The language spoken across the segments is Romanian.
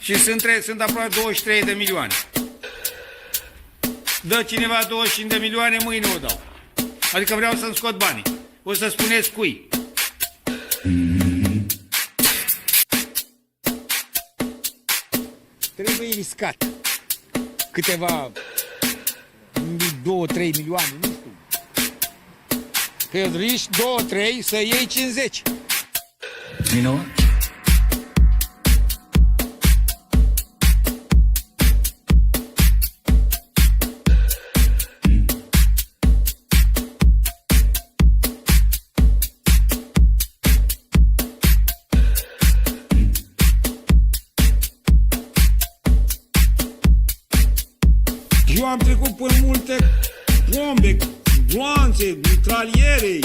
Și sunt aproape 23 de milioane. Dă cineva 25 de milioane, mâine o dau. Adică vreau să-mi scot banii. O să spuneți cui. Trebuie riscat. Câteva 2-3 milioane, nu știu. Că riști 2-3 să iei 50. You know what? Eu am trecut pe multe bombe, gloanțe, mitraliere,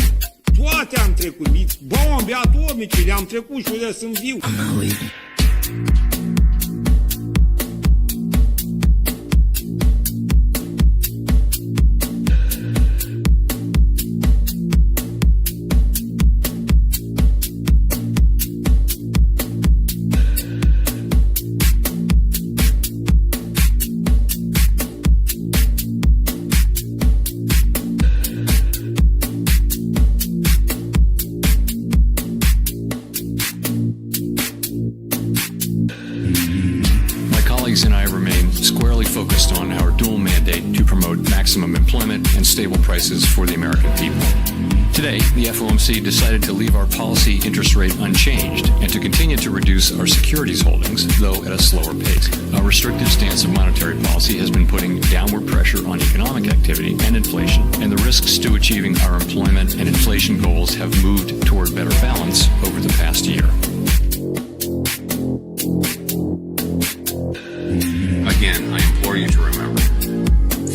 toate am trecut. Bombe atomice, le-am trecut și unde sunt viu. I'm not leaving. And I remain squarely focused on our dual mandate to promote maximum employment and stable prices for the American people. Today, the FOMC decided to leave our policy interest rate unchanged and to continue to reduce our securities holdings, though at a slower pace. Our restrictive stance of monetary policy has been putting downward pressure on economic activity and inflation, and the risks to achieving our employment and inflation goals have moved toward better balance over the past year. Again, I implore you to remember,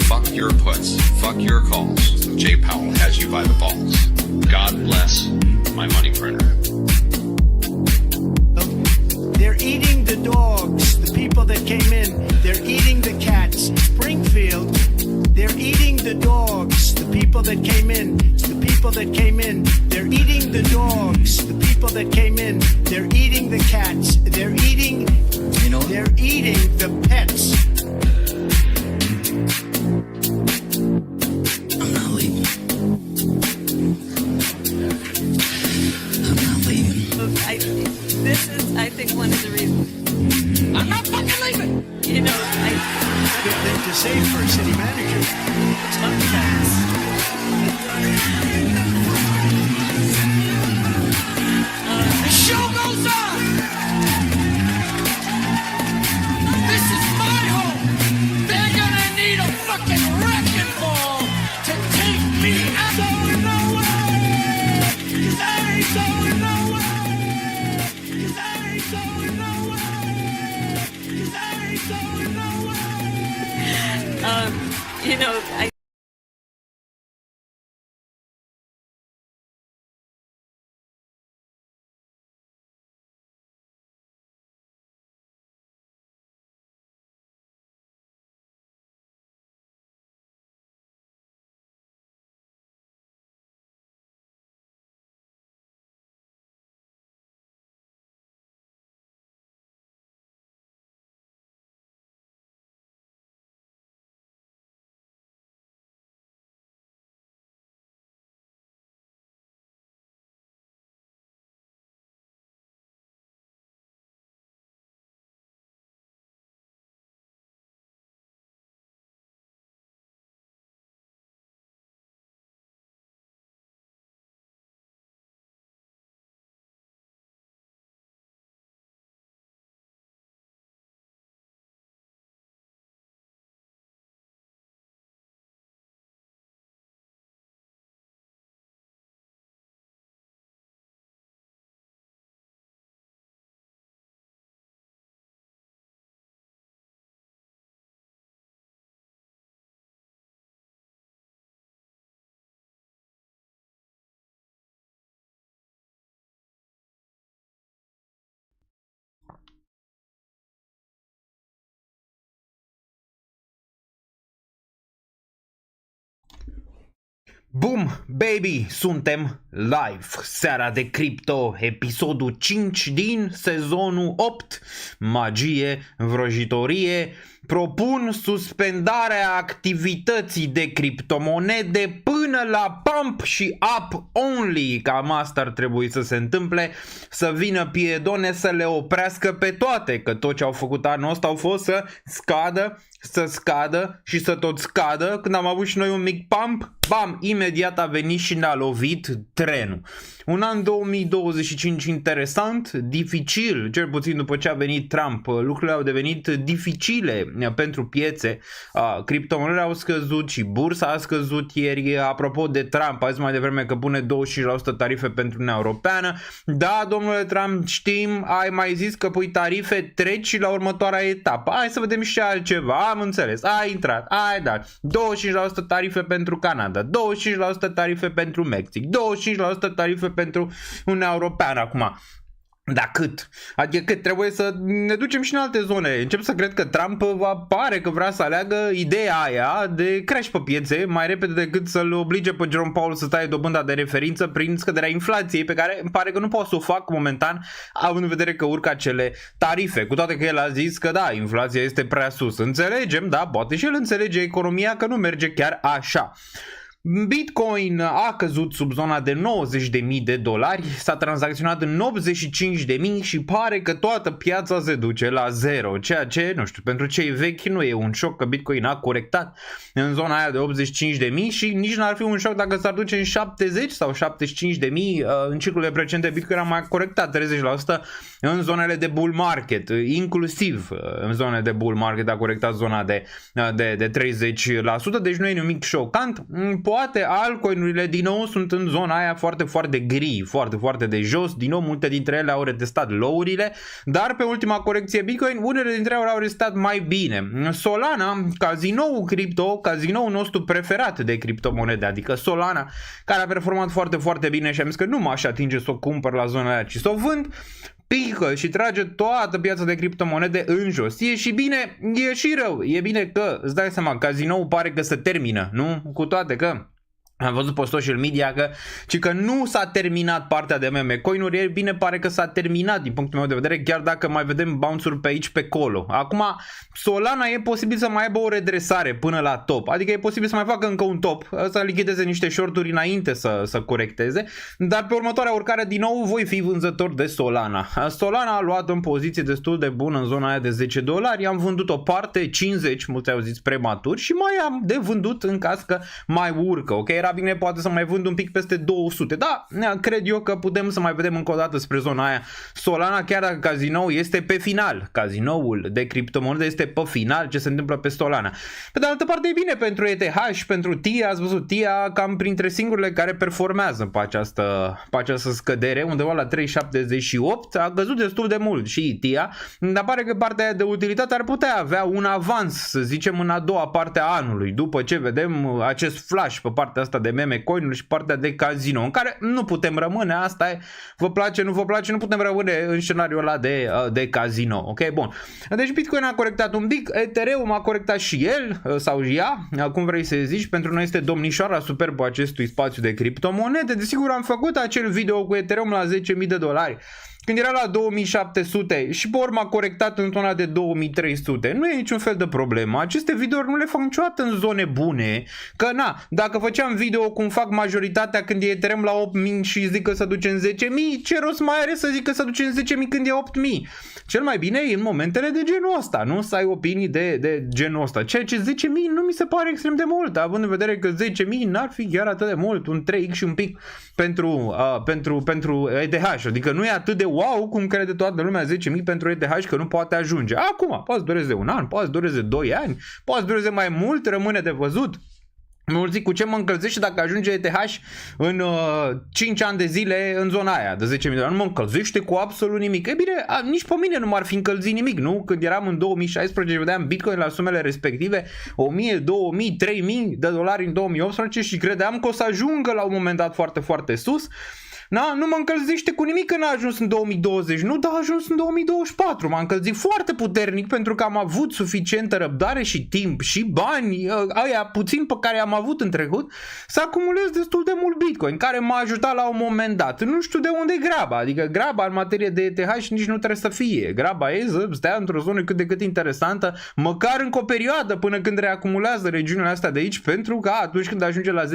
fuck your puts, fuck your calls. Jay Powell has you by the balls. God bless my money printer. They're eating the dogs, the people that came in. They're eating the cats. Springfield, they're eating the dogs, the people that came in. It's the people that came in. They're eating the dogs, the people that came in. They're eating the cats. They're eating, You know what? they're eating the pets. I'm not leaving. I'm not leaving. This is, I think, one of the reasons. I'm not fucking leaving. You know, To save for a city manager. sometimes. The show goes on. This is my home. They're gonna need a fucking wrecking ball to take me out. Going nowhere. 'Cause I ain't going nowhere. 'Cause I ain't going nowhere. 'Cause I ain't going nowhere. You know, Boom, baby, suntem live, seara de cripto, episodul 5 din sezonul 8, magie, vrăjitorie. Propun suspendarea activității de criptomonede până la pump și up only. Cam asta ar trebui să se întâmple, să vină Piedone să le oprească pe toate, că tot ce au făcut anul ăsta au fost să scadă și să tot scadă. Când am avut și noi un mic pump, bam, imediat a venit și ne-a lovit trenul. Un an 2025 interesant, dificil, cel puțin după ce a venit Trump. Lucrurile au devenit dificile pentru piețe. Criptomonedele au scăzut și bursa a scăzut ieri. Apropo de Trump, a zis mai devreme că pune 25% tarife pentru Uniunea Europeană. Da, domnule Trump, știm, ai mai zis că pui tarife, treci la următoarea etapă. Hai să vedem și altceva. Am înțeles, ai intrat, ai dat 25% tarife pentru Canada, 25% tarife pentru Mexic, 25% tarife pentru Uniunea Europeană acum. Dar cât? Adică cât? Trebuie să ne ducem și în alte zone. Încep să cred că Trump pare că vrea să aleagă ideea aia de crash pe piețe mai repede decât să-l oblige pe Jerome Powell să taie dobânda de referință prin scăderea inflației, pe care îmi pare că nu pot să o fac momentan, având în vedere că urcă acele tarife. Cu toate că el a zis că da, inflația este prea sus. Înțelegem, da, poate și el înțelege economia că nu merge chiar așa. Bitcoin a căzut sub zona de $90.000, s-a tranzacționat în 85.000 și pare că toată piața se duce la zero, ceea ce, nu știu, pentru cei vechi nu e un șoc că Bitcoin a corectat în zona aia de 85.000 și nici n-ar fi un șoc dacă s-ar duce în 70 sau 75.000. În ciclurile precedente Bitcoin a mai corectat 30% în zonele de bull market, inclusiv în zonele de bull market a corectat zona de 30%, deci nu e nimic șocant. Poate altcoinurile din nou sunt în zona aia foarte, foarte gri, foarte, foarte de jos. Din nou, multe dintre ele au retestat low-urile, dar pe ultima corecție Bitcoin, unele dintre ele au restat mai bine. Solana, cazinoul cripto, cazinoul nostru preferat de criptomonede, adică Solana, care a performat foarte, foarte bine și am zis că nu m-aș atinge să o cumpăr la zona aia, ci să o vând, pică și trage toată piața de criptomonede în jos. E și bine, e și rău. E bine că, îți dai seama, cazinoul pare că se termină, nu? Cu toate că am văzut pe social media că nu s-a terminat partea de meme coinuri, e bine, pare că s-a terminat din punctul meu de vedere, chiar dacă mai vedem bounce-uri pe aici, pe acolo. Acum, Solana e posibil să mai aibă o redresare până la top, adică e posibil să mai facă încă un top, să lichideze niște short-uri înainte să corecteze, dar pe următoarea urcare din nou voi fi vânzător de Solana. Solana a luat în poziție destul de bună în zona aia de $10, am vândut o parte, 50, mulți au zis prematur, și mai am de vândut în caz că mai urcă, ok? Era bine poate să mai vând un pic peste 200. Da, cred eu că putem să mai vedem încă o dată spre zona aia Solana, chiar dacă cazinoul este pe final. Cazinoul de criptomonede este pe final, ce se întâmplă pe Solana. Pe de altă parte e bine pentru ETH, pentru TIA, ați văzut TIA cam printre singurele care performează pe această scădere, undeva la 3,78, a căzut destul de mult și TIA, dar pare că partea de utilitate ar putea avea un avans, să zicem, în a doua parte a anului, după ce vedem acest flash pe partea asta de meme coin și partea de casino, în care nu putem rămâne, asta e, vă place, nu vă place, nu putem rămâne în scenariul ăla de casino, ok, bun. Deci Bitcoin a corectat un pic, Ethereum a corectat și el, sau ea, cum vrei să zici, pentru noi este domnișoara superbă acestui spațiu de criptomonede. Desigur am făcut acel video cu Ethereum la $10.000, când era la 2700 și pe urmă a corectat în zona de 2300. Nu e niciun fel de problemă. Aceste videouri nu le fac niciodată în zone bune. Că na, dacă făceam video cum fac majoritatea când e Ethereum la 8000 și zic că se duce în 10.000, ce rost mai are să zic că se duce în 10.000 când e 8000? Cel mai bine e în momentele de genul ăsta, nu să ai opinii de genul ăsta. Ceea ce 10.000 nu mi se pare extrem de mult, având în vedere că 10.000 n-ar fi chiar atât de mult, un 3x și un pic pentru ETH. Adică nu e atât de wow cum crede toată lumea 10.000 pentru ETH că nu poate ajunge. Acum, poate să dureze un an, poate să dureze 2 ani, poate să dureze mai mult, rămâne de văzut. Mulți zic, cu ce mă încălzește dacă ajunge ETH în 5 ani de zile în zona aia de 10.000 de dolari? Nu mă încălzește cu absolut nimic. E bine, nici pe mine nu m-ar fi încălzit nimic, nu? Când eram în 2016 și vedeam Bitcoin la sumele respective, 1.000, 2.000, 3.000 de dolari în 2018 și credeam că o să ajungă la un moment dat foarte, foarte sus. nu mă încălzește cu nimic că n-a ajuns în 2020, nu, dar a ajuns în 2024. M-a încălzit foarte puternic pentru că am avut suficientă răbdare și timp și bani, aia puțin pe care am avut în trecut, să acumulez destul de mult Bitcoin, care m-a ajutat la un moment dat. Nu știu de unde e graba, adică graba în materie de ETH nici nu trebuie să fie. Graba e să stea într-o zonă cât de cât interesantă, măcar încă o perioadă până când reacumulează regiunile astea de aici, pentru că atunci când ajunge la 10.000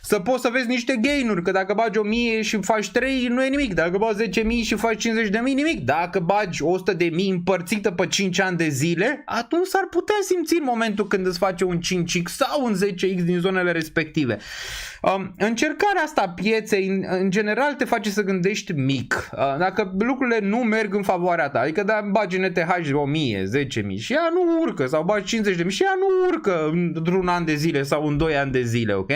să poți să vezi niște gain-uri, că dacă bagi 1000 și faci 3 nu e nimic, dacă bagi 10.000 și faci 50.000 nimic, dacă bagi 100.000 împărțită pe 5 ani de zile, atunci s-ar putea simți în momentul când îți face un 5x sau un 10x din zonele respective. Încercarea asta a pieței în general te face să gândești mic. Dacă lucrurile nu merg în favoarea ta, adică da, bagi în ETH 1000, 10.000 și ea nu urcă, sau bagi 50.000 și ea nu urcă într-un an de zile sau în 2 ani de zile, ok?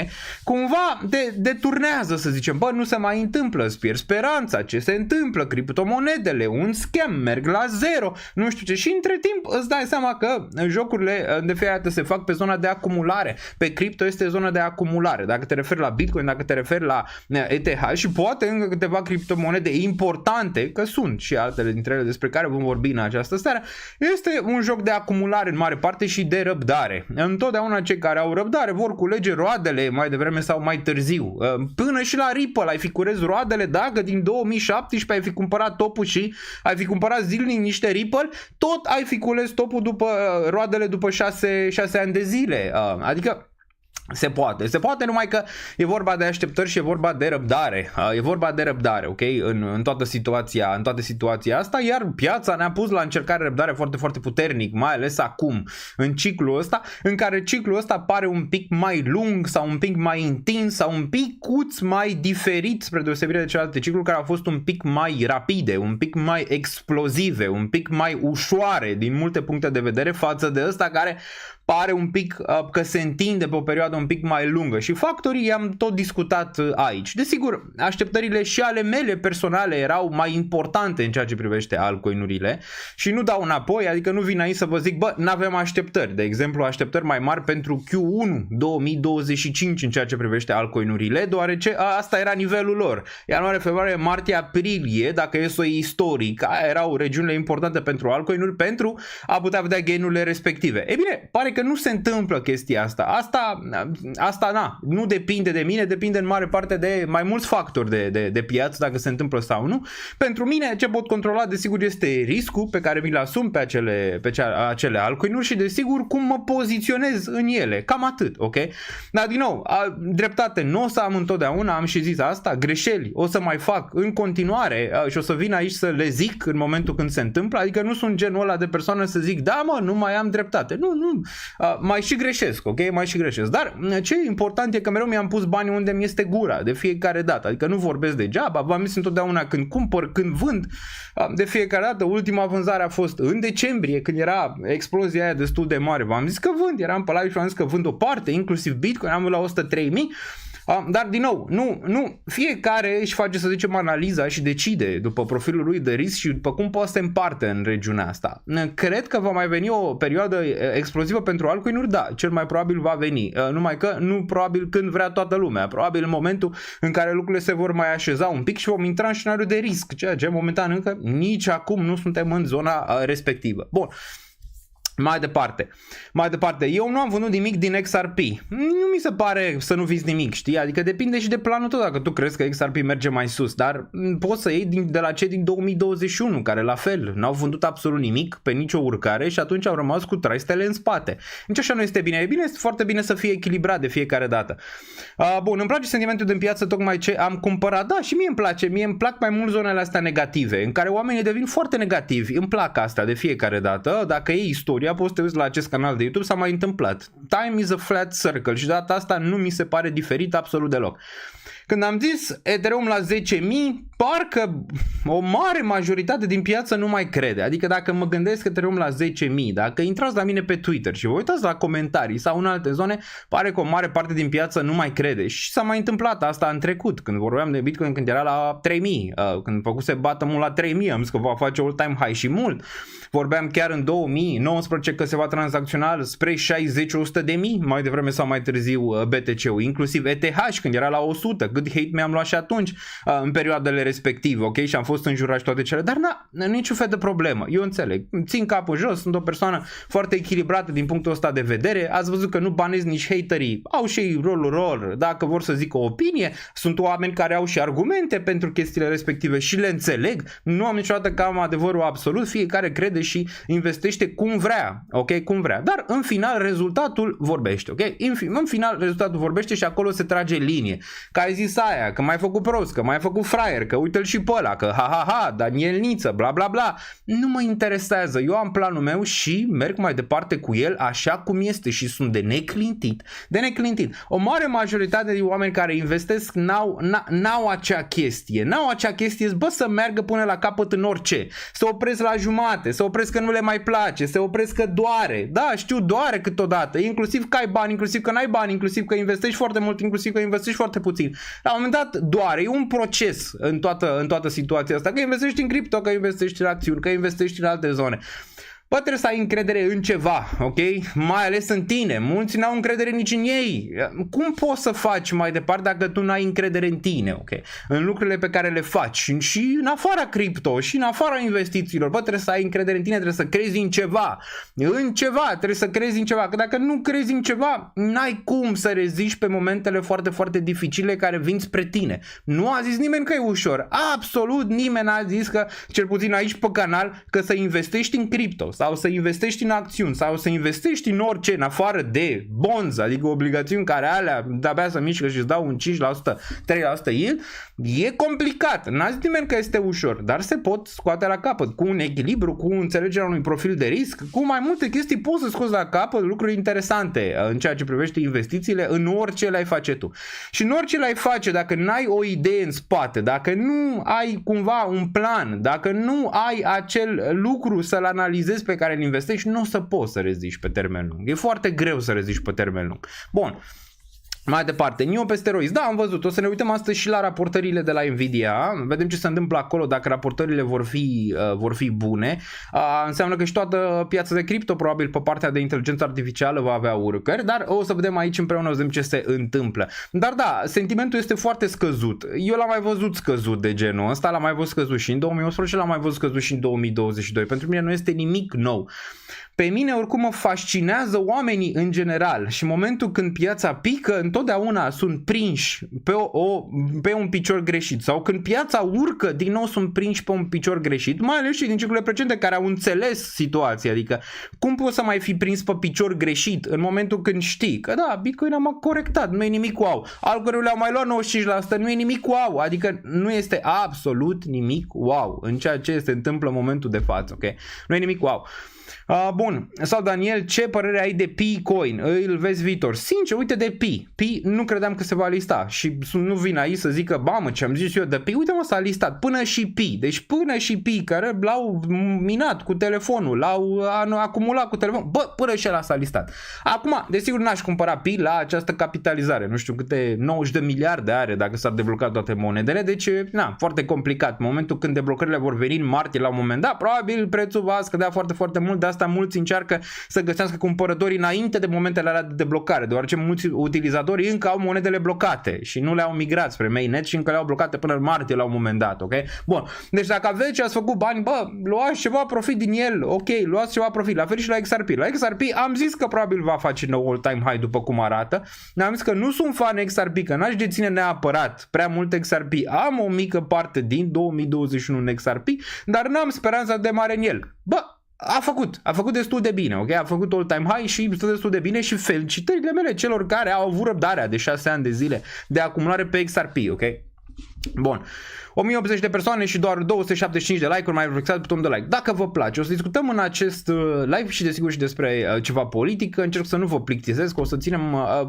Cumva te deturnează, să zicem, bă, nu se mai întâmplă, îți pierzi speranța, ce se întâmplă, criptomonedele, un scam, merg la zero, nu știu ce, și între timp îți dai seama că jocurile de fiecare dată se fac pe zona de acumulare, pe cripto este zona de acumulare, dacă te referi la Bitcoin, dacă te referi la ETH și poate încă câteva criptomonede importante, că sunt și altele dintre ele despre care vom vorbi în această seară, este un joc de acumulare în mare parte și de răbdare. Întotdeauna cei care au răbdare vor culege roadele mai devreme sau mai târziu. Până și la Ripple ai fi curez roadele dacă din 2017 ai fi cumpărat topul și ai fi cumpărat zilnic niște Ripple, tot ai fi cules topul după roadele după 6 ani de zile. Adică se poate, numai că e vorba de așteptări și e vorba de răbdare. E vorba de răbdare, ok? În toată situația asta, iar piața ne-a pus la încercare răbdare foarte, foarte puternic, mai ales acum, în ciclul ăsta, în care ciclul ăsta pare un pic mai lung sau un pic mai întins sau un picuț mai diferit spre deosebire de celelalte cicluri care au fost un pic mai rapide, un pic mai explozive, un pic mai ușoare din multe puncte de vedere față de ăsta care pare un pic că se întinde pe o perioadă un pic mai lungă și factorii i-am tot discutat aici. Desigur, așteptările și ale mele personale erau mai importante în ceea ce privește altcoin-urile și nu dau înapoi, adică nu vin aici să vă zic, bă, n-avem așteptări. De exemplu, așteptări mai mari pentru Q1 2025 în ceea ce privește altcoin-urile, deoarece asta era nivelul lor. Ianuarie, februarie, martie, aprilie, dacă e să o iei istoric, aia erau regiunile importante pentru altcoin-uri pentru a putea vedea gain-urile respective. E bine, pare că nu se întâmplă chestia asta. Asta nu depinde de mine, depinde în mare parte de mai mulți factori de piață, dacă se întâmplă sau nu. Pentru mine, ce pot controla, desigur, este riscul pe care mi-l asum pe acele altcoin-uri și, desigur, cum mă poziționez în ele. Cam atât, ok? Dar, din nou, dreptate nu o să am întotdeauna, am și zis asta, greșeli o să mai fac în continuare și o să vin aici să le zic în momentul când se întâmplă, adică nu sunt genul ăla de persoană să zic, da, mă, nu mai am dreptate. Nu. Mai și greșesc, ok? Mai și greșesc. Dar ce e important e că mereu mi-am pus banii unde mi este gura, de fiecare dată. Adică nu vorbesc degeaba, v-am zis întotdeauna când cumpăr, când vând, de fiecare dată. Ultima vânzare a fost în decembrie, când era explozia aia destul de mare. V-am zis că vând, eram pe live și v-am zis că vând o parte, inclusiv Bitcoin, am la 103.000. Dar din nou, nu, fiecare își face, să zicem, analiza și decide după profilul lui de risc și după cum poate să se împarte în regiunea asta. Cred că va mai veni o perioadă explozivă pentru altcoin-uri, da, cel mai probabil va veni, numai că nu probabil când vrea toată lumea, probabil în momentul în care lucrurile se vor mai așeza un pic și vom intra în scenariu de risc, ceea ce momentan încă nici acum nu suntem în zona respectivă. Bun. Mai departe, eu nu am vândut nimic din XRP. Nu mi se pare să nu vizi nimic, știi? Adică depinde și de planul tău dacă tu crezi că XRP merge mai sus, dar poți să iei de la cei din 2021, care la fel n-au vândut absolut nimic pe nicio urcare și atunci au rămas cu 3 stele în spate. Nici așa nu este bine. E bine, este foarte bine să fie echilibrat de fiecare dată. Bun, îmi place sentimentul din piață tocmai ce am cumpărat. Da, și mie îmi place. Mie îmi plac mai mult zonele astea negative, în care oamenii devin foarte negativi. Îmi plac astea de fiecare dată. Dacă e istoria, poți să te uiți la acest canal de YouTube, s-a mai întâmplat. Time is a flat circle și data asta nu mi se pare diferit absolut deloc. Când am zis Ethereum la 10.000, parcă o mare majoritate din piață nu mai crede. Adică dacă mă gândesc Ethereum la 10.000, dacă intrați la mine pe Twitter și vă uitați la comentarii sau în alte zone, pare că o mare parte din piață nu mai crede. Și s-a mai întâmplat asta în trecut, când vorbeam de Bitcoin când era la 3.000, când făcuse bottom-ul la 3.000, am zis că va face all-time high și mult. Vorbeam chiar în 2019 că se va tranzacționa spre 60-100 de mii, mai devreme sau mai târziu BTC-ul, inclusiv ETH când era la 100, cât hate mi-am luat și atunci în perioadele respective, ok? Și am fost înjurat și toate cele, dar niciun fel de problemă. Eu înțeleg. Țin capul jos, sunt o persoană foarte echilibrată din punctul ăsta de vedere. Ați văzut că nu banez nici haterii. Au și ei rolul lor. Dacă vor să zică o opinie, sunt oameni care au și argumente pentru chestiile respective și le înțeleg. Nu am niciodată că am adevărul absolut. Fiecare crede și investește cum vrea, ok? Cum vrea. Dar în final rezultatul vorbește, ok? În final rezultatul vorbește și acolo se trage linie. Că ai zis aia, că m-ai făcut prost, că m-ai făcut fraier, că uite-l și pe ăla, că ha, Daniel Niță, bla bla bla. Nu mă interesează. Eu am planul meu și merg mai departe cu el așa cum este și sunt de neclintit. O mare majoritate de oameni care investesc n-au acea chestie. Bă, să meargă până la capăt în orice. Se opresc la jumate, se opresc că nu le mai place, se opresc că doare. Da, știu, doare câteodată. Inclusiv că ai bani, inclusiv că n-ai bani, inclusiv că investești foarte mult, inclusiv că investești foarte puțin. La un moment dat doare. E un proces în toată situația asta. Că investești în cripto, că investești în acțiuni, că investești în alte zone. Bă, trebuie să ai încredere în ceva, ok? Mai ales în tine. Mulți n-au încredere nici în ei. Cum poți să faci mai departe dacă tu n-ai încredere în tine, ok? În lucrurile pe care le faci și în afara cripto și în afara investițiilor. Bă, trebuie să ai încredere în tine, trebuie să crezi în ceva. Trebuie să crezi în ceva. Că dacă nu crezi în ceva, n-ai cum să reziști pe momentele foarte, foarte dificile care vin spre tine. Nu a zis nimeni că e ușor. Absolut nimeni n-a zis că, cel puțin aici pe canal, că să investești în cripto sau să investești în acțiuni sau să investești în orice în afară de bonds, adică obligațiuni care alea de-abia să mișcă și îți dau un 5%, 3% yield, e complicat. N-a zis nimeni că este ușor, dar se pot scoate la capăt cu un echilibru, cu înțelegerea unui profil de risc, cu mai multe chestii poți să scoți la capăt lucruri interesante în ceea ce privește investițiile în orice le-ai face tu. Și în orice le-ai face, dacă n-ai o idee în spate, dacă nu ai cumva un plan, dacă nu ai acel lucru să-l analizezi pe care îl investești, nu o să poți să reziști pe termen lung. E foarte greu să reziști pe termen lung. Bun. Mai departe, NIO pe steroizi. Da, am văzut. O să ne uităm astăzi și la raportările de la Nvidia. Vedem ce se întâmplă acolo dacă raportările vor fi bune. Înseamnă că și toată piața de cripto, probabil pe partea de inteligență artificială, va avea urcări, dar o să vedem aici împreună, o să vedem ce se întâmplă. Dar da, sentimentul este foarte scăzut. Eu l-am mai văzut scăzut de genul ăsta, l-am mai văzut scăzut și în 2011, l-am mai văzut scăzut și în 2022. Pentru mine nu este nimic nou. Pe mine oricum mă fascinează oamenii în general și în momentul când piața pică, întotdeauna sunt prinși pe un picior greșit sau când piața urcă, din nou sunt prinși pe un picior greșit, mai ales și din ciclurile precedente care au înțeles situația, adică cum poți să mai fi prins pe picior greșit în momentul când știi că da, Bitcoin am corectat, nu e nimic wow, algoritmul le-au mai luat 95%, nu e nimic wow, adică nu este absolut nimic wow în ceea ce se întâmplă în momentul de față, ok? Nu e nimic wow. Bun, sau Daniel, ce părere ai de Pi Coin? Îl vezi viitor? Sincer, uite de Pi nu credeam că se va lista și nu vin aici să zică, bă, ce am zis eu de Pi, uite mă, s-a listat până și Pi, deci până și Pi care l-au minat cu telefonul, l-au acumulat cu telefonul, bă, până și ăla s-a listat. Acum, desigur n-aș cumpăra Pi la această capitalizare, nu știu câte 90 de miliarde are dacă s-ar debloca toate monedele, deci, na, foarte complicat. În momentul când deblocările vor veni în martie la un moment dat, probabil prețul va scădea foarte, foarte mult, de asta mulți încearcă să găsească cumpărători înainte de momentele alea de deblocare, deoarece mulți utilizatori încă au monedele blocate și nu le-au migrat spre mainnet și încă le-au blocate până în martie la un moment dat, ok? Bun, deci dacă aveți și ați făcut bani, bă, luați ceva profit din el, ok, luați ceva profit, la fel și la XRP. La XRP am zis că probabil va face nou all-time high după cum arată, am zis că nu sunt fan XRP, că n-aș deține neapărat prea mult XRP, am o mică parte din 2021 în XRP, dar n-am speranța de mare în el. Bă, a făcut destul de bine, ok? A făcut all-time high și stă destul de bine și felicitările mele celor care au avut răbdarea de 6 ani de zile de acumulare pe XRP, ok? Bun. 1080 de persoane și doar 275 de like-uri, mai reflexați butonul de like. Dacă vă place, o să discutăm în acest live și desigur și despre ceva politică. Încerc să nu vă plictisesc, o să ținem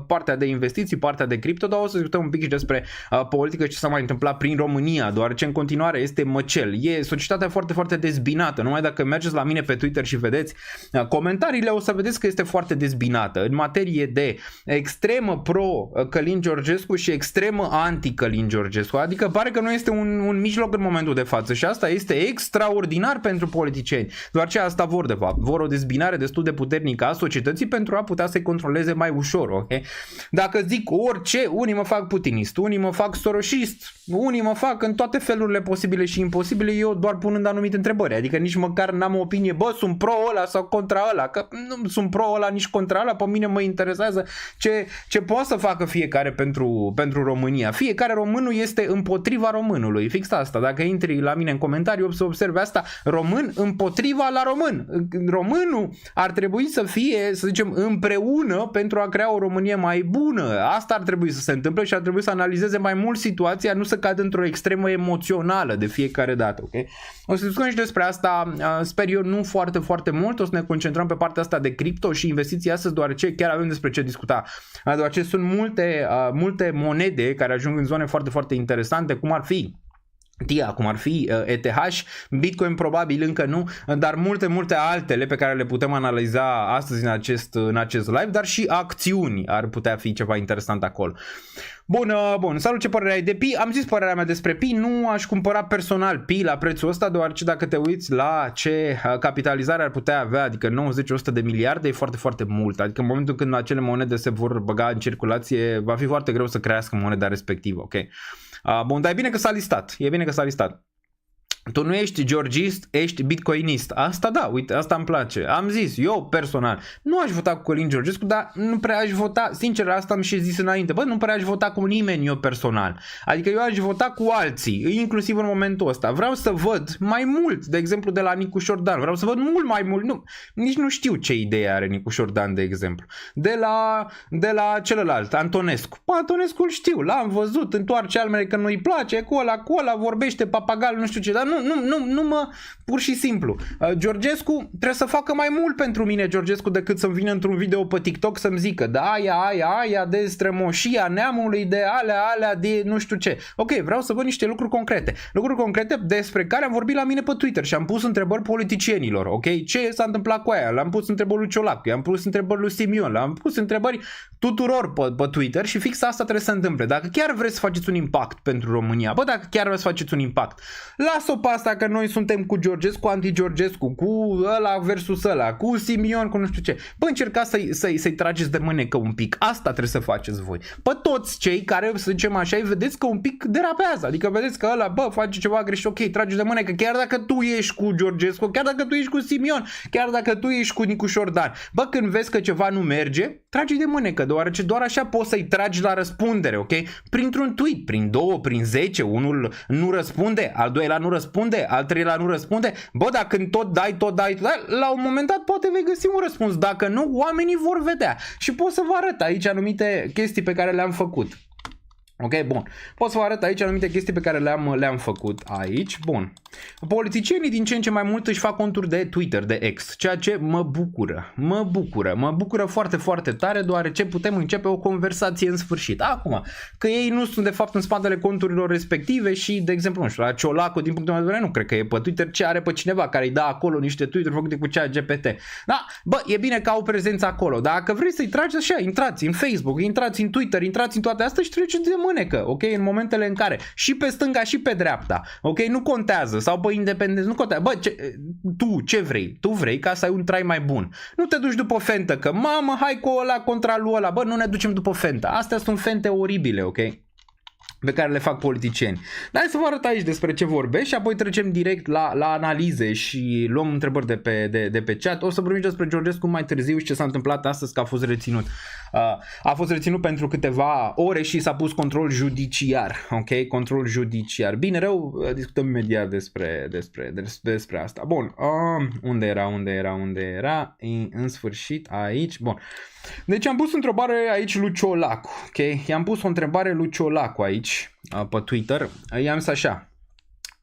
partea de investiții, partea de cripto, dar o să discutăm un pic și despre politică și ce s-a mai întâmplat prin România, deoarece în continuare este măcel. E societatea foarte, foarte dezbinată. Numai dacă mergeți la mine pe Twitter și vedeți comentariile, o să vedeți că este foarte dezbinată în materie de extremă pro Călin Georgescu și extremă anti Călin Georgescu. Adică Adică pare că nu este un mijloc în momentul de față și asta este extraordinar pentru politicieni. Doar ce asta vor de fapt. Vor o dezbinare destul de puternică a societății pentru a putea să-i controleze mai ușor, ok? Dacă zic orice, unii mă fac putinist, unii mă fac soroșist, unii mă fac în toate felurile posibile și imposibile, eu doar punând anumite întrebări. Adică nici măcar n-am o opinie, bă, sunt pro ăla sau contra ăla, că nu sunt pro ăla, nici contra ăla, pe mine mă interesează ce poate să facă fiecare pentru România. Fiecare românul este împotriva românului. Fix asta. Dacă intri la mine în comentarii, o să observi asta. Român împotriva la român. Românul ar trebui să fie, să zicem, împreună pentru a crea o Românie mai bună. Asta ar trebui să se întâmple și ar trebui să analizeze mai mult situația, nu să cadă într-o extremă emoțională de fiecare dată. Okay? O să discutăm și despre asta, sper eu, nu foarte, foarte mult. O să ne concentrăm pe partea asta de cripto și investiții astăzi, deoarece chiar avem despre ce discuta. Deoarece sunt multe monede care ajung în zone foarte, foarte interesante, cum ar fi TIA, cum ar fi ETH, Bitcoin probabil încă nu, dar multe altele pe care le putem analiza astăzi în acest live, dar și acțiuni ar putea fi ceva interesant acolo. Bun, salut, ce părere ai de Pi? Am zis părerea mea despre Pi, nu aș cumpăra personal Pi la prețul ăsta, deoarece dacă te uiți la ce capitalizare ar putea avea, adică 90-100 de miliarde, e foarte, foarte mult. Adică în momentul când acele monede se vor băga în circulație, va fi foarte greu să crească moneda respectivă, ok? Bun, dar e bine că s-a listat. Tu nu ești georgist, ești bitcoinist. Asta da, uite, asta îmi place. Am zis, eu personal, nu aș vota cu Călin Georgescu, dar nu prea aș vota, sincer, asta am și zis înainte, bă, nu prea aș vota cu nimeni eu personal. Adică eu aș vota cu alții, inclusiv în momentul ăsta. Vreau să văd mai mult, de exemplu, de la Nicu Șordan. Vreau să văd mult mai mult. Nu, nici nu știu ce idee are Nicu Șordan, de exemplu. De la celălalt, Antonescu. Bă, Antonescu îl știu, l-am văzut, întoarce almele că nu-i place, cu ăla, vorbește papagal, nu știu ce, dar nu mă, pur și simplu. Georgescu trebuie să facă mai mult pentru mine, Georgescu, decât să-mi vină într-un video pe TikTok să-mi zică da, aia de strămoșia neamului, de alea de nu știu ce. Ok, vreau să văd niște lucruri concrete despre care am vorbit la mine pe Twitter și am pus întrebări politicienilor, ok? Ce s-a întâmplat cu aia? Le-am pus întrebări lui Ciolacu, i-am pus întrebări lui Simion, le-am pus întrebări tuturor pe Twitter și fix asta trebuie să întâmple. Dacă chiar vreți să faceți un impact pentru România, dacă chiar vreți să faceți un impact, lasă-o pe asta că noi suntem cu Georgescu, anti-Georgescu, cu ăla versus ăla, cu Simion, cu nu știu ce. Bă, încercați să-i trageți de mânecă un pic. Asta trebuie să faceți voi. Pe toți cei care, să zicem așa, îi vedeți că un pic derapează. Adică vedeți că ăla, bă, face ceva greșit, ok, trage de mânecă. Chiar dacă tu ești cu Georgescu, chiar dacă tu ești cu Simion, chiar dacă tu ești cu Nicu Șordan. Bă, când vezi că ceva nu merge, trage de mânecă, deoarece doar așa poți să-i tragi la răspundere, ok? Printr-un tweet, prin 2, prin 10, unul nu răspunde, al doilea nu răspunde, al treilea nu răspunde. Bă, dacă tot dai, la un moment dat poate vei găsi un răspuns. Dacă nu, oamenii vor vedea. Și pot să vă arăt aici anumite chestii pe care le-am făcut. Ok, bun. Pot să vă arăt aici anumite chestii pe care le-am făcut aici. Bun. Politicienii din ce în ce mai mult își fac conturi de Twitter, de X, ceea ce mă bucură foarte, foarte tare, deoarece putem începe o conversație în sfârșit. Acum, că ei nu sunt de fapt în spatele conturilor respective și, de exemplu, nu știu, la Ciolacu, din punctul meu de vedere, nu cred că e pe Twitter, ce are pe cineva care îi dă acolo niște tweet-uri făcute cu ChatGPT. Da, bă, e bine că au prezență acolo, dar dacă vrei să-i tragi așa, intrați în Facebook, intrați în Twitter, intrați în toate astea și treceți de mânecă, ok? În momentele în care și pe stânga și pe dreapta, ok? Nu contează, sau pe independență, nu contează. Bă, tu ce vrei? Tu vrei ca să ai un trai mai bun. Nu te duci după fentă, că mamă, hai cu ăla contra lui ăla. Bă, nu ne ducem după fentă. Astea sunt fente oribile, ok? Pe care le fac politicieni. Dar hai să vă arăt aici despre ce vorbesc și apoi trecem direct la analize și luăm întrebări de pe chat. O să vorbim despre Georgescu mai târziu și ce s-a întâmplat astăzi, că a fost reținut. A fost reținut pentru câteva ore și s-a pus control judiciar. Ok? Control judiciar. Bine, rău, discutăm imediat despre asta. Bun. Unde era? În sfârșit, aici. Bun. Deci am pus o întrebare aici lui Ciolacu, ok? I-am pus o întrebare lui Ciolacu aici, pe Twitter. I-am zis așa.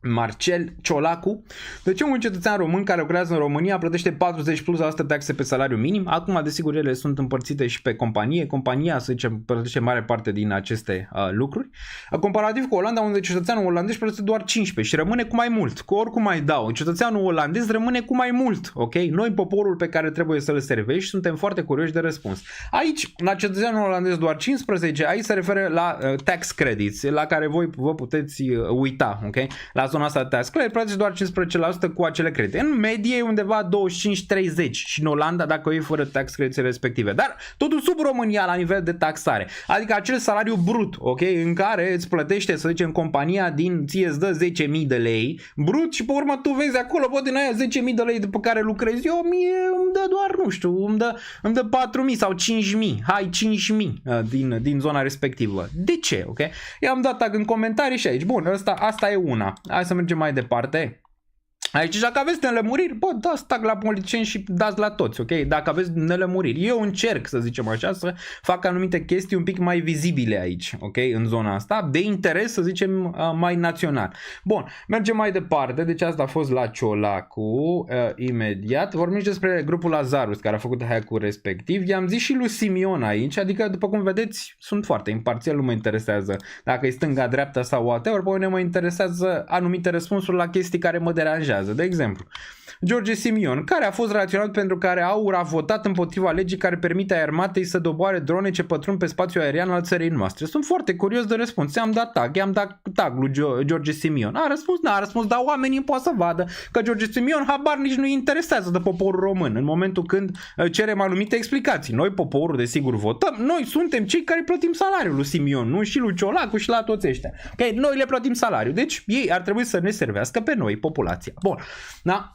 Marcel Ciolacu. De ce un cetățean român care lucrează în România plătește 40% taxe pe salariu minim? Acum, desigur, ele sunt împărțite și pe companie. Compania, să zicem, plătește mare parte din aceste lucruri. Comparativ cu Olanda, unde cetățeanul olandez plătește doar 15 și rămâne cu mai mult. Cu oricum mai dau, cetățeanul olandez rămâne cu mai mult. Ok? Noi, poporul pe care trebuie să-l servești, suntem foarte curioși de răspuns. Aici, la cetățeanul olandez doar 15, aici se referă la tax credits, la care voi vă puteți uita. Ok? La zona asta de tax credit plătești doar 15% cu acele credite. În medie e undeva 25-30 și în Olanda dacă o iei fără tax credits respective. Dar totul sub România la nivel de taxare. Adică acel salariu brut, ok? În care îți plătește, să zicem, compania ție îți dă 10.000 de lei brut și pe urmă tu vezi acolo, bă, din aia 10.000 de lei după care lucrezi eu, mie îmi dă doar, nu știu, îmi dă 4.000 sau 5.000. Hai, 5.000 din zona respectivă. De ce, ok? I-am dat tag în comentarii și aici. Bun, asta e una. Hai să mergem mai departe. Aici, dacă aveți nelămuriri, bă, dați tag la politicieni și dați la toți, ok? Dacă aveți nelămuriri. Eu încerc, să zicem așa, să fac anumite chestii un pic mai vizibile aici, ok? În zona asta, de interes, să zicem, mai național. Bun, mergem mai departe. Deci asta a fost la Ciolacu, imediat. Vorbim despre grupul Lazarus, care a făcut hack-ul respectiv. I-am zis și lui Simion aici, adică, după cum vedeți, sunt foarte imparțial, nu mă interesează dacă e stânga, dreapta sau whatever, pe mine mă interesează anumite răspunsuri la chestii care mă deranjează. De exemplu, George Simion, care a fost raționat pentru care AUR a votat împotriva legii care permite armatei să doboare drone ce pătrund pe spațiul aerian al țării noastre. Sunt foarte curios de răspuns. I-am dat tag lui George Simion. A răspuns, n-a răspuns, dar oamenii pot să vadă că George Simion habar nici nu-i interesează de poporul român în momentul când cerem anumite explicații. Noi, poporul, desigur, votăm. Noi suntem cei care plătim salariul lui Simion, nu și lui Ciolacu și la toți ăștia. Okay? Noi le plătim salariul. Deci ei ar trebui să ne servească pe noi, populația. Bun. Da?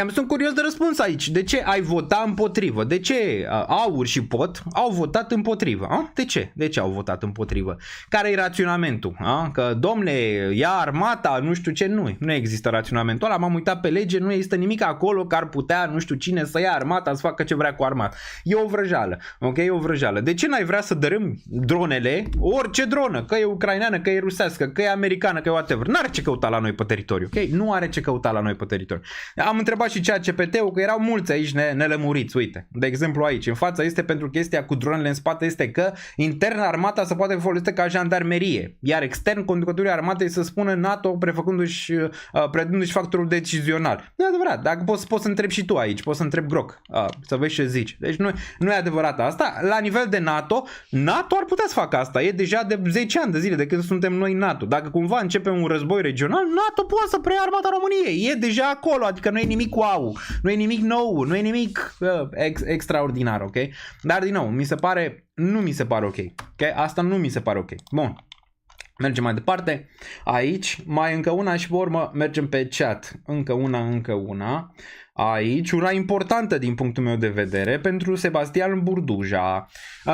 Sunt curios de răspuns aici. De ce ai votat împotrivă? De ce AUR și POT au votat împotrivă? A? De ce? De ce au votat împotrivă? Care e raționamentul? A? Că, domne, ia armata, nu știu ce, nu există raționamentul ăla, m-am uitat pe lege, nu există nimic acolo că ar putea, nu știu cine, să ia armata, să facă ce vrea cu armata. E o vrăjeală, ok? E o vrăjeală. De ce n-ai vrea să dărâmi dronele, orice dronă, că e ucraineană, că e rusească, că e americană, că e whatever, n-are ce căuta la noi pe teritoriu, ok? Nu are ce căuta la noi pe teritoriu. Am întrebat și ChatGPT-ul că erau mulți aici nelămuriți, uite. De exemplu aici, în fața este pentru chestia cu dronele în spate este că intern armata se poate folosi ca jandarmerie, iar extern conducătorii armatei să spună NATO predându-și factorul decizional. Nu e adevărat, dacă poți să întrebi și tu aici, poți să întrebi Groc, să vezi ce zici. Deci nu e adevărat asta. La nivel de NATO ar putea să facă asta. E deja de 10 ani de zile de când suntem noi NATO. Dacă cumva începem un război regional, NATO poate să preia armata României. E deja acolo, adică nu e nimic wow, nu e nimic nou, nu e nimic extraordinar, ok? Dar din nou, nu mi se pare ok. Okay? Asta nu mi se pare ok. Bun. Mergem mai departe. Aici, mai încă una și pe urmă mergem pe chat. Încă una. Aici, una importantă din punctul meu de vedere pentru Sebastian Burduja.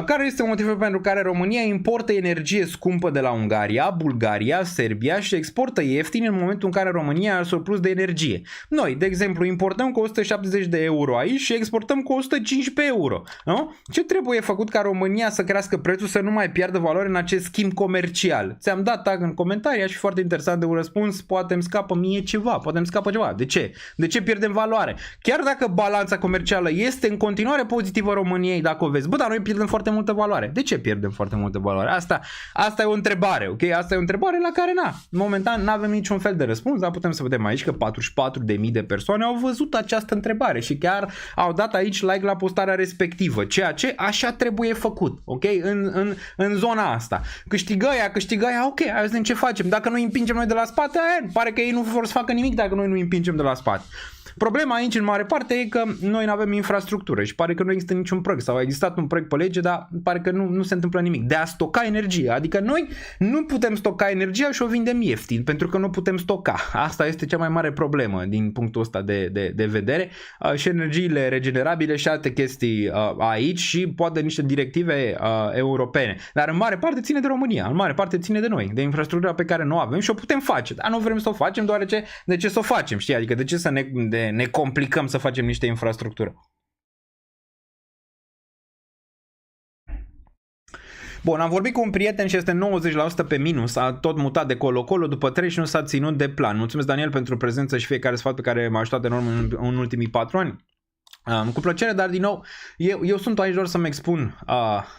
Care este motivul pentru care România importă energie scumpă de la Ungaria, Bulgaria, Serbia și exportă ieftin în momentul în care România are surplus de energie? Noi, de exemplu, importăm cu 170 de euro aici și exportăm cu 115 euro. Nu? Ce trebuie făcut ca România să crească prețul, să nu mai piardă valoare în acest schimb comercial? Ți-am dat tag în comentarii, aș fi foarte interesant de un răspuns, poate îmi scapă mie ceva, De ce? De ce pierdem valoare? Chiar dacă balanța comercială este în continuare pozitivă României, dacă o vezi, dar noi pierdem foarte multă valoare. De ce pierdem foarte multă valoare? Asta e o întrebare, ok? Asta e o întrebare la care momentan nu avem niciun fel de răspuns, dar putem să vedem aici că 44.000 de persoane au văzut această întrebare și chiar au dat aici like la postarea respectivă, ceea ce așa trebuie făcut, ok? În zona asta. Câștigă aia, ok, hai să vedem ce facem. Dacă noi împingem noi de la spate, pare că ei nu vor să facă nimic dacă noi nu împingem de la spate. Problema aici, în mare parte, e că noi nu avem infrastructură și pare că nu există niciun proiect sau a existat un proiect pe lege, dar pare că nu se întâmplă nimic. De a stoca energie, adică noi nu putem stoca energia și o vindem ieftin, pentru că nu putem stoca. Asta este cea mai mare problemă din punctul ăsta de vedere și energiile regenerabile și alte chestii aici și poate niște directive europene. Dar în mare parte ține de România, în mare parte ține de noi, de infrastructura pe care nu o avem și o putem face, dar nu vrem să o facem deoarece de ce să o facem, știi? Adică de ce să ne complicăm să facem niște infrastructură. Bun, am vorbit cu un prieten și este 90% pe minus, a tot mutat de colo-colo după 3 și nu s-a ținut de plan. Mulțumesc, Daniel, pentru prezență și fiecare sfat pe care m-a ajutat enorm în ultimii 4 ani. Cu plăcere, dar din nou, eu sunt aici doar să-mi expun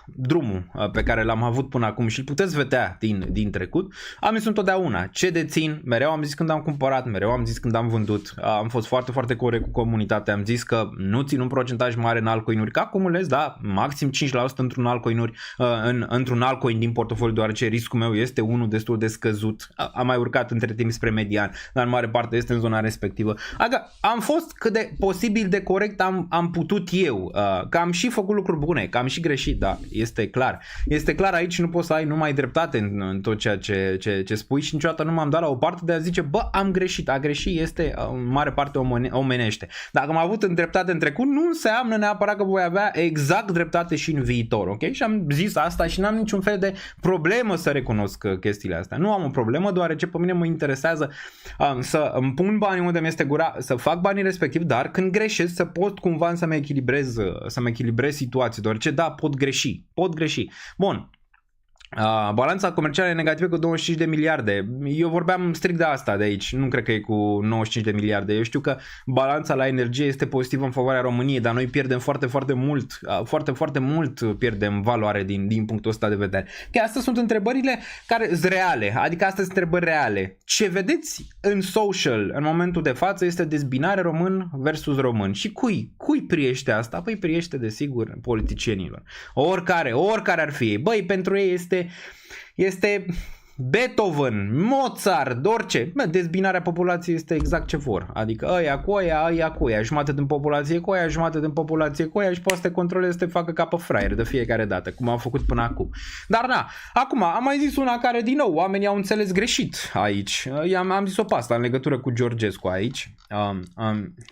drumul pe care l-am avut până acum și îl puteți vedea din trecut. Am zis întotdeauna ce dețin, mereu am zis când am cumpărat, mereu am zis când am vândut, am fost foarte, foarte corect cu comunitatea, am zis că nu țin un procentaj mare în altcoin-uri, că acumulez, da, maxim 5% într-un altcoin-uri, într-un altcoin din portofoliu, deoarece riscul meu este unul destul de scăzut, am mai urcat între timp spre median, dar în mare parte este în zona respectivă. Adică am fost cât de posibil de corect am putut eu, că am și făcut lucruri bune, că am și greșit, da, este clar. Este clar aici, nu poți să ai numai dreptate în tot ceea ce spui și niciodată nu m-am dat la o parte de a zice, bă, am greșit. A greși este în mare parte omenește. Dacă am avut dreptate în trecut, nu înseamnă neapărat că voi avea exact dreptate și în viitor, ok? Și am zis asta și n-am niciun fel de problemă să recunosc chestiile astea. Nu am o problemă, deoarece pe mine mă interesează să îmi pun banii unde mi-este gura, să fac banii respectiv, dar când greșesc să pot cumva să-mi echilibrez situații, deoarece da, pot greși. Bun. Balanța comercială e negativă cu 25 de miliarde. Eu vorbeam strict de asta de aici. Nu cred că e cu 95 de miliarde. Eu știu că balanța la energie este pozitivă în favoarea României, dar noi pierdem foarte, foarte mult. Foarte, foarte mult pierdem valoare din punctul ăsta de vedere. Că astea sunt întrebările care sunt reale. Adică astea sunt întrebări reale. Ce vedeți în social în momentul de față este dezbinare român versus român. Și cui priește asta? Păi priește desigur politicienilor. Oricare ar fi ei. Băi, pentru ei este Beethoven, Mozart, orice. Dezbinarea populației este exact ce vor. Adică ăia cu ăia, jumătate din populație cu ăia, jumătate din populație cu ăia și poate să te controlezi, să te facă ca pe fraier de fiecare dată, cum am făcut până acum. Dar na, acum am mai zis una care din nou oamenii au înțeles greșit aici. Am zis-o pe asta în legătură cu Georgescu aici.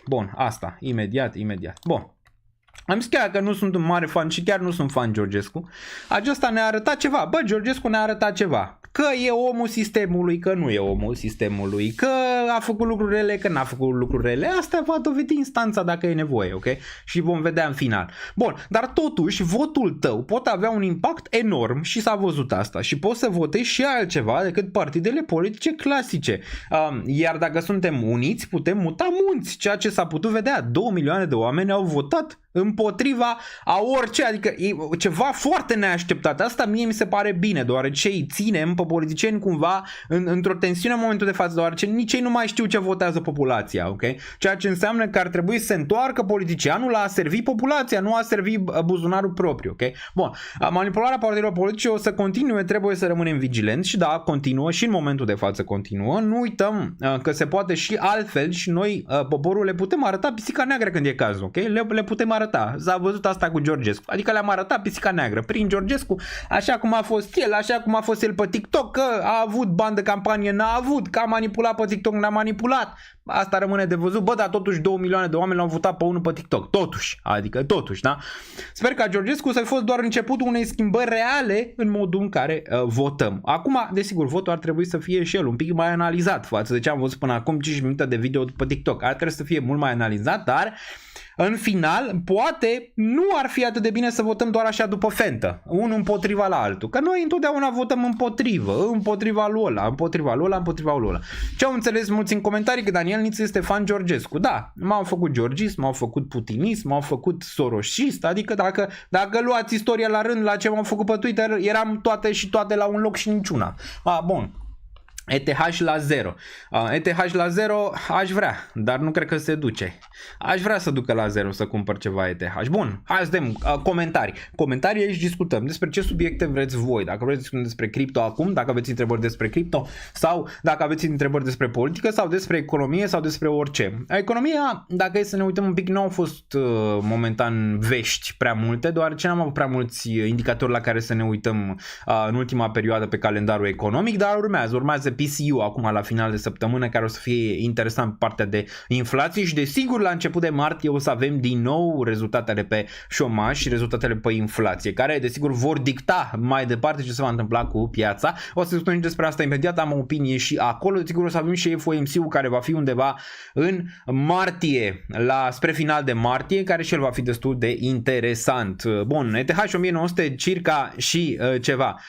Bun, asta, imediat. Bun. Am zis chiar că nu sunt un mare fan și chiar nu sunt fan Georgescu. Acesta ne-a arătat ceva. Bă, Georgescu ne-a arătat ceva. Că e omul sistemului, că nu e omul sistemului, că a făcut lucruri rele, că n-a făcut lucruri rele. Asta va dovedi instanța dacă e nevoie, ok? Și vom vedea în final. Bun, dar totuși votul tău poate avea un impact enorm și s-a văzut asta. Și poți să votezi și altceva decât partidele politice clasice. Iar dacă suntem uniți, putem muta munți, ceea ce s-a putut vedea. 2 milioane de oameni au votat împotriva a orice, adică e ceva foarte neașteptat. Asta mie mi se pare bine, deoarece îi ținem pe politicieni cumva într-o tensiune în momentul de față, deoarece nici ei nu mai știu ce votează populația, ok? Ceea ce înseamnă că ar trebui să se întoarcă politicianul la a servi populația, nu a servi buzunarul propriu, ok? Bun, manipularea partidelor politice o să continue, trebuie să rămânem vigilenți și da, continuă și în momentul de față continuă. Nu uităm că se poate și altfel și noi, poporul, le putem arăta pisica neagră când e cazul, ok? Le putem arăta. S-a văzut asta cu Georgescu. Adică le-am arătat pisica neagră prin Georgescu, așa cum a fost el, așa cum a fost el pe TikTok, că a avut bani de campanie, n-a avut, că a manipulat pe TikTok, n-a manipulat. Asta rămâne de văzut. Bă, dar totuși 2 milioane de oameni l-au votat pe unul pe TikTok. Totuși, da? Sper ca Georgescu să fi fost doar începutul unei schimbări reale în modul în care votăm. Acum, desigur, votul ar trebui să fie și el un pic mai analizat față de ce am văzut până acum 5 minute de video pe TikTok. Ar trebui să fie mult mai analizat, dar în final, poate nu ar fi atât de bine să votăm doar așa după fentă, unul împotriva la altul, că noi întotdeauna votăm împotriva lui ăla. Ce au înțeles mulți în comentarii că Daniel Nițu este fan Georgescu. Da, m-au făcut georgist, m-au făcut putinist, m-au făcut soroșist, adică dacă luați istoria la rând la ce m-au făcut pe Twitter, eram toate la un loc și niciuna. Bun. ETH la 0. ETH la 0 aș vrea, dar nu cred că se duce. Aș vrea să ducă la 0 să cumpăr ceva ETH. Bun, hai să dăm comentarii aici, discutăm despre ce subiecte vreți voi. Dacă vreți să discutăm despre cripto acum, dacă aveți întrebări despre cripto sau dacă aveți întrebări despre politică sau despre economie sau despre orice. Economia, dacă e să ne uităm un pic, nu au fost momentan vești prea multe, deoarece n-am avut prea mulți indicatori la care să ne uităm în ultima perioadă pe calendarul economic, dar urmează PCU acum la final de săptămână, care o să fie interesant pe partea de inflație și desigur la început de martie o să avem din nou rezultatele pe șomaj și rezultatele pe inflație, care desigur vor dicta mai departe ce se va întâmpla cu piața. O să discutăm și despre asta imediat, am o opinie și acolo. Desigur o să avem și FOMC-ul care va fi undeva în martie, spre final de martie, care și el va fi destul de interesant. Bun, ETH 1900 circa și ceva.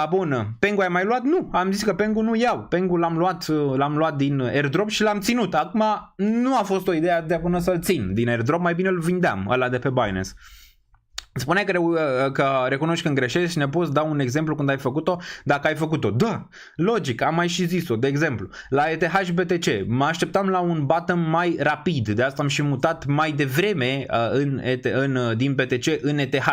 Bun, Pengu ai mai luat? Nu, am zis că Pengu nu iau. Pengu l-am luat din airdrop și l-am ținut. Acum nu a fost o idee de până să-l țin din airdrop, mai bine îl vindeam, ăla de pe Binance. Spuneai că recunoști când greșești și ne poți da un exemplu când ai făcut-o, dacă ai făcut-o. Da, logic, am mai și zis-o. De exemplu, la ETH BTC mă așteptam la un bottom mai rapid, de asta am și mutat mai devreme din BTC în ETH,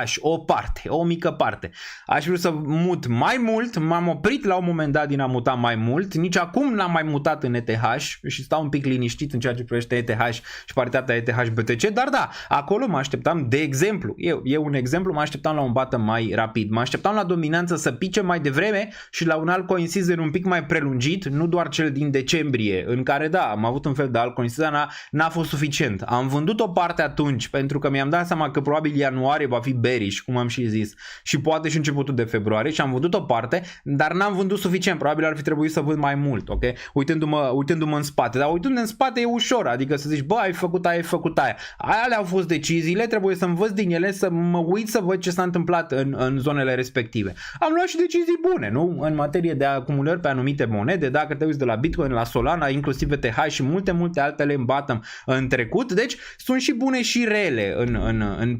o mică parte. Aș vrea să mut mai mult, m-am oprit la un moment dat din a muta mai mult, nici acum n-am mai mutat în ETH și stau un pic liniștit în ceea ce privește ETH și paritatea ETH BTC, dar da, acolo mă așteptam, de exemplu, eu un exemplu, mă așteptam la un bottom mai rapid. Mă așteptam la dominanță să pice mai devreme și la un altcoin season un pic mai prelungit, nu doar cel din decembrie, în care da, am avut un fel de altcoin season, n-a fost suficient. Am vândut o parte atunci pentru că mi-am dat seama că probabil ianuarie va fi bearish, cum am și zis, și poate și începutul de februarie și am vândut o parte, dar n-am vândut suficient. Probabil ar fi trebuit să vând mai mult, ok? Uitându-mă în spate. Dar uitându-mă în spate e ușor, adică să zici, bă, ai făcut aia. Alea au fost deciziile, trebuie să învăț din ele, să mă uit să văd ce s-a întâmplat în zonele respective. Am luat și decizii bune, nu? În materie de acumulări pe anumite monede, dacă te uiți de la Bitcoin, la Solana, inclusiv ETH și multe altele în bottom în trecut. Deci sunt și bune și rele în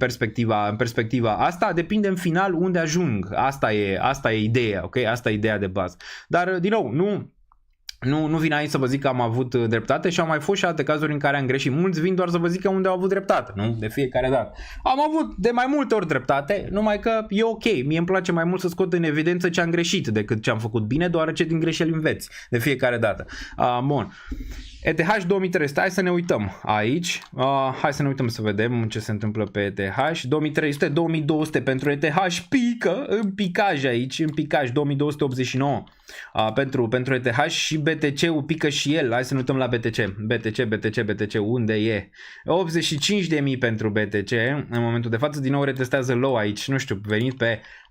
perspectiva asta. Depinde în final unde ajung. Asta e ideea, ok? Asta e ideea de bază. Dar, din nou, nu vin aici să vă zic că am avut dreptate și au mai fost și alte cazuri în care am greșit. Mulți vin doar să vă zic că unde au avut dreptate, nu? De fiecare dată. Am avut de mai multe ori dreptate, numai că e ok. Mie îmi place mai mult să scot în evidență ce am greșit decât ce am făcut bine, deoarece din greșeli înveți de fiecare dată. Bun. ETH 2300, hai să ne uităm aici, hai să ne uităm să vedem ce se întâmplă pe ETH, 2300, 2200 pentru ETH pică, în picaj aici, în picaj 2289 pentru ETH și BTC-ul pică și el, hai să ne uităm la BTC, unde e? 85.000 pentru BTC, în momentul de față din nou retestează low aici, nu știu, venit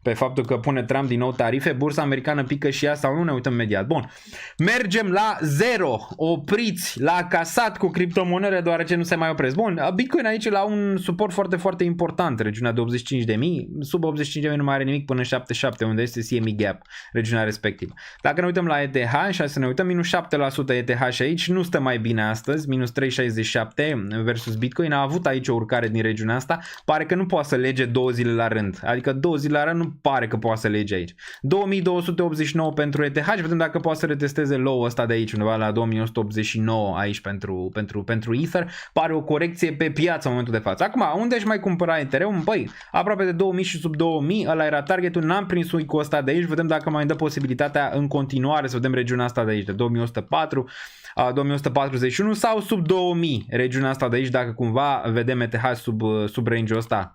pe faptul că pune Trump din nou tarife, bursa americană pică și ea sau nu, ne uităm imediat. Bun, mergem la zero, opriți, la casat cu criptomonede deoarece nu se mai opresc. Bun, Bitcoin aici la un suport foarte, foarte important, regiunea de 85.000, sub 85.000 nu mai are nimic până 77, unde este CME Gap, regiunea respectivă. Dacă ne uităm la ETH și să ne uităm, minus 7% ETH aici, nu stă mai bine astăzi, minus 3,67 versus Bitcoin, a avut aici o urcare din regiunea asta, pare că nu poate să lege 2 zile la rând, adică 2 zile la rând nu pare că poate să lege aici. 2289 pentru ETH, vedem dacă poate să retesteze low-ul ăsta de aici, undeva la 2189 aici pentru Ether, pare o corecție pe piață în momentul de față. Acum, unde își mai cumpăra Ethereum? Băi, aproape de 2000 și sub 2000, ăla era targetul, n-am prins cu ăsta de aici, vedem dacă mai dă posibilitatea în continuare să vedem regiunea asta de aici, de 2104, 2141 sau sub 2000, regiunea asta de aici, dacă cumva vedem ETH sub range-ul ăsta.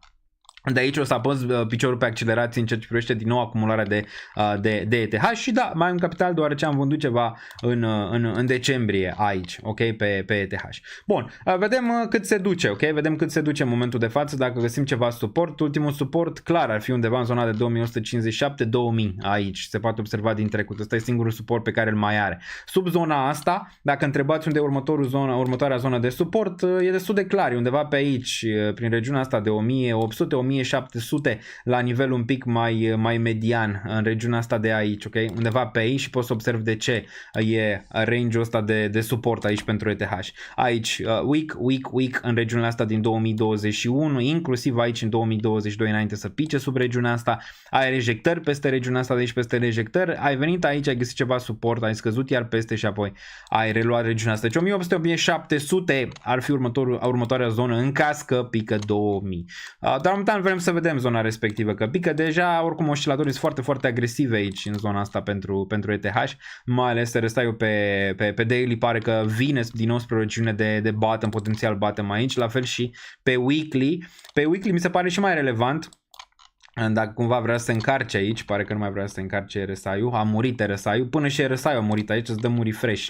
De aici o să apăs piciorul pe accelerație în ceea ce privește din nou acumularea de ETH și da, mai am capital deoarece am vândut ceva în decembrie aici, ok, pe ETH. Bun, vedem cât se duce, ok, vedem cât se duce în momentul de față, dacă găsim ceva suport, ultimul suport clar ar fi undeva în zona de 2157-2000 aici, se poate observa din trecut, ăsta e singurul suport pe care îl mai are. Sub zona asta, dacă întrebați unde e următoarea zonă de suport, e destul de clar, e undeva pe aici, prin regiunea asta de 1800-1700 la nivel un pic mai median în regiunea asta de aici, ok? Undeva pe aici și poți să observi de ce e range-ul ăsta de suport aici pentru ETH. Aici weak în regiunea asta din 2021, inclusiv aici în 2022 înainte să pice sub regiunea asta, ai rejectări peste regiunea asta de aici, peste rejectări, ai venit aici, ai găsit ceva suport, ai scăzut iar peste și apoi ai reluat regiunea asta. Deci 1800-1700 ar fi următoarea zonă în caz că pică 2000. Dar momentan vrem să vedem zona respectivă, că pică deja, oricum oscilatorii sunt foarte, foarte agresive aici în zona asta pentru ETH, mai ales RSI-ul pe daily pare că vine din nou spre o regiune de bottom, potențial bottom aici, la fel și pe weekly. Pe weekly mi se pare și mai relevant Dacă cumva vrea să se încarce aici, pare că nu mai vrea să se încarce RSI-ul, a murit RSI-ul, până și RSI-ul a murit aici, îți dă un refresh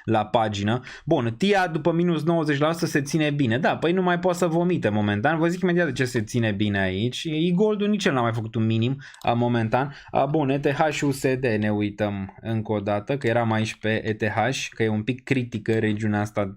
la pagină. Bun, TIA după minus 90% se ține bine, da, păi nu mai poate să vomite momentan, vă zic imediat de ce se ține bine aici, e-Gold-ul nici el n-a mai făcut un minim momentan. Bun, ETH-USD ne uităm încă o dată, că eram aici pe ETH, că e un pic critică regiunea asta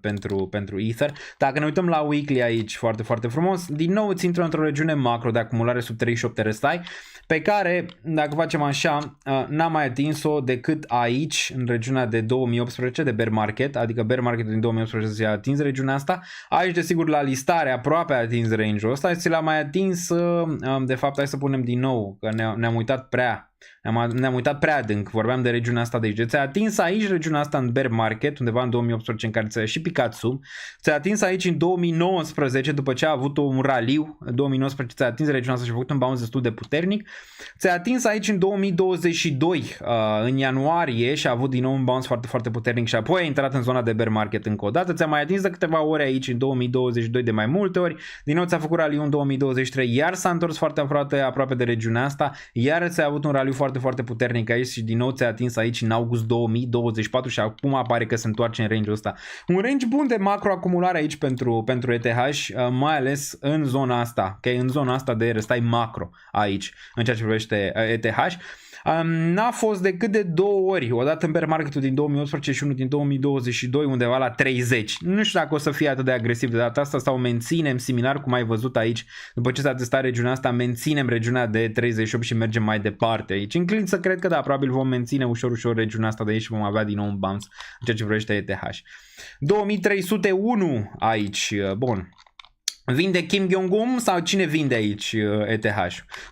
pentru Ether. Dacă ne uităm la weekly aici, foarte, foarte frumos, din nou îți intră într-o regiune macro de acumulare sub 38 RSI, pe care, dacă facem așa, n-am mai atins-o decât aici, în regiunea de 2018 de bear market, adică bear market din 2018 s-a atins regiunea asta. Aici, desigur, la listare aproape a atins range-ul ăsta, și l-a mai atins, de fapt, hai să punem din nou, că ne-am uitat prea. Ne-am uitat prea adânc, vorbeam de regiunea asta de aici. Ți-a atins aici regiunea asta în bear market, undeva în 2018, în care ți-a și picat sub. Ți-a atins aici în 2019, după ce a avut un raliu. În 2019 ți-a atins regiunea asta și a făcut un bounce destul de puternic. Ți-a atins aici în 2022, în ianuarie, și a avut din nou un bounce foarte, foarte puternic și apoi a intrat în zona de bear market încă o dată. Ți-a mai atins de câteva ori aici în 2022 de mai multe ori. Din nou ți-a făcut raliu în 2023, iar s-a întors foarte aproape de regiunea asta, iar ți-a avut un raliu foarte, foarte puternic aici și din nou ți-a atins aici în august 2024 și acum apare că se întoarce în range-ul ăsta. Un range bun de macroacumulare aici pentru ETH, mai ales în zona asta, okay? În zona asta de RSI macro aici, în ceea ce privește ETH. N-a fost decât de 2 ori, o dată în bear market-ul din 2018 și unul din 2022, undeva la 30. Nu știu dacă o să fie atât de agresiv de data asta sau menținem, similar cum ai văzut aici, după ce s-a testat regiunea asta, menținem regiunea de 38 și mergem mai departe aici. Înclin să cred că da, probabil vom menține ușor regiunea asta de aici și vom avea din nou un bounce în ceea ce privește ETH. 2301 aici, bun. Vinde Kim Jong-un sau cine vinde aici ETH?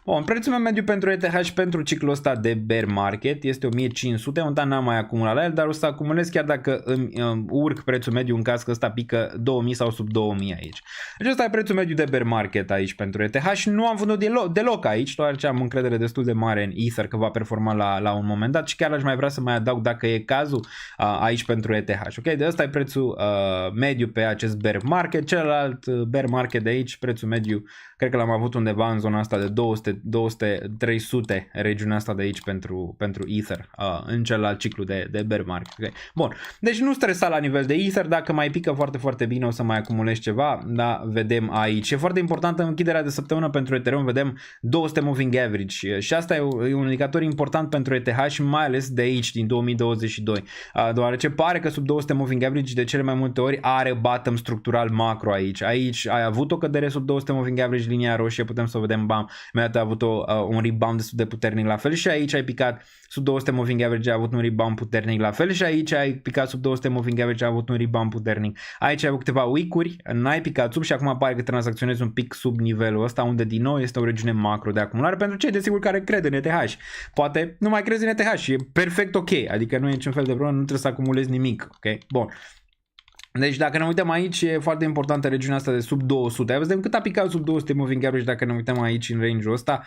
Bun, prețul meu mediu pentru ETH pentru ciclul ăsta de bear market este 1500, unde n-am mai acumulat la el, dar o să acumulez chiar dacă îmi urc prețul mediu în caz că ăsta pică 2000 sau sub 2000 aici. Deci ăsta e prețul mediu de bear market aici pentru ETH și nu am vândut deloc aici, doar ce am încredere destul de mare în Ether că va performa la un moment dat și chiar aș mai vrea să mai adaug dacă e cazul aici pentru ETH. Ok, de ăsta e prețul mediu pe acest bear market, celălalt bear market de aici, prețul mediu, cred că l-am avut undeva în zona asta de 200-300, regiunea asta de aici pentru Ether, în celălalt ciclu de bear market. Okay. Bun, deci nu stresa la nivel de Ether, dacă mai pică foarte, foarte bine o să mai acumulez ceva, da, vedem aici. E foarte importantă închiderea de săptămână pentru Ethereum, vedem 200 moving average și asta e un indicator important pentru ETH și mai ales de aici, din 2022, deoarece pare că sub 200 moving average de cele mai multe ori are bottom structural macro aici. Aici ai avut o cădere sub 200 moving average, linia roșie, putem să o vedem, bam, imediat a avut un rebound destul de puternic, la fel și aici ai picat sub 200 moving average, a avut un rebound puternic, la fel și aici ai picat sub 200 moving average, a avut un rebound puternic. Aici ai avut câteva week-uri, n-ai picat sub și acum apare că tranzacționezi un pic sub nivelul ăsta, unde din nou este o regiune macro de acumulare pentru cei desigur care cred în ETH. Poate nu mai crezi în ETH și e perfect ok, adică nu e niciun fel de problemă, nu trebuie să acumulezi nimic, ok? Bun. Deci dacă ne uităm aici, e foarte importantă regiunea asta de sub 200. Hai vedem cât a picat sub 200 moving average dacă ne uităm aici în range-ul ăsta.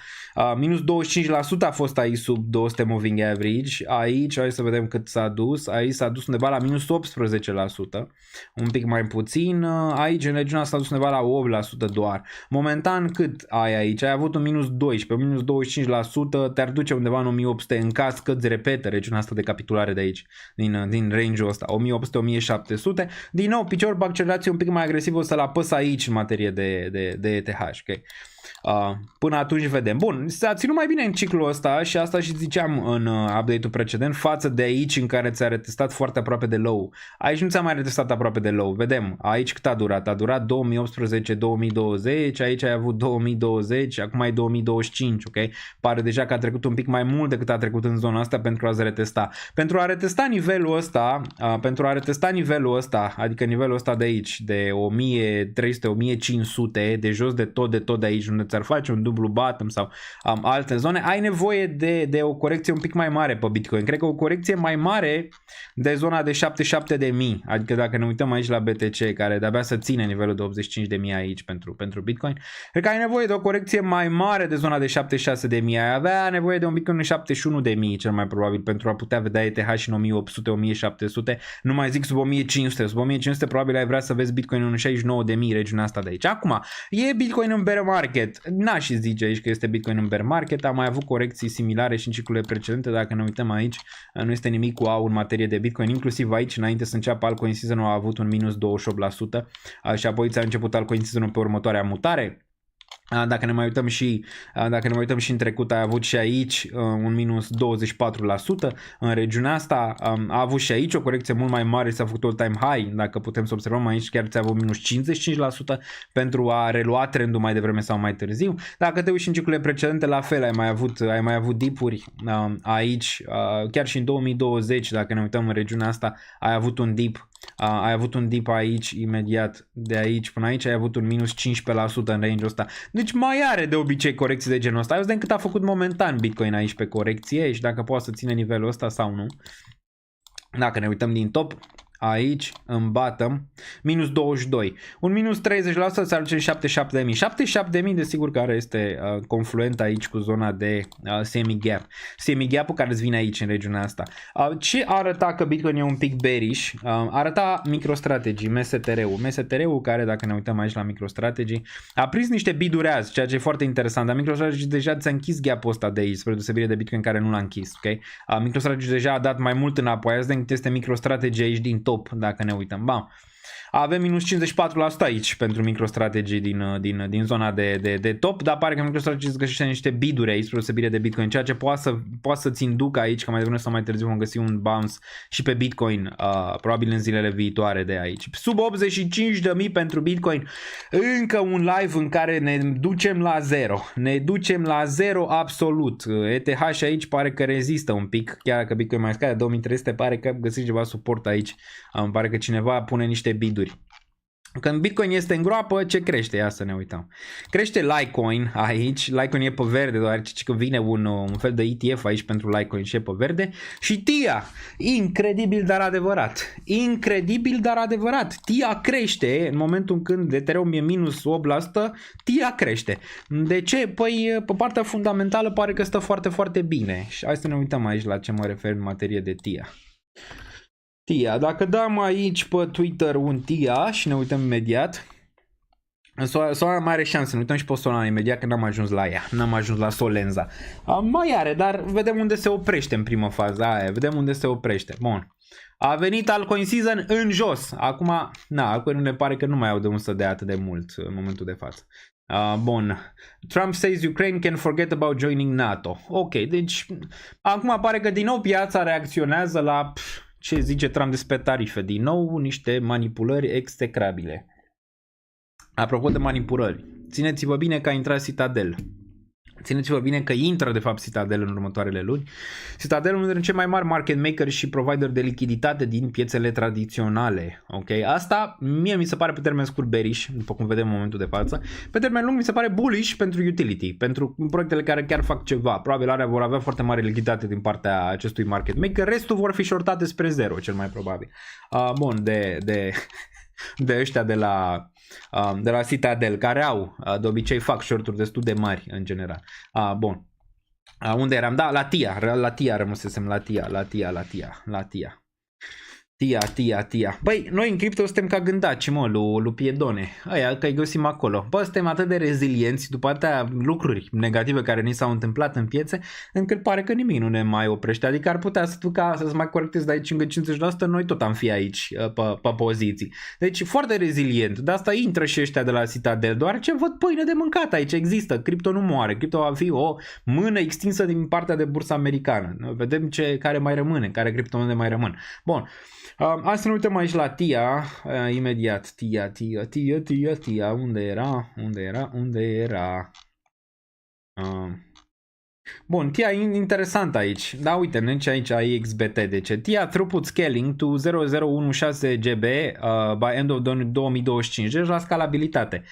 Minus 25% a fost aici sub 200 moving average. Aici, hai să vedem cât s-a dus. Aici s-a dus undeva la minus 18%. Un pic mai puțin. Aici în regiunea asta s-a dus undeva la 8% doar. Momentan cât ai aici? Ai avut un minus 12, minus 25%, te-ar duce undeva în 1800 în caz că îți repete regiunea asta de capitulare de aici, din range-ul ăsta. 1800-1700. Din nou, picior pe accelerație un pic mai agresiv o să-l apăs aici în materie de ETH. Okay. Până atunci vedem. Bun, s-a ținut mai bine în ciclul ăsta și asta și ziceam în update-ul precedent față de aici în care ți-a retestat foarte aproape de low. Aici nu ți-a mai retestat aproape de low. Vedem, aici cât a durat? A durat 2018-2020, aici ai avut 2020, acum ai 2025, ok? Pare deja că a trecut un pic mai mult decât a trecut în zona asta pentru a-ți retesta. Pentru a retesta nivelul ăsta, adică nivelul ăsta de aici, de 1300-1500, de jos de tot de aici, unde ți-ar face un dublu bottom sau alte zone, ai nevoie de o corecție un pic mai mare pe Bitcoin. Cred că o corecție mai mare de zona de 77.000, adică dacă ne uităm aici la BTC, care de-abia să ține nivelul de 85.000 aici pentru Bitcoin, cred că ai nevoie de o corecție mai mare de zona de 76.000, ai avea nevoie de un Bitcoin în 71.000 cel mai probabil pentru a putea vedea ETH și în 1800-1700, nu mai zic sub 1500, sub 1500 probabil ai vrea să vezi Bitcoin în 69.000, regiunea asta de aici. Acum, e Bitcoin în bear market, market. N-aș zice aici că este Bitcoin în bear market, a mai avut corecții similare și în ciclurile precedente, dacă ne uităm aici, nu este nimic cu au în materie de Bitcoin, inclusiv aici, înainte să înceapă altcoin season-ul, a avut un minus 28% și apoi ți-a început altcoin season-ul pe următoarea mutare. Dacă ne mai uităm și în trecut, a avut și aici un minus 24% în regiunea asta, a avut și aici o corecție mult mai mare, s-a făcut all-time high, dacă putem să observăm aici chiar ți-a avut minus 55% pentru a relua trendul mai devreme sau mai târziu. Dacă te uiți în ciclurile precedente, la fel ai mai avut dip-uri aici, chiar și în 2020, dacă ne uităm în regiunea asta, ai avut un dip aici, imediat de aici până aici, ai avut un minus 15% în range-ul ăsta. Deci mai are de obicei corecții de genul ăsta. Hai să vedem cât a făcut momentan Bitcoin aici pe corecție și dacă poate să ține nivelul ăsta sau nu. Dacă ne uităm din top, aici, în bottom, minus 22. Un minus 30% se aduce 77.000. 77.000 desigur care este confluent aici cu zona de semi-gap. Semi-gap-ul care îți vine aici în regiunea asta. Ce arăta că Bitcoin e un pic bearish? Arăta MicroStrategy, MSTR-ul. MSTR-ul care, dacă ne uităm aici la MicroStrategy, a prins niște biduri azi, ceea ce e foarte interesant. Dar MicroStrategy deja ți-a închis gap-ul ăsta de aici, spre deosebire de Bitcoin care nu l-a închis. Okay? MicroStrategy deja a dat mai mult înapoi. Azi de este MicroStrategy aici din top. Dacă ne uităm, bam. Avem minus 54% aici pentru MicroStrategy din zona de top, dar pare că MicroStrategy îți găsește niște biduri aici spre deosebire de Bitcoin, ceea ce poate să-ți inducă aici că mai devreme sau mai târziu vom găsi un bounce și pe Bitcoin, probabil în zilele viitoare de aici. Sub 85.000 pentru Bitcoin, încă un live în care ne ducem la zero. Ne ducem la zero absolut. ETH aici pare că rezistă un pic, chiar dacă Bitcoin mai scade 2300, pare că găsiți ceva suport aici. Îmi pare că cineva pune niște biduri. Când Bitcoin este în groapă, ce crește? Ia să ne uităm. Crește Litecoin aici. Litecoin e pe verde, deoarece că vine un fel de ETF aici pentru Litecoin și e pe verde. Și TIA, incredibil dar adevărat. Incredibil dar adevărat. TIA crește în momentul când Ethereum e minus 8%, TIA crește. De ce? Păi pe partea fundamentală pare că stă foarte, foarte bine. Și hai să ne uităm aici la ce mă refer în materie de TIA. TIA, dacă dăm aici pe Twitter un TIA și ne uităm imediat, Solana mai are șanse, ne uităm și pe Solana imediat că n-am ajuns la ea, n-am ajuns la Solenza. Mai are, dar vedem unde se oprește în prima fază, vedem unde se oprește. Bun. A venit altcoin season în jos, acum, acum ne pare că nu mai au de unde să dea atât de mult în momentul de față. Bun. Trump says Ukraine can forget about joining NATO. Ok, deci acum pare că din nou piața reacționează la... Ce zice Trump despre tarife? Din nou niște manipulări execrabile. Apropo de manipulări, țineți-vă bine că a intrat Citadel. Țineți-vă bine că intră de fapt Citadel în următoarele luni. Citadel e unul dintre cei mai mari market maker și provider de lichiditate din piețele tradiționale. Ok? Asta mie mi se pare pe termen scurt bearish, după cum vedem în momentul de față. Pe termen lung mi se pare bullish pentru utility, pentru proiectele care chiar fac ceva. Probabil vor avea foarte mare lichiditate din partea acestui market maker. Restul vor fi shortate spre zero, cel mai probabil. Bun, de ăștia de la Citadel, care au, de obicei fac short-uri destul de mari în general. Bun. Unde eram? Da, la TIA rămăsesem, la TIA. TIA. Băi, noi în cripto suntem ca gândaci, mă, lui Piedone. Aia că îi găsim acolo. Bă, suntem atât de rezilienți după atâtea lucruri negative care ni s-au întâmplat în piețe, încât pare că nimic nu ne mai oprește. Adică ar putea să ducă să-ți mai corectezi de aici încă 50%, noi tot am fi aici pe poziții. Deci foarte rezilient. De asta intră și ăștia de la Citadel, doar ce văd pâine de mâncat aici. Există. Cripto nu moare. Cripto va fi o mână extinsă din partea de bursa americană. Vedem care mai rămâne, care criptomonede mai rămân. Bun. Hai să ne uităm aici la TIA, imediat, TIA, unde era? Bun, TIA e interesant aici, da, uite, aici ai XBT, deci TIA throughput scaling to 0016 GB by end of 2025, deci la scalabilitate.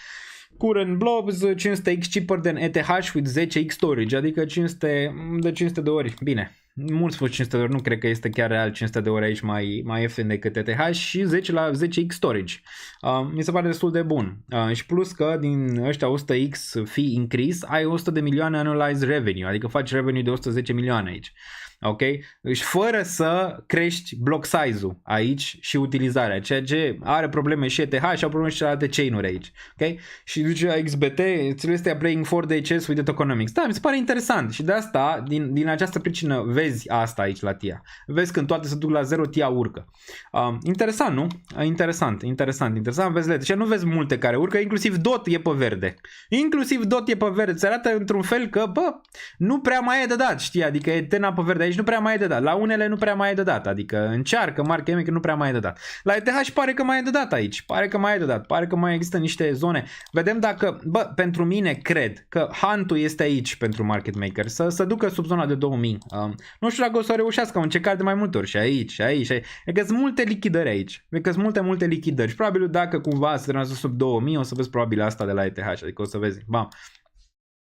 Current blobs 500x cheaper than ETH with 10x storage, adică 500 de ori, bine. Mult spus 500 de ori, nu cred că este chiar real 500 de ori aici mai ieftin decât ETH și 10 la 10x storage. Mi se pare destul de bun. Și plus că din ăștia 100x fee increase ai 100 de milioane annualized revenue, adică faci revenue de 110 milioane aici. Ok? Deci fără să crești block size-ul aici și utilizarea, ceea ce are probleme și ETH și au probleme și celelalte chain-uri aici. Ok? Și zice XBT, Celestia playing 4DHS with the tokenomics. Da, mi se pare interesant și de asta, din această pricină, vezi asta aici la TIA. Vezi când toate se duc la 0, TIA urcă. Interesant, nu? Interesant. Vezi lete. Și nu vezi multe care urcă, inclusiv DOT e pe verde. Se arată într-un fel că, bă, nu prea mai e de dat, știi? Adică e tena pe verde aici, nu prea mai e de dat. La unele nu prea mai e de dat, adică încearcă market maker, nu prea mai e de dat. La ETH pare că mai e de dat aici, pare că mai există niște zone. Vedem dacă, bă, pentru mine cred că hunt-ul este aici pentru market maker, să ducă sub zona de 2000. Nu știu dacă o să reușească, au încercat de mai multe ori și aici. Adică sunt multe lichidări aici. Adică sunt multe lichidări și probabil dacă cumva se trenează sub 2000, o să vezi probabil asta de la ETH, adică o să vezi, bam,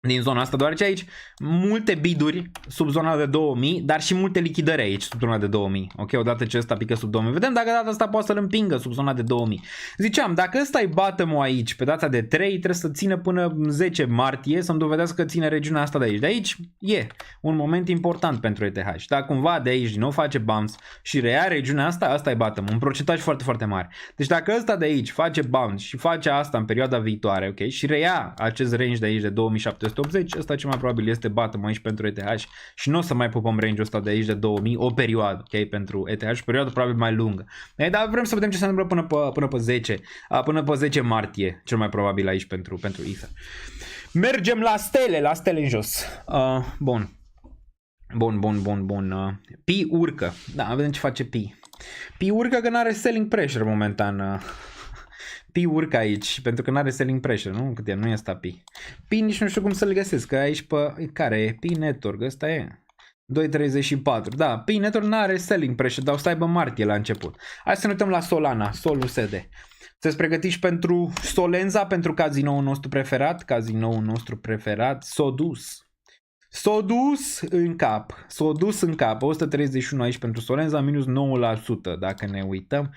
din zona asta, deoarece aici multe biduri sub zona de 2000, dar și multe lichidări aici sub zona de 2000. Ok, odată ce ăsta pică sub 2000. Vedem dacă data asta poate să-l împingă sub zona de 2000. Ziceam, dacă ăsta e bottom-ul aici pe data de 3, trebuie să țină până 10 martie să-mi dovedească că ține regiunea asta de aici. De aici e un moment important pentru ETH. Și dacă cumva de aici din nou face bounce și reia regiunea asta e bottom, un procentaj foarte, foarte mare. Deci dacă ăsta de aici face bounce și face asta în perioada viitoare, ok, și reia acest range de aici de 2780, ăsta ce mai probabil este bottom aici pentru ETH și nu o să mai pupăm range-ul ăsta de aici de 2000 o perioadă, ok, pentru ETH și o perioadă probabil mai lungă. Dar vrem să vedem ce se întâmplă până pe 10 martie, cel mai probabil aici pentru Ether. Mergem la stele în jos. Bun. Pi urcă. Da, vedem ce face Pi. Pi urcă că n-are selling pressure momentan. Pi urcă aici, pentru că nu are selling pressure, nu? Cât e? Nu e asta Pi. Pi nici nu știu cum să-l găsesc, că aici pe... Care e? Pi Network, ăsta e. 2.34. Da, Pi Network nu are selling pressure, dar o să aibă martie la început. Hai să ne uităm la Solana, SolUSD. Să-ți pregătiști pentru Solenza, pentru cazinoul nostru preferat, S-a dus în cap. 131 aici pentru Solenza, minus 9%, dacă ne uităm.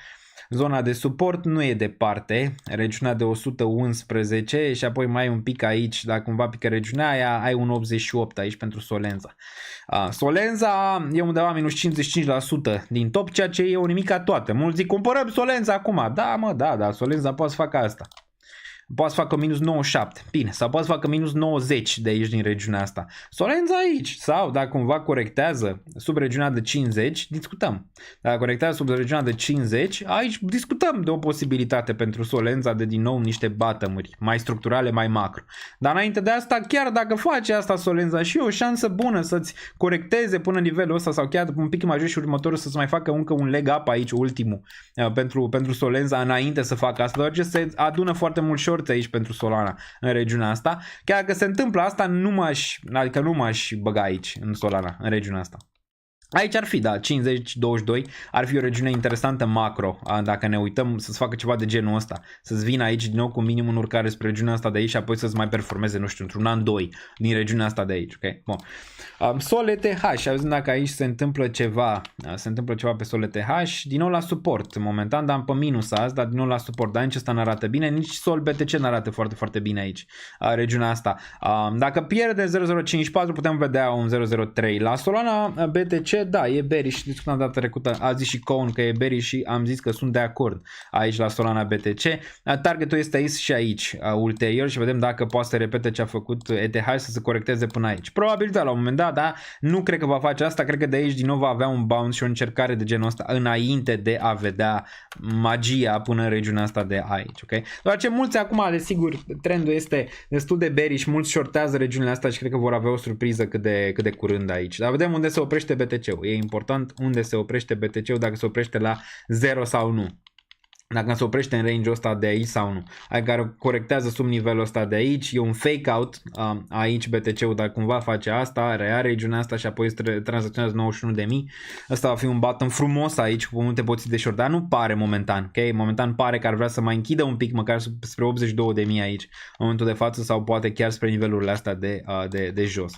Zona de suport nu e departe, regiunea de 111 și apoi mai un pic aici, dacă cumva pică regiunea aia, ai un 88 aici pentru Solenza. Solenza e undeva minus 55% din top, ceea ce e o nimica toată. Mulți zic, cumpărăm Solenza acum. Da, Solenza poate să facă asta. Poate să facă minus 97, bine, sau poate să facă minus 90 de aici din regiunea asta. Solenza aici, sau dacă cumva corectează sub regiunea de 50, discutăm. Dacă corectează sub regiunea de 50, aici discutăm de o posibilitate pentru Solenza de din nou niște bottom-uri mai structurale, mai macro. Dar înainte de asta, chiar dacă face asta Solenza și e o șansă bună să-ți corecteze până nivelul ăsta sau chiar un pic mai jos și următorul să-ți mai facă încă un leg up aici, ultimul, pentru Solenza înainte să facă asta, deoarece se adună foarte mult short aici pentru Solana în regiunea asta. Chiar dacă se întâmplă asta, nu m-aș băga aici în Solana, în regiunea asta. Aici ar fi, da, 50-22, ar fi o regiune interesantă macro, dacă ne uităm să-ți facă ceva de genul ăsta, să-ți vină aici din nou cu minim în urcare spre regiunea asta de aici și apoi să-ți mai performeze, nu știu, într-un an, 2 din regiunea asta de aici, ok? Bun. Sol ETH, și auzim dacă aici se întâmplă ceva pe Sol ETH, din nou la suport, momentan, dar pe minus azi, dar din nou la suport, dar nici ăsta n-arată bine, nici Sol BTC n-arată foarte, foarte bine aici, regiunea asta. Dacă pierde 0,054, putem vedea un 0,03. La Solana BTC, da, e bearish, discutam data trecută, a zis și Cohen că e bearish și am zis că sunt de acord aici la Solana BTC. Targetul este aici și aici ulterior și vedem dacă poate să repete ce a făcut ETH să se corecteze până aici. Probabil da, la un moment dat, dar nu cred că va face asta, cred că de aici din nou va avea un bounce și o încercare de genul ăsta înainte de a vedea magia până în regiunea asta de aici, ok? Doar ce mulți acum, desigur, trendul este destul de bearish, mulți shortează regiunile astea și cred că vor avea o surpriză cât de curând aici. Dar vedem unde se oprește BTC-ul. E important unde se oprește BTC-ul, dacă se oprește la 0 sau nu. Dacă se oprește în range-ul ăsta de aici sau nu. Adică corectează sub nivelul ăsta de aici, e un fake out aici BTC-ul, dar cumva face asta, reia regiunea asta și apoi tranzacționează 91.000. Ăsta va fi un bottom frumos aici cu multe poziții de short, dar nu pare momentan, ok? Momentan pare că ar vrea să mai închidă un pic, măcar spre 82.000 aici în momentul de față sau poate chiar spre nivelurile astea de jos.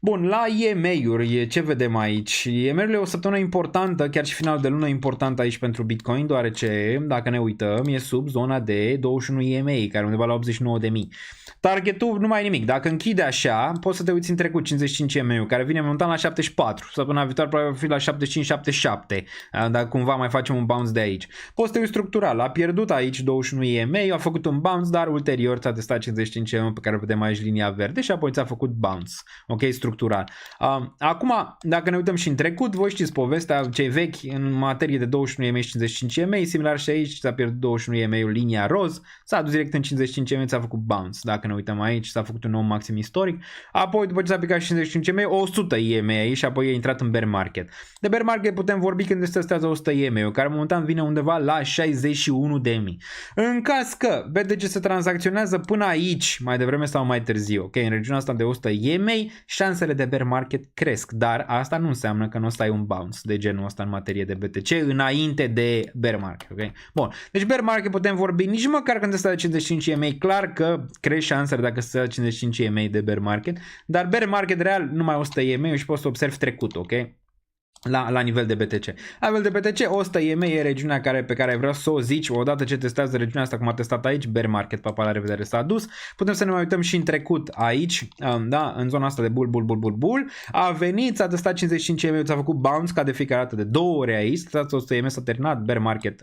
Bun, la EMA-uri, ce vedem aici? EMA-urile o săptămână importantă, chiar și final de lună important aici pentru Bitcoin, deoarece, dacă ne uităm, e sub zona de 21 EMA, care e undeva la 89.000. Targetul nu mai e nimic. Dacă închide așa, poți să te uiți în trecut 55 EMA, care vine momentan la 74. Săptămâna viitoare probabil va fi la 75-77, dacă cumva mai facem un bounce de aici. Poți să te uiți structural. A pierdut aici 21 EMA, a făcut un bounce, dar ulterior ți-a testat 55 EMA pe care vedem aici linia verde și apoi ți-a făcut bounce. Ok, structural. Acum, dacă ne uităm și în trecut, voi știți povestea, cei vechi în materie de 21 EMA și 55 EMA, similar și aici, ți-a pierdut 21 EMA linia roz, s-a dus direct în 55 EMA, ți-a făcut bounce. Dacă ne uităm aici, s-a făcut un nou maxim istoric. Apoi, după ce s-a picat 55 EMA, 100 EMA aici și apoi a intrat în bear market. De bear market putem vorbi când se testează 100 EMA, care momentan vine undeva la 61.000. În caz că BTC se tranzacționează până aici, mai devreme sau mai târziu, ok, în regiunea asta de 100 EMA, șansele de bear market cresc, dar asta nu înseamnă că nu o să ai un bounce de genul ăsta în materie de BTC înainte de bear market, ok? Bun, deci bear market putem vorbi nici măcar când se 55 EMA, clar că crește șansele dacă se 55 EMA de bear market, dar bear market real numai 100 EMA și poți să observi trecut, ok? La nivel de BTC. La nivel de BTC, 100 EMA e regiunea pe care vreau să o zici odată ce testează regiunea asta cum a testat aici, bear market, papa, la revedere, s-a dus. Putem să ne mai uităm și în trecut aici, da, în zona asta de bull, a venit, s-a testat 55 EMA, s-a făcut bounce ca de fiecare dată de 2 ori aici, s-a testat 100 EMA, s-a terminat, bear market,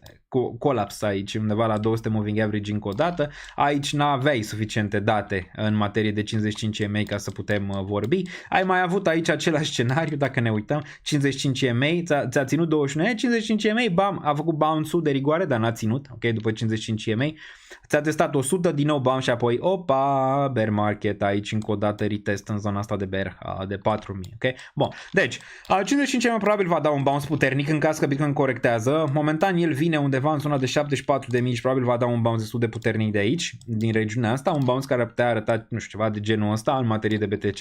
colaps aici, undeva la 200 moving average încă o dată. Aici n-aveai suficiente date în materie de 55 EMA ca să putem vorbi. Ai mai avut aici același scenariu, dacă ne uităm, 55 EMA, ți-a ținut 21, 55 EMA, bam, a făcut bounce-ul de rigoare, dar n-a ținut, ok, după 55 EMA, ți-a testat 100, din nou bounce și apoi, opa, bear market, aici încă o dată retest în zona asta de bear, de 4000, ok, bun, deci, 55 EMA probabil va da un bounce puternic în caz că Bitcoin corectează, momentan el vine undeva în zona de 74.000 și probabil va da un bounce destul de puternic de aici, din regiunea asta, un bounce care ar putea arăta, nu știu, ceva de genul ăsta în materie de BTC,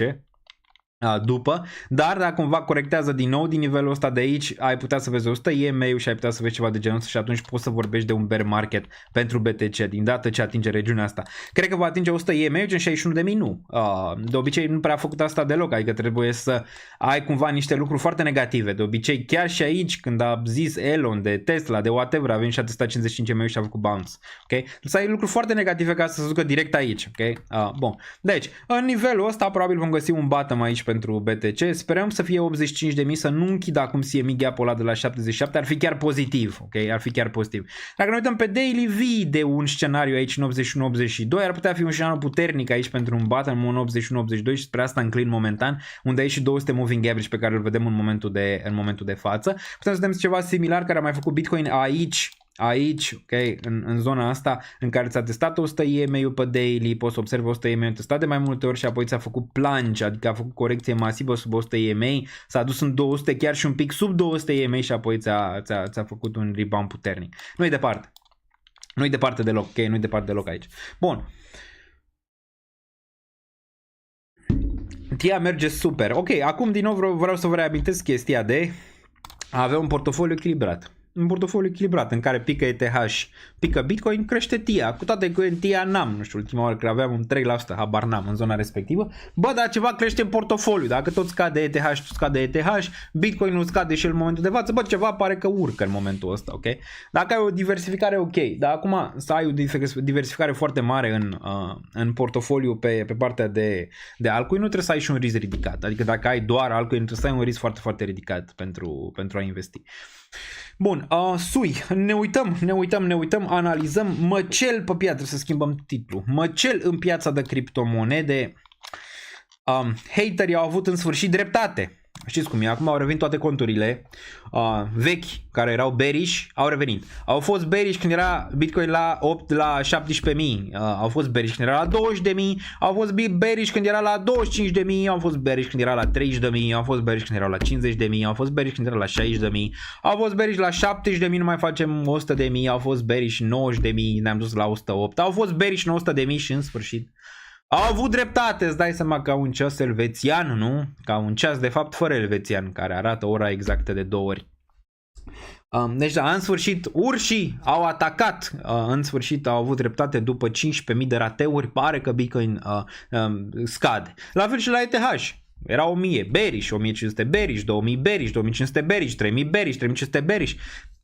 după, dar dacă cumva corectează din nou din nivelul ăsta de aici, ai putea să vezi 100 EMA și ai putea să vezi ceva de genul ăsta și atunci poți să vorbești de un bear market pentru BTC din dată ce atinge regiunea asta. Cred că va atinge 100 EMA și 61.000 nu. De obicei nu prea a făcut asta deloc, adică trebuie să ai cumva niște lucruri foarte negative. De obicei chiar și aici când a zis Elon de Tesla, de whatever, a venit și a testat 55 EMA și a făcut bounce. Ok? Trebuie să ai lucruri foarte negative ca să se ducă direct aici. Ok? Bun. Deci, în nivelul ăsta probabil vom găsi un bottom aici pentru BTC, sperăm să fie 85.000, să nu închidă acum CME gap-ul ăla de la 77, ar fi chiar pozitiv, ok? Ar fi chiar pozitiv. Dacă ne uităm pe daily vide un scenariu aici în 81-82, ar putea fi un scenariu puternic aici pentru un bottom în 81-82 și spre asta înclin momentan, unde ai și 200 moving average pe care îl vedem în momentul de față. Putem să vedem ceva similar care a mai făcut Bitcoin aici, ok, în zona asta în care ți-a testat 100 EMA pe daily, poți să observi 100 EMA testat de mai multe ori și apoi ți-a făcut plunge, adică a făcut corecție masivă sub 100 EMA, s-a dus în 200, chiar și un pic sub 200 EMA și apoi ți-a făcut un rebound puternic. Nu-i departe. Nu-i departe deloc, ok, nu-i departe deloc aici. Bun. TIA merge super. Ok, acum din nou vreau să vă reamintesc chestia de a avea un portofoliu echilibrat. Un portofoliu echilibrat în care pică ETH, pică Bitcoin, crește TIA. Cu toate că în TIA n-am, nu știu, ultima oară că aveam un 3%, habar n-am în zona respectivă. Bă, dar ceva crește în portofoliu. Dacă tot scade ETH și tot scade ETH, Bitcoin nu scade și el în momentul de față, bă, ceva pare că urcă în momentul ăsta, ok? Dacă ai o diversificare, ok. Dar acum să ai o diversificare foarte mare în portofoliu pe partea de altcoin, nu trebuie să ai și un risc ridicat. Adică dacă ai doar altcoin, trebuie să ai un risc foarte, foarte ridicat pentru a investi. Bun, SUI, ne uităm, analizăm măcel pe piață, să schimbăm titlul, măcel în piața de criptomonede, haterii au avut în sfârșit dreptate. Știți cum e, acum au revenit toate conturile vechi care erau bearish, au revenit. Au fost bearish când era Bitcoin la 8, la 17.000, au fost bearish când era la 20.000, au fost bearish când era la 25.000, au fost bearish când era la 30.000, au fost bearish când era la 50.000, au fost bearish când era la 60.000, au fost bearish la 70.000, nu mai facem 100.000, au fost bearish 90.000, ne-am dus la 108, au fost bearish 100.000 și în sfârșit au avut dreptate, îți dai seama, ca un ceas elvețian, nu? Ca un ceas de fapt fără elvețian, care arată ora exactă de 2 ori. Deci da, în sfârșit urșii au atacat, în sfârșit au avut dreptate după 15.000 de rateuri, pare că Bitcoin scade. La fel și la ETH. Era 1000 bearish, 1500 bearish, 2000 bearish, 2500 bearish, 3000 bearish, 3500 bearish.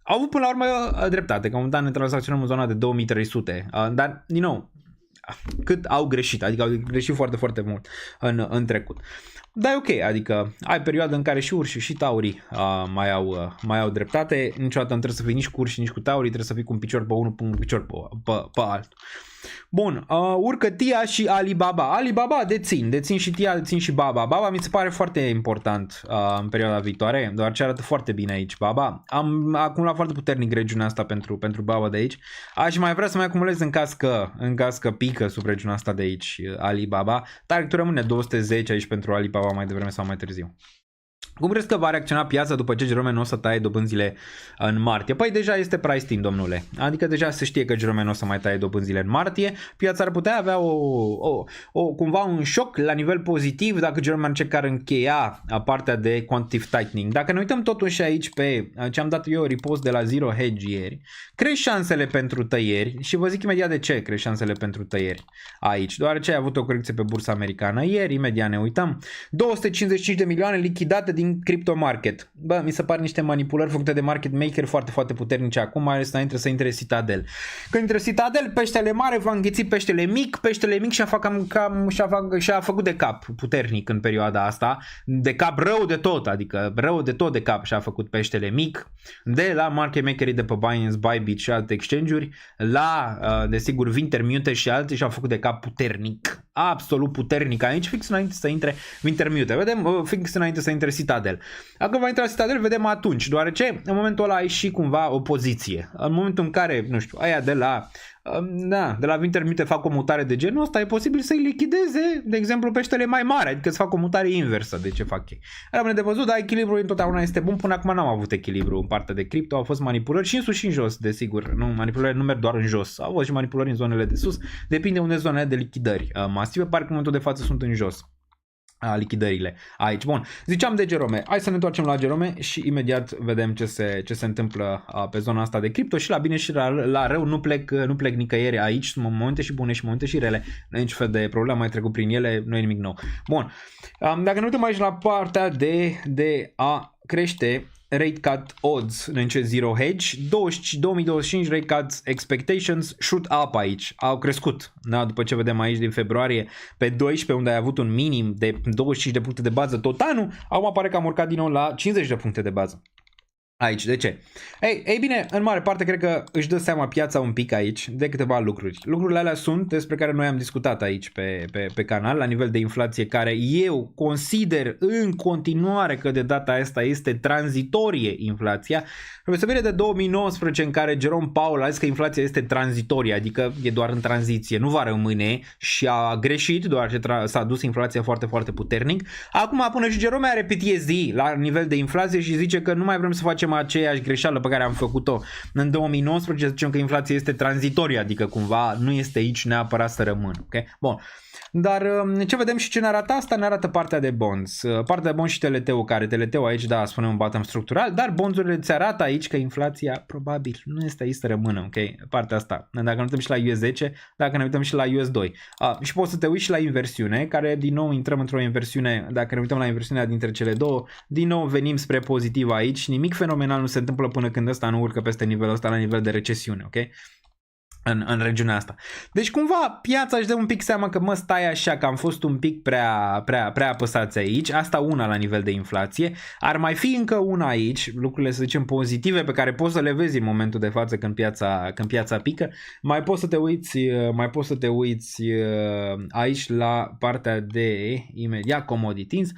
Au avut până la urmă dreptate, că momentan ne tranzacționăm în zona de 2300, dar, din nou, cât au greșit, adică au greșit foarte, foarte mult în trecut. Dar e ok, adică ai perioadă în care și urși și taurii mai au dreptate, niciodată nu trebuie să fii nici cu urși, nici cu taurii, trebuie să fii cu un picior pe unul, cu un picior pe altul. Bun, urcă TIA și Alibaba. Alibaba dețin și TIA, dețin și Baba. Baba mi se pare foarte important în perioada viitoare, deoarece arată foarte bine aici Baba. Am acumulat foarte puternic regiunea asta pentru Baba de aici. Aș mai vrea să mai acumulez în caz că pică sub regiunea asta de aici Alibaba. Targetul rămâne 210 aici pentru Alibaba mai devreme sau mai târziu. Cum crezi că va reacționa piața după ce Jerome nu o să taie dobânzile în martie? Păi deja este priced in, domnule. Adică deja se știe că Jerome nu o să mai taie dobânzile în martie. Piața ar putea avea cumva un șoc la nivel pozitiv dacă Jerome ar încerca încheia partea de quantitative tightening. Dacă ne uităm totuși aici pe ce am dat eu repost de la Zero Hedge ieri, cresc șansele pentru tăieri și vă zic imediat de ce cresc șansele pentru tăieri aici. Deoarece ai avut o corecție pe bursa americană ieri, imediat ne uităm. 255 de milioane lichidate din crypto market. Bă, mi se par niște manipulări făcute de market maker foarte, foarte puternice acum, mai ales înainte să intre Citadel. Când intre Citadel, peștele mare va îngheți peștele mic și-a făcut de cap puternic în perioada asta, de cap rău de tot, adică rău de tot de cap și-a făcut peștele mic, de la market makerii de pe Binance, Bybit și alte exchange-uri, la, desigur, Wintermute și alte și-au făcut de cap puternic, absolut puternic aici, fix înainte să intre Wintermute. Vedem, fix înainte să intre Citadel. Dacă va intra Citadel, vedem atunci, deoarece în momentul ăla ai și cumva o poziție. În momentul în care, nu știu, aia de la Wintermute fac o mutare de genul ăsta, e posibil să-i lichideze, de exemplu, peștele mai mare, adică să fac o mutare inversă de ce fac ei. Rămâne de văzut, dar echilibrul întotdeauna este bun, până acum n-am avut echilibru în partea de cripto, au fost manipulări și în sus și în jos, desigur, nu, manipulări nu merg doar în jos, au fost și manipulări în zonele de sus, depinde unde zonele de lichidări masive, parcă în momentul de față sunt în jos. Lichidările aici. Bun, ziceam de Jerome. Hai să ne întoarcem la Jerome și imediat vedem ce se întâmplă pe zona asta de cripto și la bine și la rău nu plec nicăieri aici. Sunt momente și bune și momente și rele. Nu e niciun fel de problemă, mai trecut prin ele, nu e nimic nou. Bun, dacă ne uităm aici la partea de a crește rate cut odds în Zero Hedge, 2025 rate cut expectations shoot up aici, au crescut, da? După ce vedem aici din februarie pe 12 unde ai avut un minim de 25 de puncte de bază tot anul, acum apare că am urcat din nou la 50 de puncte de bază. Aici, de ce? Ei bine, în mare parte cred că își dă seama piața un pic aici de câteva lucruri. Lucrurile alea sunt despre care noi am discutat aici pe canal, la nivel de inflație, care eu consider în continuare că de data asta este tranzitorie inflația. Să vede de 2019 în care Jerome Powell a zis că inflația este tranzitorie, adică e doar în tranziție, nu va rămâne și a greșit, deoarece s-a dus inflația foarte, foarte puternic. Acum până și Jerome are PTSD la nivel de inflație și zice că nu mai vrem să facem aceeași greșeală pe care am făcut-o în 2019, zicem că inflația este tranzitorie, adică cumva nu este aici neapărat să rămână. Okay? Bun. Dar ce vedem și ce ne arată asta? Ne arată partea de bonds. Partea de bonds și TLT-ul, care TLT-ul aici, da, spunem un bottom structural, dar bondurile ți arată aici că inflația probabil nu este aici să rămână, ok? Partea asta. Dacă ne uităm și la US10, dacă ne uităm și la US2. Și poți să te uiți și la inversiune, care din nou intrăm într-o inversiune, dacă ne uităm la inversiunea dintre cele două, din nou venim spre pozitiv aici, nimic fenomenal nu se întâmplă până când ăsta nu urcă peste nivelul ăsta la nivel de recesiune, ok? În regiunea asta. Deci cumva piața își dă un pic seama că mă stai așa, că am fost un pic prea apăsați aici. Asta una la nivel de inflație. Ar mai fi încă una aici, lucrurile să zicem pozitive pe care poți să le vezi în momentul de față când piața pică. Mai poți să te uiți aici la partea de imediat commodities,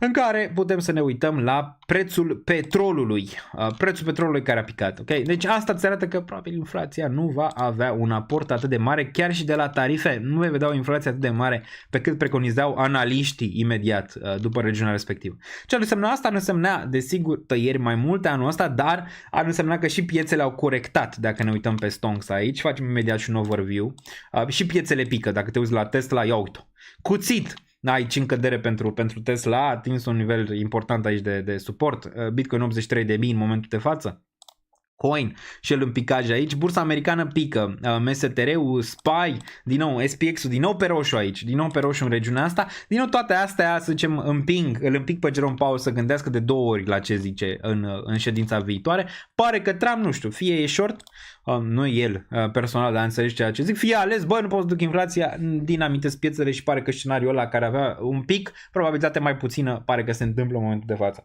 în care putem să ne uităm la prețul petrolului. Prețul petrolului care a picat. Okay? Deci asta îți arată că probabil inflația nu va avea un aport atât de mare, chiar și de la tarife. Nu vei vedea o inflație atât de mare pe cât preconizau analiștii imediat după regiunea respectivă. Ce ar însemna asta? Ar însemna, desigur, tăieri mai multe anul ăsta, dar ar însemna că și piețele au corectat. Dacă ne uităm pe Stonks aici, facem imediat și un overview. Și piețele pică. Dacă te uiți la Tesla, ia uite. Cuțit! Aici în cădere pentru Tesla, a atins un nivel important aici de suport. Bitcoin 83.000 în momentul de față. Coin și el în picaj aici, bursa americană pică, MSTR-ul, SPY, din nou SPX-ul, din nou pe roșu aici, din nou pe roșu în regiunea asta, din nou toate astea, să zicem, îl împing pe Jerome Powell să gândească de 2 ori la ce zice în ședința viitoare. Pare că Trump, nu știu, fie e short, nu el personal, dar înțelegi ceea ce zic, fie ales, bă, nu pot să duc inflația, dinamitez piețele și pare că scenariul ăla care avea un pic, probabilitate mai puțină, pare că se întâmplă în momentul de față.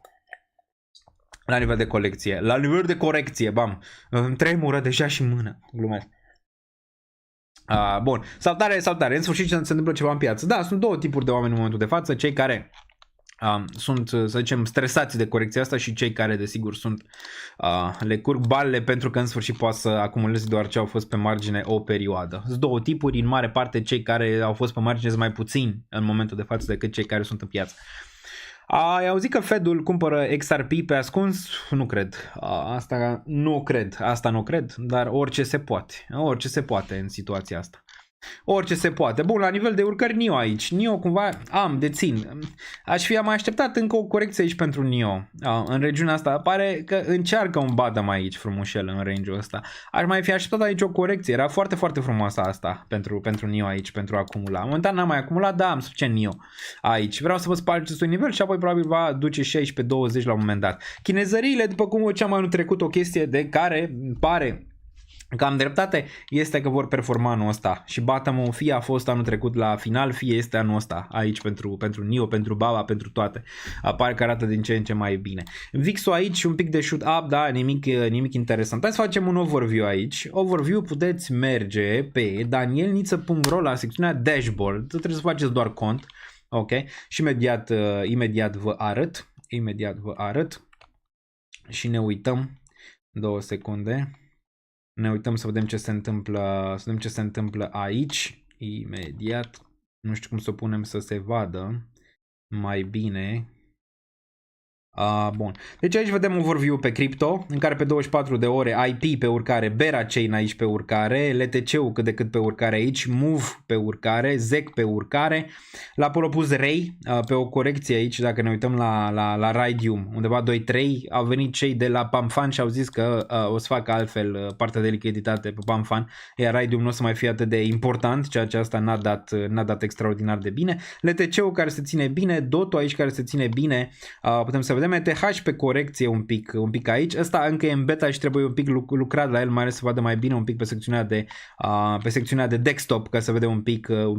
La nivel de colecție. La nivel de corecție, bam. Îmi tremură deja și mână. Glumesc. Bun. Salutare. În sfârșit se întâmplă ceva în piață. Da, sunt 2 tipuri de oameni în momentul de față. Cei care sunt, să zicem, stresați de corecția asta și cei care, desigur, le curg balele pentru că în sfârșit poate să acumuleze doar ce au fost pe margine o perioadă. Sunt 2 tipuri. În mare parte, cei care au fost pe margine sunt mai puțini în momentul de față decât cei care sunt în piață. Ai auzit că Fedul cumpără XRP pe ascuns? Nu cred. Asta nu cred, dar orice se poate. Orice se poate în situația asta. Orice se poate. Bun, la nivel de urcări NIO aici. NIO cumva dețin. Aș fi mai așteptat încă o corecție aici pentru NIO. În regiunea asta pare că încearcă un bottom aici frumușel în range-ul ăsta. Aș mai fi așteptat aici o corecție. Era foarte, foarte frumoasă asta pentru NIO aici, pentru a acumula. Momentan n-am mai acumulat, da, am suficient NIO aici. Vreau să vă sparg acestui nivel și apoi probabil va duce și aici pe 20 la un moment dat. Chinezăriile, după cum ziceam anul trecut, o chestie de care pare că am dreptate, este că vor performa anul ăsta și bottom-ul fie a fost anul trecut la final, fie este anul ăsta aici pentru NIO, pentru BABA, pentru toate. Apare că arată din ce în ce mai bine. VIX-ul aici un pic de shoot up, da, nimic interesant. Hai să facem un overview aici. Overview puteți merge pe danielniță.ro la secțiunea dashboard. Trebuie să faceți doar cont. Ok? Și imediat vă arăt. Și ne uităm 2 secunde. Ne uităm să vedem ce se întâmplă, aici. Imediat. Nu știu cum să o punem să se vadă mai bine. Bun. Deci aici vedem overview pe cripto, în care pe 24 de ore IP pe urcare, Bera Chain aici pe urcare, LTC-ul cât de cât pe urcare aici, Move pe urcare, ZEC pe urcare, la Apollo pus Ray pe o corecție aici, dacă ne uităm la Raydium, undeva 2-3, au venit cei de la PAMFAN și au zis că o să facă altfel partea de lichiditate pe PAMFAN, iar Raydium nu o să mai fie atât de important, ceea ce asta n-a dat extraordinar de bine. LTC-ul care se ține bine, DOTO aici care se ține bine, putem să vedem ETH pe corecție un pic aici. Ăsta încă e în beta și trebuie un pic lucrat la el, mai ales să vadă mai bine un pic pe secțiunea de desktop, ca să vedem un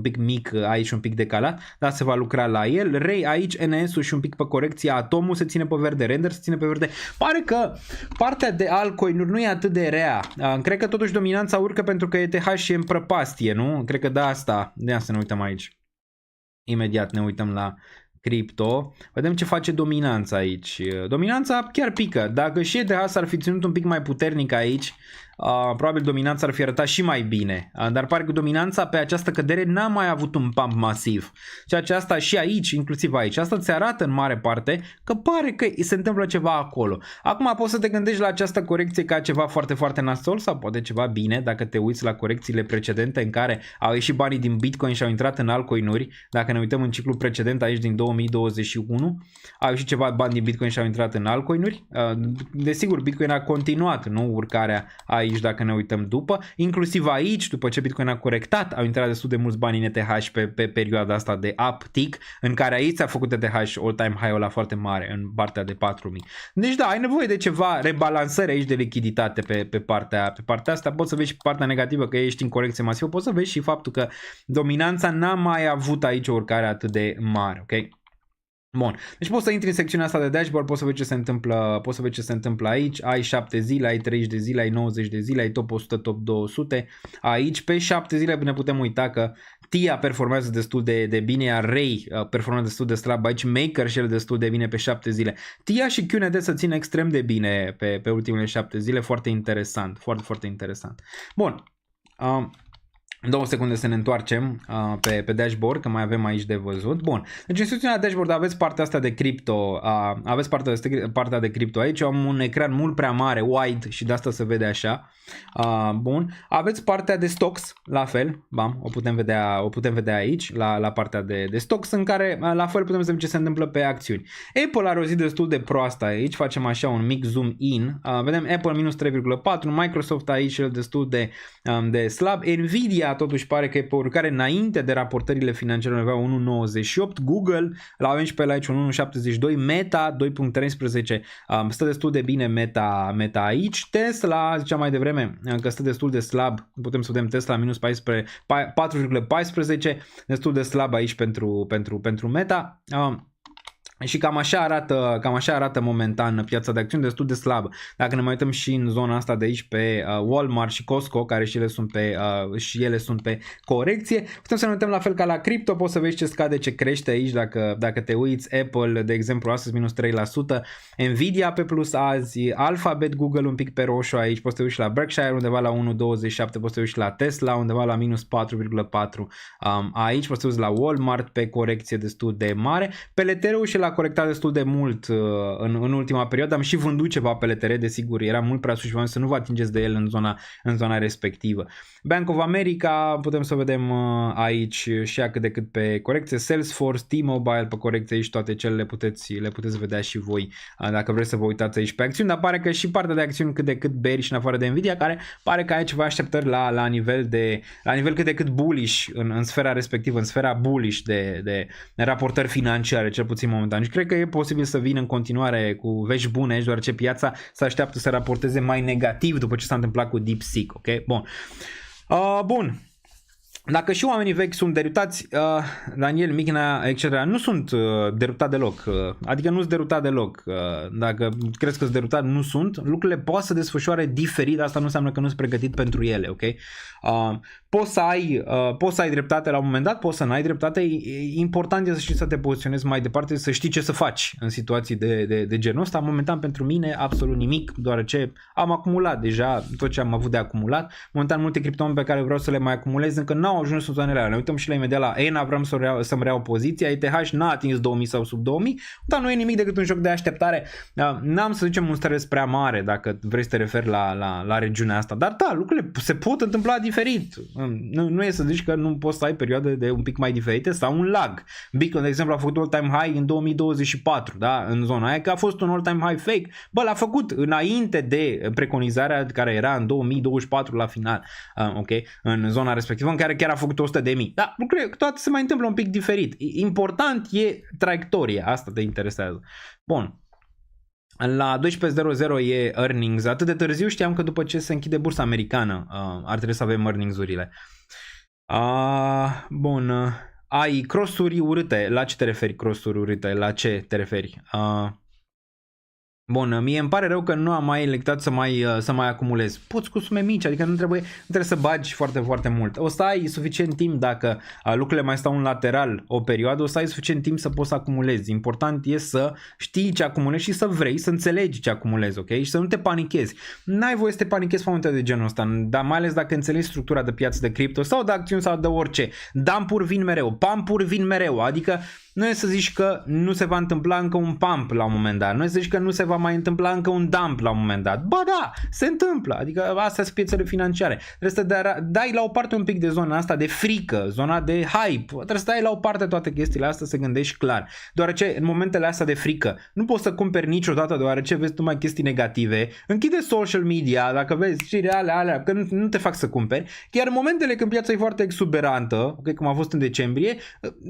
pic mic aici, un pic decalat, dar se va lucra la el. Ray aici, NS-ul și un pic pe corecție, Atomul se ține pe verde, Render se ține pe verde. Pare că partea de altcoin-uri nu e atât de rea. Cred că totuși dominanța urcă pentru că ETH e în prăpastie, nu? Cred că de asta ne uităm aici. Imediat ne uităm la cripto. Vedem ce face dominanța aici. Dominanța chiar pică. Dacă și ETH s-ar fi ținut un pic mai puternic aici, probabil dominanța ar fi arătat și mai bine. Dar pare că dominanța pe această cădere n-a mai avut un pump masiv. Ceea ce asta și aici, inclusiv aici, asta ți arată în mare parte că pare că se întâmplă ceva acolo. Acum poți să te gândești la această corecție ca ceva foarte, foarte nasol sau poate ceva bine dacă te uiți la corecțiile precedente în care au ieșit banii din Bitcoin și au intrat în altcoin-uri. Dacă ne uităm în ciclul precedent aici din 2021, au ieșit ceva bani din Bitcoin și au intrat în altcoin-uri. Desigur, Bitcoin a continuat, nu, urcarea aici dacă ne uităm după, inclusiv aici, după ce Bitcoin a corectat, au intrat destul de mulți bani în ETH pe perioada asta de uptick, în care aici s-a făcut ETH all-time high-ul la foarte mare, în partea de 4000. Deci da, ai nevoie de ceva rebalansări aici de lichiditate pe partea asta. Poți să vezi și partea negativă că ești în corecție masivă, poți să vezi și faptul că dominanța n-a mai avut aici o urcare atât de mare, ok? Bun, deci poți să intri în secțiunea asta de dashboard, poți să vezi ce se întâmplă, aici, ai 7 zile, ai 30 de zile, ai 90 de zile, ai top 100, top 200, aici pe 7 zile ne putem uita că TIA performează destul de bine, iar Ray performează destul de slab aici, Maker și el destul de bine pe 7 zile. TIA și QND se țin extrem de bine pe ultimele 7 zile, foarte interesant, foarte, foarte interesant. Bun. 2 secunde să ne întoarcem pe dashboard, că mai avem aici de văzut. Bun, deci în secțiunea dashboard aveți partea asta de cripto, aveți partea de cripto aici. Eu am un ecran mult prea mare, wide, și de asta se vede așa. Bun, aveți partea de stocks, la fel, bam, o putem vedea aici, la partea de stocks, în care la fel putem să vedem ce se întâmplă pe acțiuni. Apple are o zi destul de proastă aici, facem așa un mic zoom in, vedem Apple minus 3,4, Microsoft aici destul de slab, Nvidia totuși pare că e pe urcare înainte de raportările financiare, avea 1,98, Google, la avem și pe aici un 1,72, Meta 2,13, stă destul de bine Meta aici, Tesla, ziceam mai devreme că stă destul de slab, putem să vedem Tesla minus 4,14, destul de slab aici pentru Meta. Și cam așa arată momentan piața de acțiuni, destul de slabă. Dacă ne mai uităm și în zona asta de aici pe Walmart și Costco, care și ele sunt pe corecție, putem să ne uităm la fel ca la cripto, poți să vezi ce scade, ce crește aici dacă te uiți. Apple, de exemplu, astăzi minus 3%, Nvidia pe plus azi, Alphabet, Google un pic pe roșu aici, poți să te uiți la Berkshire undeva la 1,27, poți să te uiți la Tesla undeva la minus 4,4, aici poți să te uiți la Walmart pe corecție destul de mare, Peleterul și la corectat destul de mult în ultima perioadă. Am și vândut ceva pe LTR, desigur, era mult prea sus și v-am zis să nu vă atingeți de el în zona respectivă. Bank of America, putem să vedem aici și ea cât de cât pe corecție. Salesforce, T-Mobile pe corecție, aici toate cele le puteți vedea și voi dacă vreți să vă uitați aici pe acțiuni, dar pare că și partea de acțiuni cât de cât bearish în afară de Nvidia, care pare că aici vă așteptări la nivel cât de cât bullish în sfera respectivă, în sfera bullish de raportări financiare, cel puțin momentan. Și cred că e posibil să vină în continuare cu vești bune aici, deoarece piața se așteaptă să raporteze mai negativ după ce s-a întâmplat cu DeepSeek, ok? Bun. Bun. Dacă și oamenii vechi sunt derutați, Daniel, Mignea, etc., nu sunt derutat deloc. Adică nu sunt derutat deloc. Dacă crezi că sunt derutat, nu sunt. Lucrurile pot să desfășoare diferit, asta nu înseamnă că nu sunt pregătit pentru ele, ok? Poți să ai dreptate la un moment dat, poți să n-ai dreptate. Important este să știi să te poziționezi mai departe, să știi ce să faci în situații de genul ăsta. Momentan pentru mine absolut nimic, deoarece am acumulat deja tot ce am avut de acumulat. Momentan multe criptomonede pe care vreau să le mai acumulez încă n-au ajuns în zonele alea. Ne uităm și la imediat la ENA, vreau să-mi reau poziția, ETH n-a atins 2000 sau sub 2000, dar nu e nimic decât un joc de așteptare. N-am să zicem un stres prea mare dacă vrei să te referi la regiunea asta, dar da, lucrurile se pot întâmpla diferit. Nu e să zici că nu poți să ai perioade de un pic mai diferite sau un lag. Bitcoin, de exemplu, a făcut all-time high în 2024, da? În zona aia, că a fost un all-time high fake. Bă, l-a făcut înainte de preconizarea care era în 2024 la final, ok? În zona respectivă, în care chiar a făcut 100.000. Da, lucrurile toate se mai întâmplă un pic diferit. Important e traiectoria, asta te interesează. Bun. La 12.00 e earnings. Atât de târziu, știam că după ce se închide bursa americană ar trebui să avem earnings-urile. Bun. Ai cross-uri urâte. La ce te referi cross-uri urâte? La ce te referi? Bun, mie îmi pare rău că nu am mai electat să mai acumulez. Poți cu sume mici, adică nu trebuie să bagi foarte, foarte mult. O să ai suficient timp dacă lucrurile mai stau în lateral o perioadă, o să ai suficient timp să poți să acumulezi. Important e să știi ce acumulezi și să vrei, să înțelegi ce acumulezi, ok? Și să nu te panichezi. N-ai voie să te panichezi pe momente de genul ăsta, dar mai ales dacă înțelegi structura de piață de cripto sau de acțiuni sau de orice. Dumpuri vin mereu, pumpuri vin mereu, adică nu e să zici că nu se va întâmpla încă un pump la un moment dat, nu e să zici că nu se va mai întâmpla încă un dump la un moment dat. Ba da, se întâmplă, adică astea sunt piețele financiare. Trebuie să dai la o parte un pic de zona asta de frică, zona de hype, trebuie să dai la o parte toate chestiile astea, să gândești clar. Deoarece în momentele astea de frică nu poți să cumperi niciodată, deoarece vezi numai chestii negative. Închide social media, dacă vezi știri alea, că nu te fac să cumperi. Chiar în momentele când piața e foarte exuberantă, ok, cum a fost în decembrie,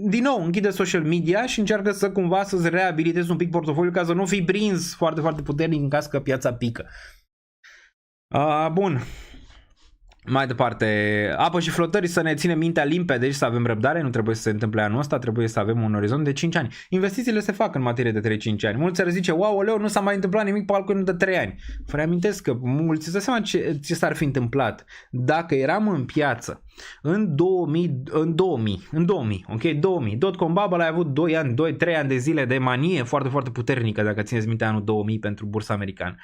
din nou închide social media și încearcă să cumva să-ți reabilitezi un pic portofoliul ca să nu fii prins foarte, foarte puternic în caz că piața pică. Bun. Mai departe, apă și flotări, să ne ținem mintea limpede și să avem răbdare, nu trebuie să se întâmple anul ăsta, trebuie să avem un orizont de 5 ani. Investițiile se fac în materie de 3-5 ani. Mulți ar zice, wow, oleu, nu s-a mai întâmplat nimic pe alcool de 3 ani. Vă reamintesc că mulți îți dă seama ce s-ar fi întâmplat dacă eram în piață În 2000, ok, 2000. Dotcom bubble a avut 2-3 ani de zile de manie foarte, foarte puternică, dacă țineți minte anul 2000 pentru bursa americană,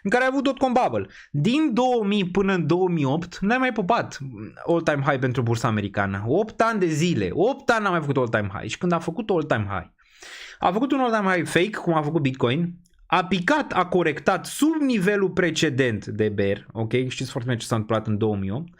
în care a avut dotcom bubble. Din 2000 până în 2008 n-ai mai pupat all-time high pentru bursa americană. 8 ani de zile, 8 ani n-a mai făcut all-time high. Și când a făcut all-time high, a făcut un all-time high fake, cum a făcut Bitcoin, a picat, a corectat sub nivelul precedent de bear, ok? Știți foarte bine ce s-a întâmplat în 2008.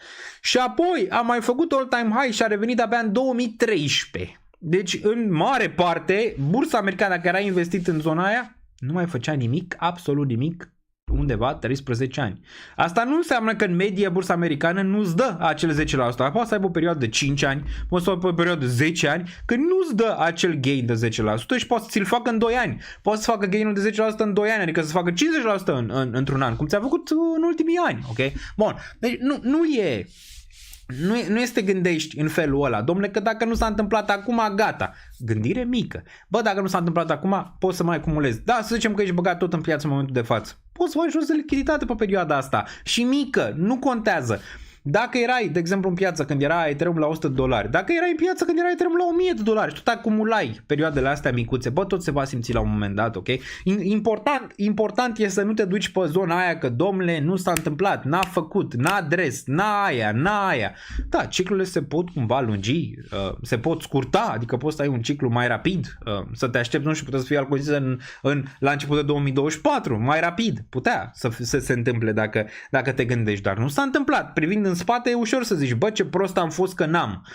Și apoi a mai făcut all-time high și a revenit abia în 2013. Deci, în mare parte, bursa americană care a investit în zona aia nu mai făcea nimic, absolut nimic, undeva 13 ani. Asta nu înseamnă că în medie bursa americană nu-ți dă acel 10%. Poate să aibă o perioadă de 5 ani, poate să aibă o perioadă de 10 ani, când nu-ți dă acel gain de 10% și poate să ți-l facă în 2 ani. Poate să facă gainul de 10% în 2 ani, adică să facă 50% într-un an, cum ți-a făcut în ultimii ani. Ok? Bun. Deci nu este gândești în felul ăla, domnule, că dacă nu s-a întâmplat acum, gata. Gândire mică. Bă, dacă nu s-a întâmplat acum, poți să mai acumulezi. Da, să zicem că ești băgat tot în piață în momentul de față. Poți să faci jos de lichiditate pe perioada asta. Și mică, nu contează. Dacă erai, de exemplu, în piață când era Ethereum la $100, dacă erai în piață când era Ethereum la $1000 și tot acumulai perioadele astea micuțe, bă, tot se va simți la un moment dat, ok? Important e să nu te duci pe zona aia că, domnule, nu s-a întâmplat, n-a făcut, n-a adres, n-a aia. Da, ciclurile se pot cumva lungi, se pot scurta, adică poți să ai un ciclu mai rapid, să te aștepți, nu știu, putea să fie alcoolizat la început de 2024, mai rapid, putea să se întâmple dacă te gândești, dar nu s-a întâmplat. Privind în spate e ușor să zici, bă, ce prost am fost că n-am.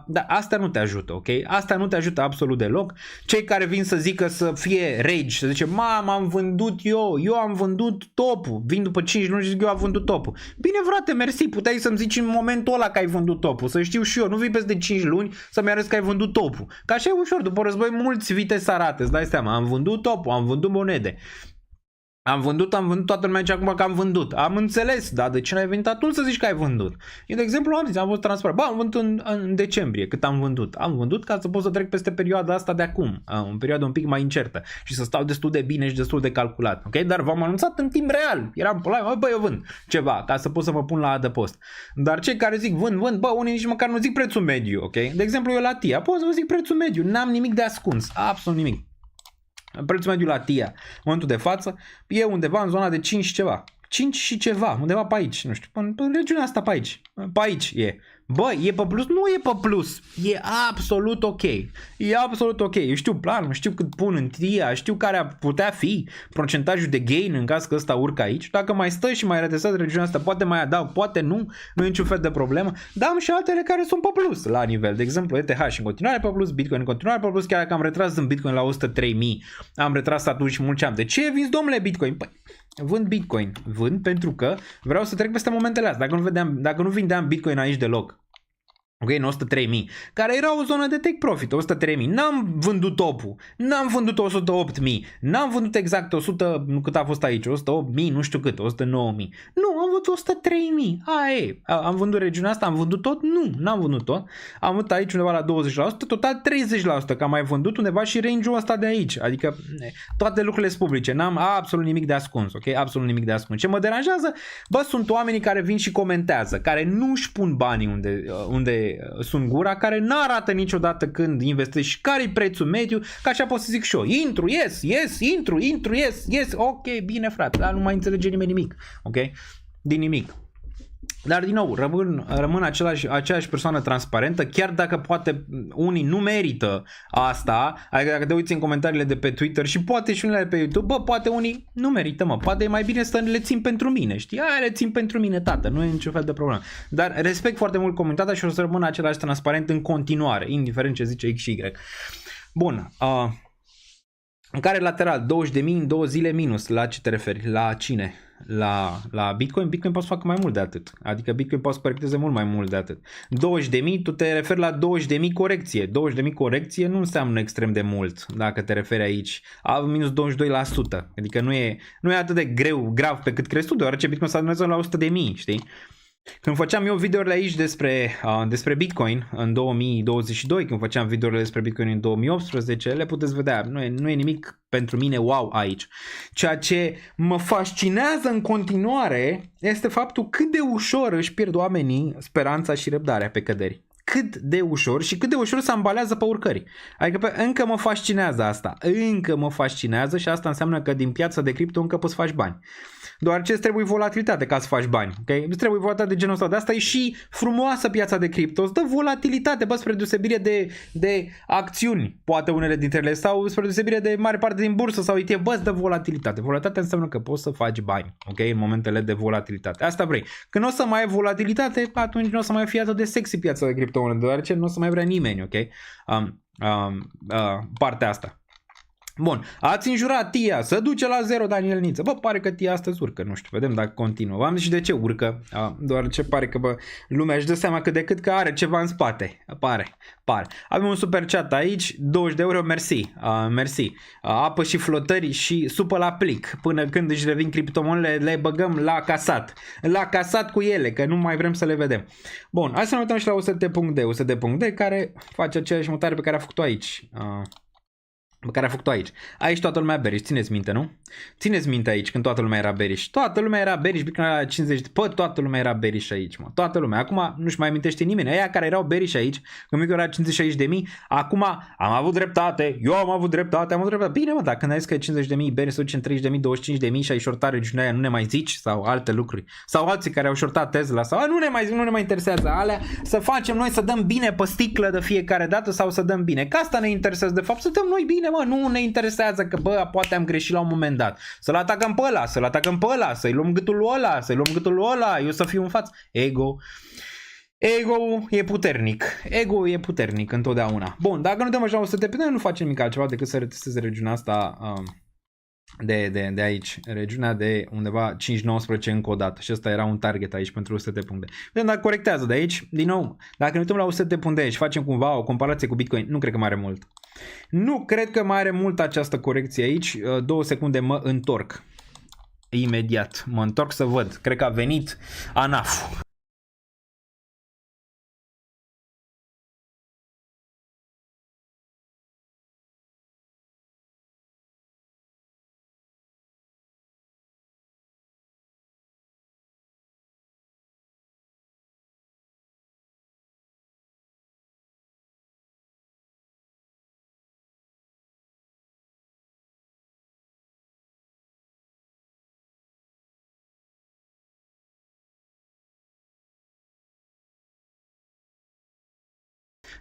Dar asta nu te ajută, ok? Asta nu te ajută absolut deloc. Cei care vin să zică să fie rage, să zice, mamă, am vândut eu am vândut topul. Vin după 5 luni și zic, eu am vândut topul. Bine, frate, mersi, puteai să-mi zici în momentul ăla că ai vândut topul, să știu și eu, nu vii peste 5 luni să-mi arăți că ai vândut topul. Că așa e ușor, după război mulți vite să arate, îți dai seama, am vândut topul, am vândut monede. Am vândut, toată lumea zice acum că am vândut. Am înțeles, dar de ce n-ai venit atunci să zici că ai vândut? Eu, de exemplu, am fost transparent. Bă, am vândut în decembrie, cât am vândut. Am vândut ca să pot să trec peste perioada asta de acum, o perioadă un pic mai incertă și să stau destul de bine și destul de calculat, ok? Dar v-am anunțat în timp real. Eram pe live, bă, eu vând ceva, ca să pot să mă pun la adăpost. Dar cei care zic vând, bă, unii nici măcar nu zic prețul mediu, ok? De exemplu, eu la TIA pot să vă zic prețul mediu, n-am nimic de ascuns, absolut nimic. Prețul mediu la TIA, în momentul de față, e undeva în zona de 5 ceva. 5 și ceva, undeva pe aici, nu știu, în regiunea asta pe aici. Pe aici e. Bă, e pe plus? Nu e pe plus. E absolut ok. E absolut ok. Eu știu planul, știu cât pun în TIA, știu care ar putea fi procentajul de gain în caz că ăsta urcă aici. Dacă mai stă și mai retesează regiunea asta, poate mai adaug, poate nu e niciun fel de problemă. Dar am și altele care sunt pe plus la nivel. De exemplu, ETH în continuare pe plus, Bitcoin în continuare pe plus, chiar dacă am retras în Bitcoin la 103.000, am retras atunci și mulți ani. De ce vinzi, domnule, Bitcoin? Păi, vând Bitcoin. Vând pentru că vreau să trec peste momentele astea. Dacă nu vindeam Bitcoin aici deloc, ok, în 103.000, care era o zonă de take profit, 103.000, n-am vândut topul, n-am vândut 108.000, n-am vândut exact 100, nu cât a fost aici, 108.000, nu știu cât, 109.000, nu, am vândut 103.000, aia e, am vândut regiunea asta, am vândut tot? Nu, n-am vândut tot, am vândut aici undeva la 20%, total 30%, că am mai vândut undeva și range-ul ăsta de aici, adică toate lucrurile sunt publice, n-am absolut nimic de ascuns, ok, absolut nimic de ascuns. Ce mă deranjează, bă, sunt oamenii care vin și comentează, care nu-și pun banii unde sunt gura, care n-arată niciodată când investești și care-i prețul mediu, că așa pot să zic și eu. Intru, intru, yes, ok, bine frate, dar nu mai înțelege nimeni nimic, ok? Din nimic. Dar din nou, rămân aceeași persoană transparentă, chiar dacă poate unii nu merită asta, adică dacă te uiți în comentariile de pe Twitter și poate și unele pe YouTube, bă, poate unii nu merită, mă, poate e mai bine să le țin pentru mine, știi? Aia le țin pentru mine, tată, nu e niciun fel de problemă. Dar respect foarte mult comunitatea și o să rămân același transparent în continuare, indiferent ce zice X și Y. Bun, în care lateral, 20.000 în 2 zile minus, la ce te referi? La cine? La Bitcoin? Bitcoin poate să facă mai mult de atât. Adică Bitcoin poate să corecteze mult mai mult de atât. 20.000, tu te referi la 20.000 corecție. 20.000 corecție nu înseamnă extrem de mult, dacă te referi aici. Minus 22%. Adică nu e atât de grav pe cât crezi tu, deoarece Bitcoin s-a adunat la 100.000, știi? Când făceam eu videourile aici despre Bitcoin în 2022, când făceam videourile despre Bitcoin în 2018, le puteți vedea, nu e nimic pentru mine wow aici. Ceea ce mă fascinează în continuare este faptul cât de ușor își pierd oamenii speranța și răbdarea pe căderi. Cât de ușor și cât de ușor se ambalează pe urcări. Adică încă mă fascinează asta. Încă mă fascinează și asta înseamnă că din piața de cripto încă poți faci bani. Doar ce îți trebuie volatilitate ca să faci bani. Okay? Îți trebuie volatilitate de genul ăsta. De asta e și frumoasă piața de cripto. Îți dă volatilitate, bă, spre deosebire de acțiuni, poate unele dintre ele, sau spre deosebire de mare parte din bursă sau ETF, bă, îți dă volatilitate. Volatilitatea înseamnă că poți să faci bani, ok? În momentele de volatilitate. Asta vrei. Când o să mai ai volatilitate, atunci nu o să mai fie atât de sexy piața de criptomonede, deoarece nu o să mai vrea nimeni, ok? Partea asta. Bun, ați înjurat TIA să duce la 0 Daniel Niță. Bă, pare că TIA astăzi urcă, nu știu, vedem dacă continuă. V-am zis și de ce urcă, doar ce pare că, bă, lumea își dă seama cât de cât că are ceva în spate. Pare. Avem un super chat aici, 20 de euro, mersi. Apă și flotări și supă la plic. Până când își revin criptomonele, le băgăm la casat. La casat cu ele, că nu mai vrem să le vedem. Bun, hai să ne uităm și la USD.D care face aceeași mutare pe care a făcut-o aici. Aici toată lumea bearish, țineți minte, nu? Țineți minte aici când toată lumea era bearish. Toată lumea era bearish, Bitcoin era la 50, toată lumea era bearish aici, mă. Toată lumea. Acum nu-și mai amintește nimeni. Aia care erau bearish aici, când Bitcoin era 50-60.000, acum am avut dreptate, eu am avut dreptate. Bine, mă, dar când ai zis că 50.000 bearish se duce în 30.000, 25.000 și ai shortat regiunea aia, nu ne mai zici? Sau alte lucruri. Sau alții care au shortat Tesla sau nu ne mai interesează alea, să facem noi să dăm bine pe sticlă de fiecare dată sau să dăm bine. Că asta ne interesează de fapt, să dăm noi bine, mă, nu ne interesează că, bă, poate am greșit la un moment dat. Să-l atacăm pe ăla, să-i luăm gâtul ăla, eu să fiu în față. Ego e puternic întotdeauna. Bun, dacă nu dăm așa 100 de nu facem nimic altceva decât să retesteze regiunea asta de aici, regiunea de undeva 5-19 încă o dată și ăsta era un target aici pentru 100 de puncte. Vedem dacă corectează de aici, din nou, dacă ne uităm la 100 de puncte și facem cumva o comparație cu Bitcoin, nu cred că mai are mult. Nu cred că mai are mult această corecție aici, 2 secunde mă întorc. Imediat, mă întorc să văd, cred că a venit ANAF.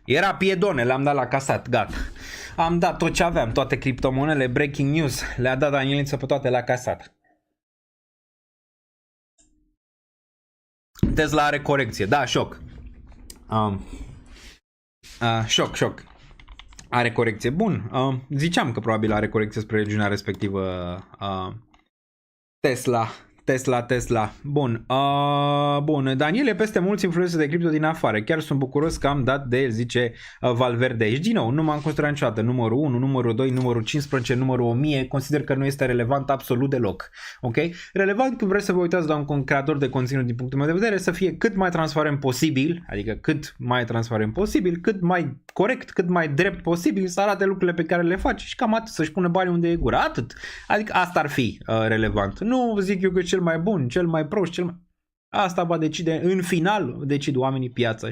Era piedone, le-am dat la casat, gata. Am dat tot ce aveam, toate criptomonele, breaking news, le-a dat Danieliță pe toate la casat. Tesla are corecție, da, șoc. Șoc. Are corecție, bun. Ziceam că probabil are corecție spre regiunea respectivă Tesla. Bun. Bun. Daniel e peste mulți influențe de cripto din afară. Chiar sunt bucuros că am dat de el, zice Valverde. Și din nou, nu m-am considerat niciodată numărul 1, numărul 2, numărul 15, numărul 1000. Consider că nu este relevant absolut deloc. Ok? Relevant când vreți să vă uitați la un creator de conținut din punctul meu de vedere, să fie cât mai transparent posibil, adică cât mai transparent posibil, cât mai corect, cât mai drept posibil, să arate lucrurile pe care le face și cam atât, să-și pună banii unde e gura, atât. Adică asta ar fi relevant. Nu zic eu că cel mai bun, cel mai prost, asta va decide, în final decid oamenii, piața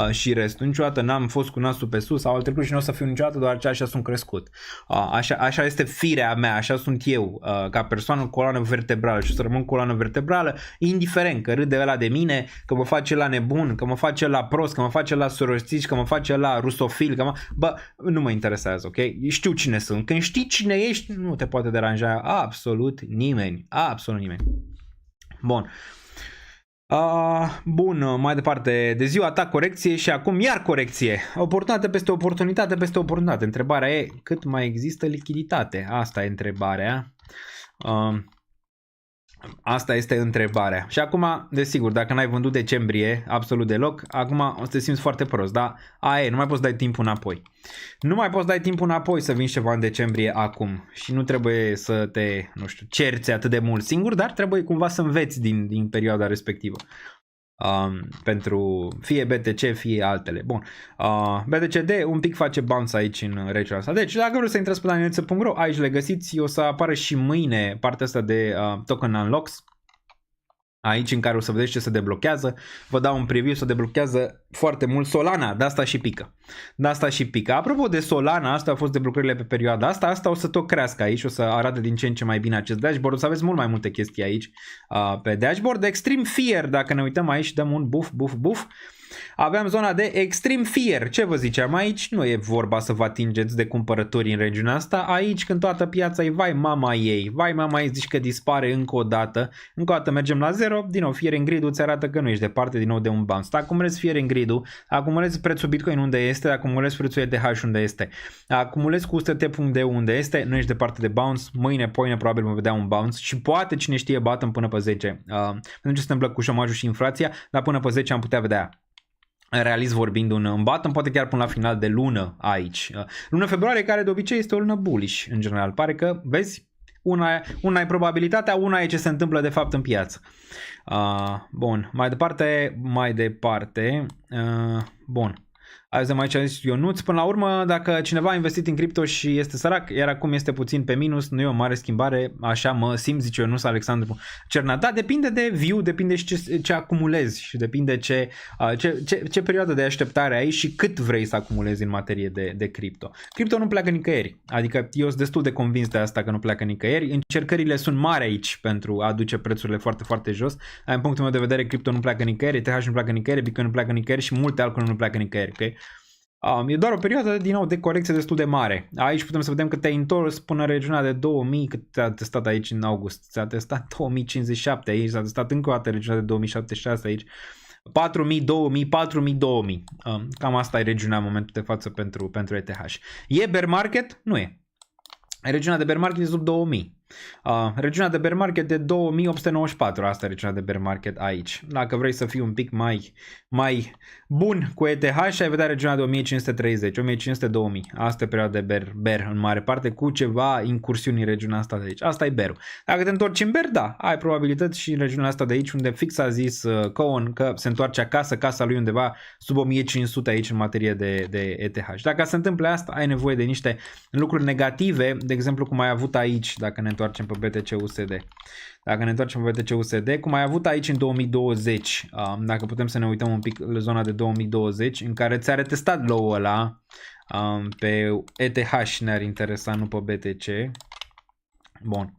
și restul. Niciodată n-am fost cu nasul pe sus sau alte lucruri și nu o să fiu niciodată, doar ce așa sunt crescut. Așa este firea mea, așa sunt eu, ca persoană cu coloană vertebrală și o să rămân cu coloană vertebrală, indiferent că râde ăla de mine, că mă face la nebun, că mă face la prost, că mă face la sorostici, că mă face la rusofil, bă, nu mă interesează, ok? Știu cine sunt. Când știi cine ești, nu te poate deranja absolut nimeni. Bun. Bun, mai departe, de ziua ta corecție și acum iar corecție. Oportunitate peste oportunitate. Întrebarea e cât mai există lichiditate? Asta e întrebarea. Asta este întrebarea. Și acum, desigur, dacă n-ai vândut decembrie absolut deloc, acum o să te simți foarte prost, da? Aia e, nu mai poți dai timpul înapoi. Nu mai poți dai timpul înapoi să vinzi ceva în decembrie acum. Și nu trebuie să te, nu știu, cerți atât de mult singur, dar trebuie cumva să înveți din perioada respectivă. pentru fie BTC, fie altele. Bun. BTCD un pic face bounce aici în regionul asta. Deci, dacă vreți să intrați pe danielță.ro, aici le găsiți. O să apară și mâine partea asta de token unlocks. Aici în care o să vedeți ce se deblochează. Vă dau un preview, se deblochează foarte mult Solana, de asta și pică. De asta și pică. Apropo de Solana, astea au fost deblocările pe perioada asta. Asta o să tot crească aici, o să arate din ce în ce mai bine acest dashboard. O să aveți mult mai multe chestii aici pe dashboard. Extreme Fear, dacă ne uităm aici, dăm un buff. Aveam zona de Extreme Fear. Ce vă ziceam aici? Nu e vorba să vă atingeți de cumpărători în regiunea asta. Aici când toată piața e vai mama ei, zici că dispare încă o dată. Încă o dată mergem la 0. Din nou, Fear and Greed îți arată că nu ești departe din nou de un bounce. Dacă acumulezi Fear and Greed-ul, acumulezi prețul Bitcoin unde este, acumulezi prețul ETH unde este, acumulezi cu UST.de unde este, nu ești departe de bounce. Mâine, poine probabil vom vedea un bounce și poate cine știe bottom până pe 10. Pentru ce se întâmplă cu șomajul și inflația, dar până pe 10 am putea vedea, realist vorbind, un bottom, poate chiar până la final de lună aici. Luna februarie, care de obicei este o lună bullish în general. Pare că, vezi, una e probabilitatea, una e ce se întâmplă de fapt în piață. Bun, mai departe, bun. Avem aici zis Ionuț. Până la urmă, dacă cineva a investit în cripto și este sărac, iar acum este puțin pe minus, nu e o mare schimbare, așa mă simt, zice Ionuț Alexandru Cernat. Da, depinde de view, depinde și ce acumulezi și depinde ce perioadă de așteptare ai și cât vrei să acumulezi în materie de cripto. Cripto nu pleacă nicăieri, adică eu sunt destul de convins de asta că nu pleacă nicăieri. Încercările sunt mari aici pentru a aduce prețurile foarte, foarte jos. În punctul meu de vedere, cripto nu pleacă nicăieri, ETH nu pleacă nicăieri, Bitcoin nu pleacă nicăieri și multe altele nu pleacă nicăieri, ok? E doar o perioadă, din nou, de corecție destul de mare. Aici putem să vedem că te-ai întors până în regiunea de 2000, cât ți-a testat aici în august. Ți-a testat 2057 aici, ți-a testat încă o dată regiunea de 2076 aici. 4000, 2000, 4000, 2000. Cam asta e regiunea în momentul de față pentru ETH. E bear market? Nu e. Regiunea de bear market e sub 2000. Regiunea de bear market de 2894, asta e regiunea de bear market aici. Dacă vrei să fii un pic mai bun cu ETH, ai vedea regiunea de 1530, 1500-2000. Asta e perioada de bear în mare parte, cu ceva incursiuni în regiunea asta de aici. Asta e bear-ul. Dacă te întorci în bear, da, ai probabilități și în regiunea asta de aici, unde fix a zis Cohen că se întoarce acasă, casa lui undeva sub 1500 aici în materie de ETH. Dacă se întâmplă asta, ai nevoie de niște lucruri negative, de exemplu cum ai avut aici, dacă ne întoarcem pe BTC-USD. Dacă ne întoarcem pe BTC-USD, cum ai avut aici în 2020, dacă putem să ne uităm un pic la zona de 2020, în care ți-a retestat low-ul ăla, pe ETH ne-ar interesa, nu pe BTC. Bun.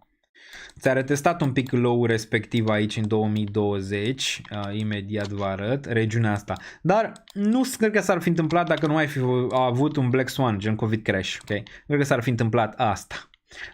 Ți-a retestat un pic low-ul respectiv aici în 2020, imediat vă arăt, regiunea asta. Dar nu cred că s-ar fi întâmplat dacă nu ai fi avut un Black Swan, gen COVID crash, ok? Cred că s-ar fi întâmplat asta.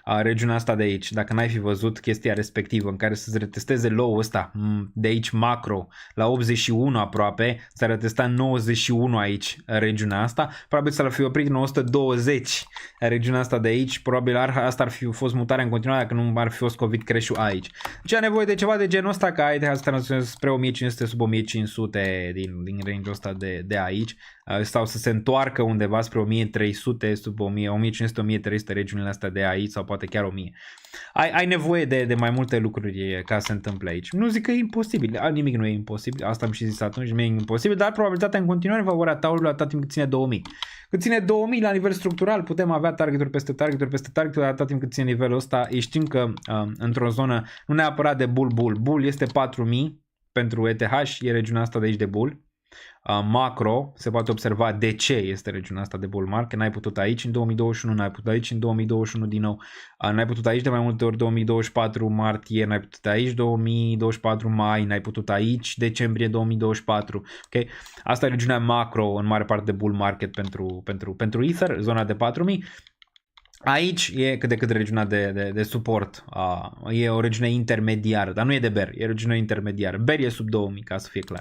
Regiunea asta de aici, dacă n-ai fi văzut chestia respectivă în care să-ți retesteze low-ul ăsta de aici macro la 81 aproape, s-a retestat 91 aici regiunea asta, probabil s-ar fi oprit în 120 regiunea asta de aici, probabil asta ar fi fost mutarea în continuare dacă nu ar fi fost COVID crash-ul aici. Deci ai nevoie de ceva de genul ăsta, ca ETH să tranzacționeze spre 1500 sub 1500 din range-ul ăsta de aici, sau să se întoarcă undeva spre 1300 sub 1500-1300 regiunile astea de aici sau poate chiar 1000. Ai nevoie de mai multe lucruri ca să se întâmple aici. Nu zic că e imposibil, nimic nu e imposibil, asta am și zis atunci, nu e imposibil, dar probabilitatea în continuare va ori taurului atât timp cât ține 2000. Cât ține 2000 la nivel structural, putem avea targeturi peste targeturi, dar atât timp cât ține nivelul ăsta, știm că într-o zonă, nu neapărat de bull este 4000 pentru ETH, e regiunea asta de aici de bull. Macro, se poate observa de ce este regiunea asta de bull market. N-ai putut aici în 2021, n-ai putut aici în 2021 din nou, n-ai putut aici de mai multe ori 2024 martie, n-ai putut aici 2024 mai, n-ai putut aici decembrie 2024, ok? Asta e regiunea macro în mare parte de bull market pentru Ether, zona de 4000. Aici e cât de cât regiunea de suport, e o regiune intermediară, dar nu e de bear, e o regiune intermediară. Bear e sub 2000, ca să fie clar,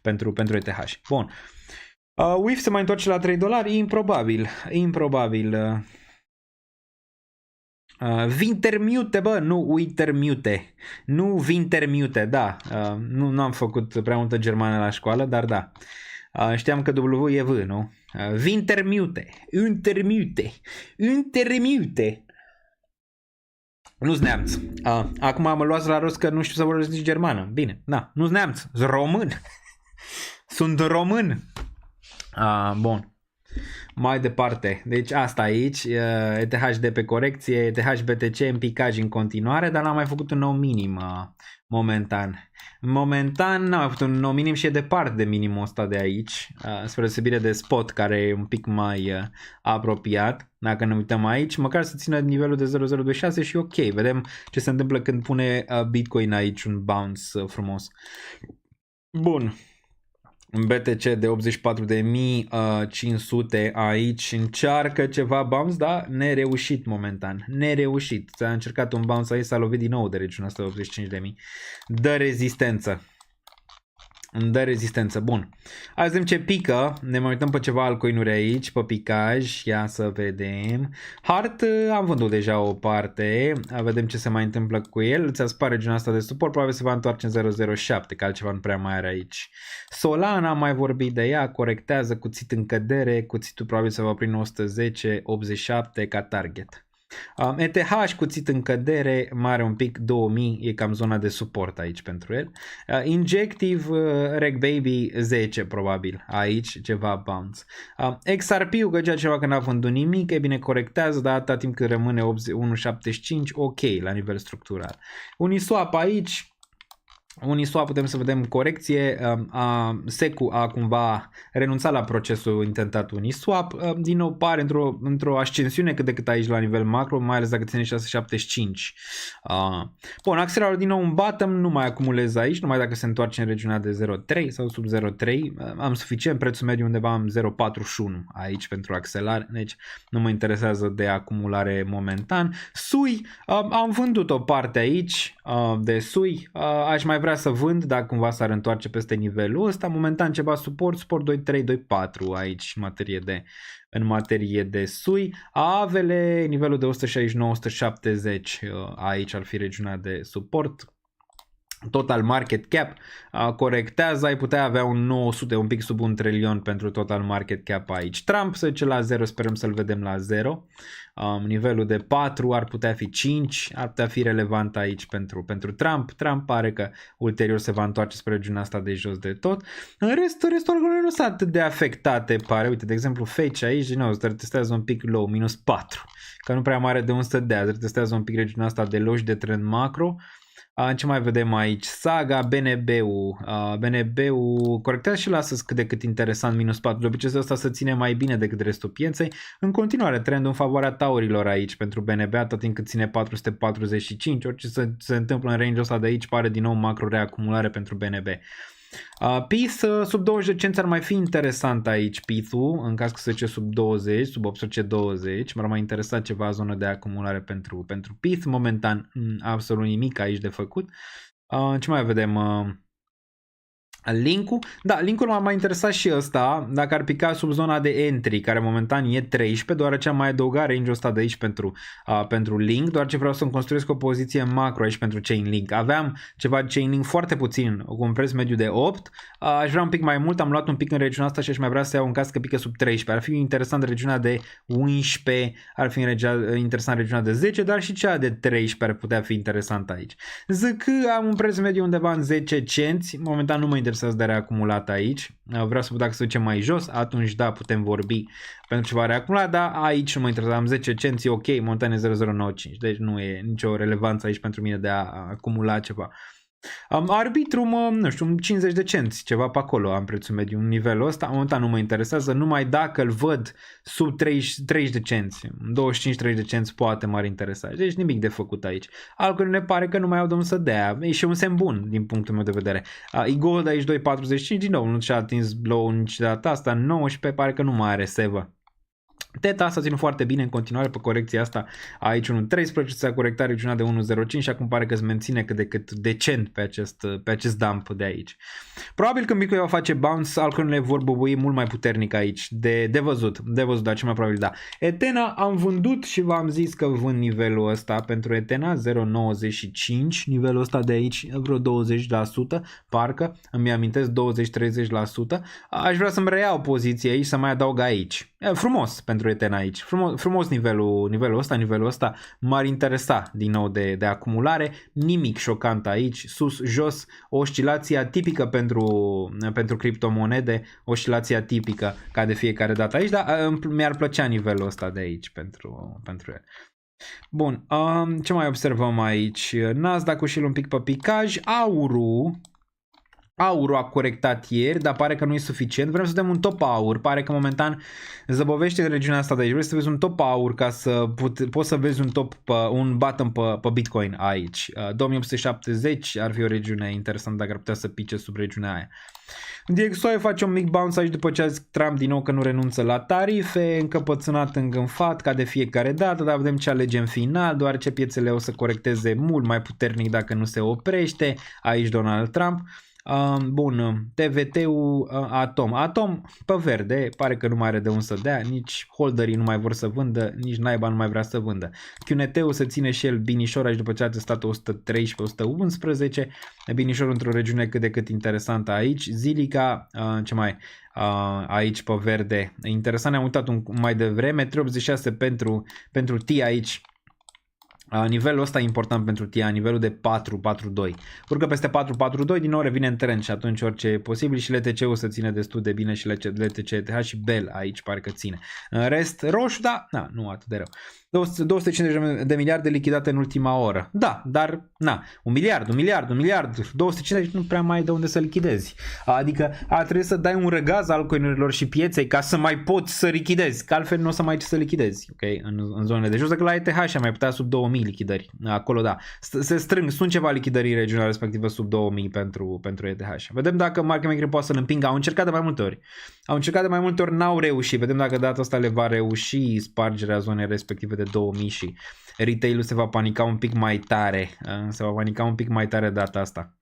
pentru ETH. Bun. WIF se mai întoarce la $3? Improbabil. Wintermute, bă, nu Wintermute. Nu Wintermute, da. Nu am făcut prea multă germană la școală, dar da. Știam că W e V, nu? Wintermute. Nu-s neamț. Acum mă luați la rost că nu știu să vorbesc nici germană. Bine, na, nu-s neamț, sunt român. Sunt român. Bun. Mai departe. Deci asta aici, ETHD pe corecție, ETH BTC în picaj în continuare, dar n-am mai făcut un nou minim momentan. Momentan n-am mai făcut un nou minim și e departe de minimul ăsta de aici, spre deosebire de spot care e un pic mai apropiat. Dacă ne uităm aici, măcar să țină nivelul de 0,026 și ok, vedem ce se întâmplă când pune Bitcoin aici un bounce frumos. Bun. Un BTC de 84.500 aici încearcă ceva bounce, dar nereușit momentan. Nereușit. S-a încercat un bounce aici, s-a lovit din nou de regiunea asta 85.000. Dă rezistență. Dă rezistență. Bun. Hai să vedem ce pică. Ne mai uităm pe ceva altcoin-uri aici, pe picaj. Ia să vedem. Hart am vândut deja o parte. Vedem ce se mai întâmplă cu el. Îți apare regiunea asta de suport. Probabil se va întoarce în 007, că altceva nu prea mai are aici. Solana am mai vorbit de ea. Corectează, cuțit în cădere. Cuțitul probabil se va opri în 110,87 ca target. ETH cuțit în cădere, mare un pic 2000, e cam zona de suport aici pentru el. Injective, Reg Baby 10 probabil, aici ceva bounce. XRP-ul găgea ceva că n-a vândut nimic, e bine corectează, dar atâta timp cât rămâne 1.75, ok la nivel structural. Uniswap aici. Uniswap putem să vedem corecție, SEC a cumva renunțat la procesul intentat Uniswap, din nou pare într-o ascensiune cât de cât aici la nivel macro, mai ales dacă ține 675. Bun, Axelar din nou un bottom, nu mai acumulez aici, numai dacă se întoarce în regiunea de 0.3 sau sub 0.3, am suficient, prețul mediu undeva am 0.41 aici pentru Axelar, deci nu mă interesează de acumulare momentan. SUI, am vândut o parte aici de SUI, aș mai vrea să vând dacă cumva s-ar întoarce peste nivelul ăsta. Momentan ceva suport 2.3, 2.4 aici în materie de SUI. Avele, nivelul de 169-170 aici ar fi regiunea de suport. Total market cap corectează, ai putea avea un 900, un pic sub 1 trilion pentru total market cap aici. Trump se duce la 0, sperăm să-l vedem la 0. Nivelul de 4 ar putea fi 5, ar putea fi relevant aici pentru Trump. Trump pare că ulterior se va întoarce spre regiunea asta de jos de tot. În restul organelor nu sunt atât de afectate, pare. Uite, de exemplu, Fetch aici, din nou, se testează un pic low, minus 4, că nu prea mare de unde să dea, se testează un pic regiunea asta de low și de trend macro. Ce mai vedem aici? Saga, BNB-ul corectează și lasă cât de cât interesant, minus 4. De obicei ăsta se ține mai bine decât restul pieței. În continuare, trendul în favoarea taurilor aici pentru BNB, atât timp cât ține 445. Orice se întâmplă în range-ul ăsta de aici, pare din nou macro reacumulare pentru BNB. PITH sub 20 de cenți ar mai fi interesant aici, PITH-ul, în caz că se duce sub 20, sub 18,20, m-ar mai interesa ceva zonă de acumulare pentru PITH, momentan absolut nimic aici de făcut. Ce mai vedem? Link-ul? Da, link-ul m-a mai interesat și ăsta, dacă ar pica sub zona de entry, care momentan e 13, deoarece am mai adăugat range-ul ăsta de aici pentru link, doar ce vreau să-mi construiesc o poziție macro aici pentru Chainlink. Aveam ceva Chainlink foarte puțin, cu un preț mediu de 8, aș vrea un pic mai mult, am luat un pic în regiunea asta și aș mai vrea să iau în caz că pică sub 13, ar fi interesant regiunea de 11, ar fi interesant regiunea de 10, dar și cea de 13 ar putea fi interesant aici. Zic că am un preț mediu undeva în 10 cenți, momentan nu mă interesează de reacumulat aici, vreau să văd dacă se duce mai jos, atunci da, putem vorbi pentru ceva reacumulat, dar aici nu mă interesează, am 10 cenți, ok, momentan e 0,095, deci nu e nicio relevanță aici pentru mine de a acumula ceva. Arbitrum, nu știu, 50 de cenți, ceva pe acolo am prețul mediu, un nivelul ăsta, momentan nu mă interesează, numai dacă îl văd sub 30 de cenți, 25-30 de cenți poate m-ar interesa, deci nimic de făcut aici. Altfel ne pare că nu mai au de unde să dea, e și un semn bun din punctul meu de vedere. E-gold aici 2,45, din nou, nu și-a atins blow nici de data asta, 19, pare că nu mai are sevă. Teta s-a ținut foarte bine în continuare pe corecția asta, aici 1.13, s-a corectat regiunea de 1.05 și acum pare că se menține cât de cât decent pe acest dump de aici. Probabil că Bitcoin va face bounce, altcoin-urile vor bubui mult mai puternic aici, de văzut, dar ce mai probabil da. Ethena am vândut și v-am zis că vând nivelul ăsta pentru Ethena, 0.95, nivelul ăsta de aici vreo 20%, parcă, îmi amintesc 20-30%, aș vrea să-mi reiau poziția aici, să mai adaug aici. Frumos pentru pentru Eten aici. Frumos nivelul ăsta m-ar interesa din nou de acumulare. Nimic șocant aici, sus, jos, oscilația tipică pentru criptomonede, oscilația tipică ca de fiecare dată aici, dar mi-ar plăcea nivelul ăsta de aici pentru el. Bun, ce mai observăm aici? Nasdaq-ul și un pic pe picaj, aurul a corectat ieri, dar pare că nu e suficient. Vrem să dăm un top aur, pare că momentan zăbovește în regiunea asta de aici. Vrei să vezi un top aur ca să poți să vezi un bottom pe Bitcoin aici. 2870 ar fi o regiune interesantă dacă ar putea să pice sub regiunea aia. DXY face un mic bounce aici după ce a zis Trump din nou că nu renunță la tarife, încăpățânat, îngânfat ca de fiecare dată, dar vedem ce alege în final, deoarece piețele o să corecteze mult mai puternic dacă nu se oprește aici Donald Trump. Bun, TVT-ul Atom pe verde, pare că nu mai are de unde să dea, nici holderii nu mai vor să vândă, nici naiba nu mai vrea să vândă. QNT-ul se ține și el binișor aici după ce a testat 113-111, binișor într-o regiune cât de cât interesantă aici. Zilica, ce mai aici pe verde, interesant, ne-am uitat mai devreme, 386 pentru T aici. Nivelul ăsta e important pentru TIA, nivelul de 4-4-2. Urcă peste 4-4-2, din nou revine în trend și atunci orice e posibil și LTC-ul se ține destul de bine și LTC, ETH și BEL aici parcă ține. În rest, roșu, da, nu atât de rău. 250 de miliarde lichidate în ultima oră. Da, dar, un miliard, 250 nu prea mai ai de unde să lichidezi. Adică ar trebui să dai un răgaz al coinurilor și pieței ca să mai poți să lichidezi, că altfel nu o să mai ai ce să lichidezi, ok? În zonele de jos, dacă la ETH și mai putea sub 2000 lichidări. Acolo, da. Se strâng, sunt ceva lichidări în regiunea respectivă sub 2000 pentru ETH. Vedem dacă market maker poate să-l împingă. Au încercat de mai multe ori. N-au reușit. Vedem dacă data asta le va reuși spargerea zonei respective de 2000 și retail-ul se va panica un pic mai tare. Data asta.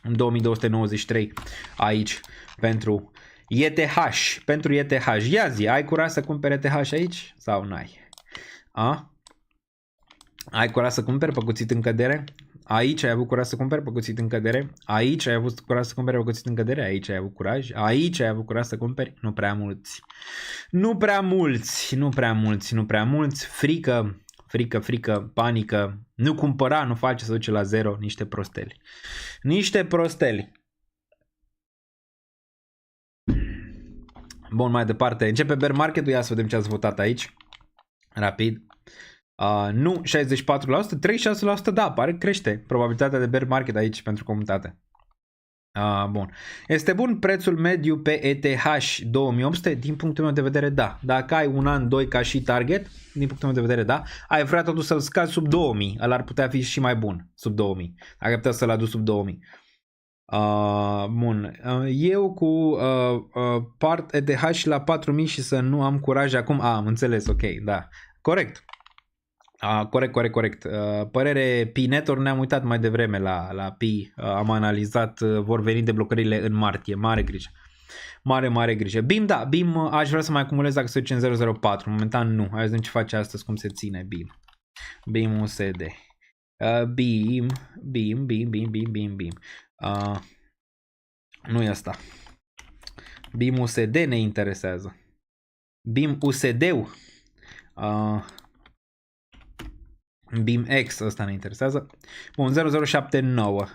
În 2293 aici pentru ETH. Ia zi, ai curaj să cumperi ETH aici sau n-ai? Ai curaj să cumperi pe cuțit în cădere? Aici ai avut curaj să cumperi pe cuțit în cădere? Aici ai avut curaj să cumperi pe cuțit în cădere? Aici ai avut curaj? Aici ai avut curaj să cumperi? Nu prea mulți. Frică, panică. Nu cumpăra, nu face, să duce la zero. Niște prosteli. Bun, mai departe. Începe bear market-ul. Ia să vedem ce ați votat aici. Rapid. Nu 64%, 36%, da, pare că crește probabilitatea de bear market aici pentru comunitate. Bun. Este bun prețul mediu pe ETH 2800? Din punctul meu de vedere, da. Dacă ai un an, 2 ca și target, din punctul meu de vedere, da. Ai vrea totuși să-l scazi sub 2000, ăla ar putea fi și mai bun, sub 2000. Dacă ai putea să-l aduci sub 2000. Bun. Eu cu part ETH la 4000 și să nu am curaj acum. Am înțeles, ok, da. Corect. Corect. Părere P-Netor, ne-am uitat mai devreme la P, am analizat, vor veni deblocările în martie, mare grijă. Mare grijă. BIM, da, BIM aș vrea să mai acumulez dacă se duce în 004, momentan nu, hai să vedem ce face astăzi, cum se ține BIM. BIM USD. BIM. Nu e asta. BIM USD ne interesează. BIM USD-ul. BIMX, ăsta ne interesează. Bun, 0079.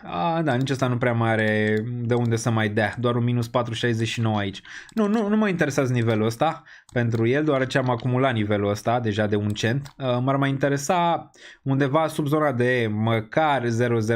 Da, nici ăsta nu prea mai are de unde să mai dea. Doar un minus 469 aici. Nu mă interesează nivelul ăsta pentru el, deoarece am acumulat nivelul ăsta deja de 1 cent. M-ar mai interesa undeva sub zona de măcar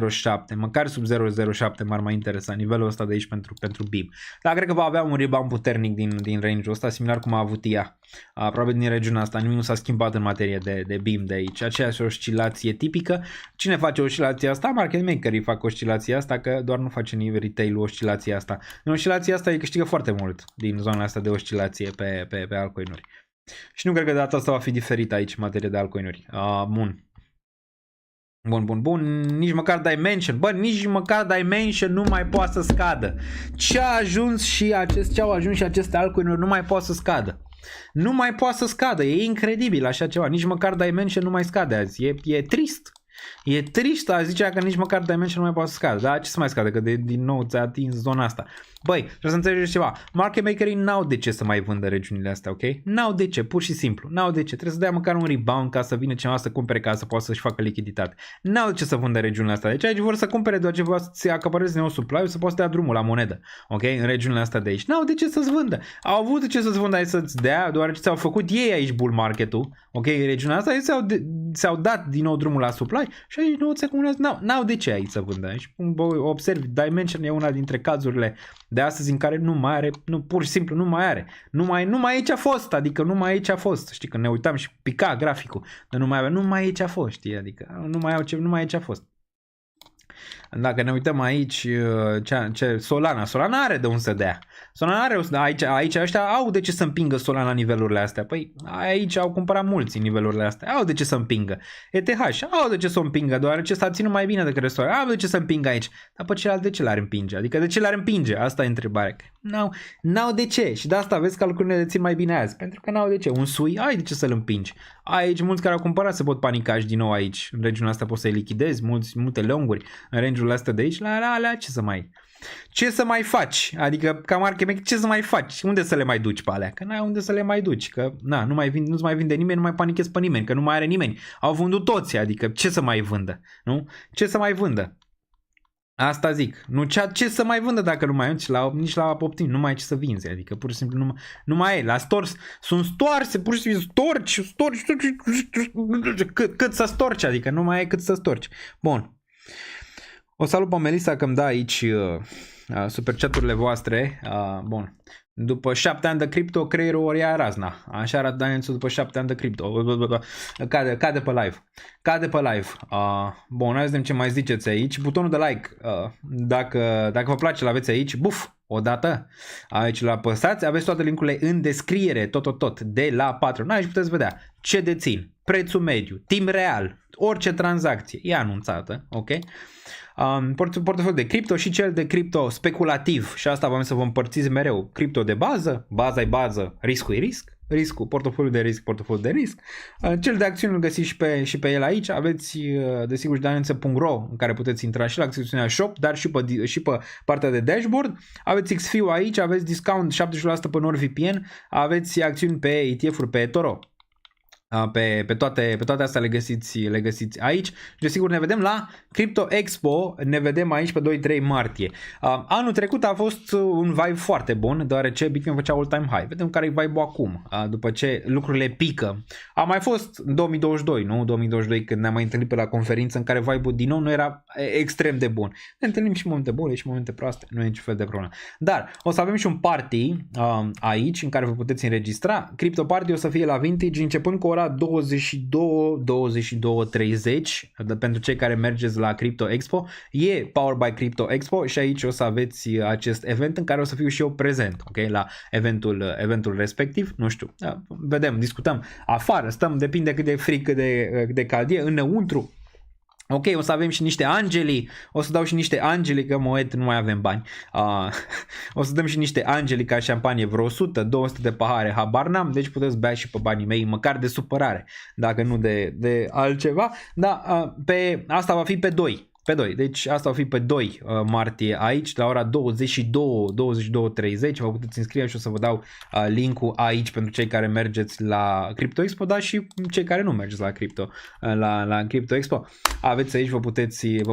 007. Măcar sub 007 m-ar mai interesa nivelul ăsta de aici pentru BIM. Dar cred că va avea un rebound puternic din range-ul ăsta, similar cum a avut ea. Probabil din regiunea asta. Nimic nu s-a schimbat în materie de BIM de aici. Aceeași oscilație tipică. Cine face oscilația asta? Market makerii fac oscilația asta, că doar nu face nivel retail-ul oscilația asta. În oscilația asta îi câștigă foarte mult din zona asta de oscilație pe altcoin-uri. Și nu cred că data asta va fi diferită aici în materie de altcoin-uri. Bun. Nici măcar Dimension. Bă, nici măcar Dimension nu mai poate să scadă. Ce au ajuns și aceste altcoin-uri nu mai poate să scadă. Nu mai poate să scadă. E incredibil așa ceva. Nici măcar Dimension nu mai scade azi. E trist. E triștă, zicea că nici măcar Dimension nu mai poate să scadă. Da, ce să mai scadă, că din nou ți-a atins zona asta. Băi, trebuie să înțelegeți ceva. Market makerii n-au de ce să mai vândă regiunile astea, ok? N-au de ce, pur și simplu. N-au de ce. Trebuie să dea măcar un rebound ca să vină cineva să cumpere ca să poată să-și facă lichiditate. N-au de ce să vândă regiunile astea. Deci aici vor să cumpere doar ce vor să acapareze nou supply să poată să dea drumul la monedă, ok? În regiunile astea de aici. N-au de ce să-ți vândă. Au avut de ce să-ți vândă aici să-ți dea, deoarece ți-au făcut ei aici bull market-ul, ok? În regiunea asta ei ți-au dat din nou drumul la supply și aici nu ți acumulează. N-au de ce aici să vândă. Aici observi, Dimension e una dintre cazurile de astăzi în care nu mai are, pur și simplu nu mai are. Numai aici a fost, adică numai aici a fost. Știi, că ne uitam și pica graficul, dar nu mai avea, numai aici a fost, știi, adică numai aici a fost. Dacă ne uităm aici, Solana are de unde să dea. Solana are, aici ăștia au de ce să împingă Solana la nivelurile astea. Păi aici au cumpărat mulți în nivelurile astea. Au de ce să împingă. ETH au de ce să împingă, deoarece s-a ținut mai bine decât Solana. Au de ce să împingă aici. Dar pe celălalt de ce l-ar împinge? Adică de ce l-ar împinge? Asta e întrebarea. N-au de ce. Și de asta vezi că lucrurile le țin mai bine azi. Pentru că n-au de ce. Un sui, ai de ce să-l împingi. Aici mulți care au cumpărat se pot panica și din nou aici. În regiunea asta poți să-i lichidezi, multe longuri. În range-urile astea de aici, la alea, ce să mai faci? Adică ca market maker, ce să mai faci? Unde să le mai duci pe alea? Că n-ai unde să le mai duci, că nu-ți mai vinde nimeni, nu mai panichezi pe nimeni, că nu mai are nimeni. Au vândut toți, adică ce să mai vândă? Nu? Ce să mai vândă? Asta zic. Ce să mai vândă dacă nu mai ai nici la Optim, nu mai ai ce să vinzi, adică pur și simplu nu mai e. La stores sunt stoarse, pur și simplu storci, cât să storci, adică nu mai ai cât să storci. Bun. O salut pe Melissa că îmi da aici super chat-urile voastre. Bun. După 7 ani de cripto, creierul ori ia razna. Așa arată Danielțu după 7 ani de cripto. Cade pe live. Bun, hai să vedem ce mai ziceți aici. Butonul de like, dacă vă place, l-aveți aici. Buf! Odată, aici la apăsați, aveți toate linkurile în descriere, tot, de la Patreon. Aici puteți vedea ce dețin, prețul mediu, timp real, orice tranzacție e anunțată, ok? Portofoliul de cripto și cel de cripto speculativ și asta vom să vă împărțiți mereu. Cripto de bază, baza e bază, riscul e riscul, portofoliul de risc. Cel de acțiuni îl găsiți și pe el aici. Aveți desigur și Danielță.ro în care puteți intra și la acțiunea shop, dar și pe partea de dashboard. Aveți XFIU aici, aveți discount 70% pe NordVPN, aveți acțiuni pe ETF-uri, pe eToro. Pe toate astea le găsiți aici. Desigur ne vedem la Crypto Expo, ne vedem aici pe 2-3 martie. Anul trecut a fost un vibe foarte bun, deoarece Bitcoin făcea all-time high. Vedem care e vibe-ul acum, după ce lucrurile pică. A mai fost în 2022, nu? 2022 când ne-am mai întâlnit pe la conferință în care vibe-ul din nou nu era extrem de bun. Ne întâlnim și momente bune și momente proaste, nu e niciun fel de problemă. Dar o să avem și un party aici în care vă puteți înregistra. Crypto Party o să fie la Vintage începând cu ora 22:30 pentru cei care mergeți la Crypto Expo. E Powered by Crypto Expo și aici o să aveți acest event în care o să fiu și eu prezent, ok? La eventul respectiv, nu știu, vedem, discutăm afară, stăm, depinde cât de frig, cât de cald e, înăuntru. Ok, o să avem și niște angeli, o să dau și niște angeli, că moed nu mai avem bani. O să dăm și niște angeli ca șampanie, vreo 100-200 de pahare, habar n-am, deci puteți bea și pe banii mei, măcar de supărare, dacă nu de altceva. Da, asta va fi pe 2. Deci asta va fi pe 2 martie aici la ora 22:30, vă puteți înscrie și o să vă dau link-ul aici pentru cei care mergeți la Crypto Expo, dar și cei care nu mergeți la Crypto Expo. Aveți aici, vă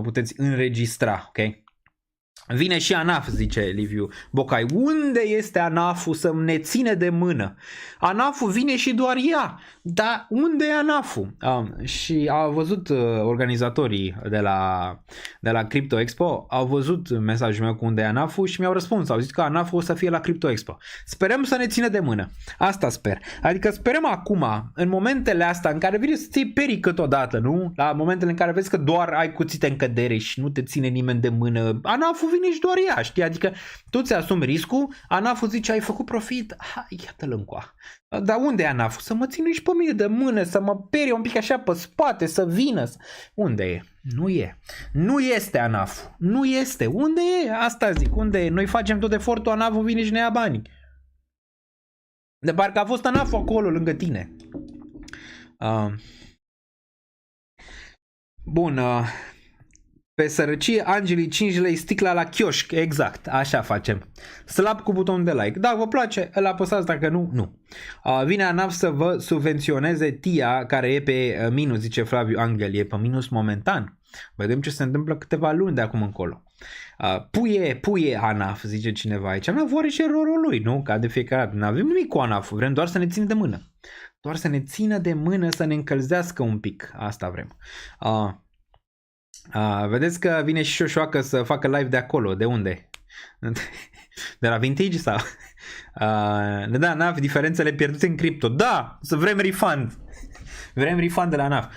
puteți înregistra, ok? Vine și ANAF, zice Liviu Bocai. Unde este ANAF-ul să ne ține de mână? ANAF-ul vine și doar ea. Dar unde e ANAF-ul? Și au văzut organizatorii de la Crypto Expo, au văzut mesajul meu cu unde e ANAF-ul și mi-au răspuns. Au zis că ANAF-ul o să fie la Crypto Expo. Sperăm să ne ține de mână. Asta sper. Adică sperăm acum, în momentele astea în care vine să ții perii câteodată, nu? La momentele în care vezi că doar ai cuțite în cădere și nu te ține nimeni de mână, ANAF-ul vine și doar ea, știi? Adică tu ți-asumi riscul, ANAF-ul zice ai făcut profit, iată-l încoa. Dar unde e ANAF-ul? Să mă țină și pe mine de mână, să mă perie un pic așa pe spate, să vină. Unde e? Nu e. Nu este ANAF-ul. Nu este. Unde e? Asta zic. Unde e? Noi facem tot efortul, ANAF-ul vine și ne ia banii. De parcă a fost ANAF-ul acolo, lângă tine. Bun, pe sărăcie, Angelii 5 lei sticla la chioșc, exact, așa facem. Slap cu buton de like. Dacă vă place, îl apăsați, dacă nu, nu. Vine ANAF să vă subvenționeze TIA, care e pe minus, zice Flaviu Angel, e pe minus momentan. Vedem ce se întâmplă câteva luni de acum încolo. Puie ANAF, zice cineva aici. ANAF are și rolul lui, nu? Ca de fiecare dată. Nu avem nimic cu ANAF, vrem doar să ne țină de mână. Doar să ne țină de mână, să ne încălzească un pic. Asta vrem. Vedeți că vine și Șoșoacă să facă live de acolo. De unde? De la Vintage sau? Da, ANAF, diferențele pierdute în cripto. Da, să vrem refund. Vrem refund de la ANAF.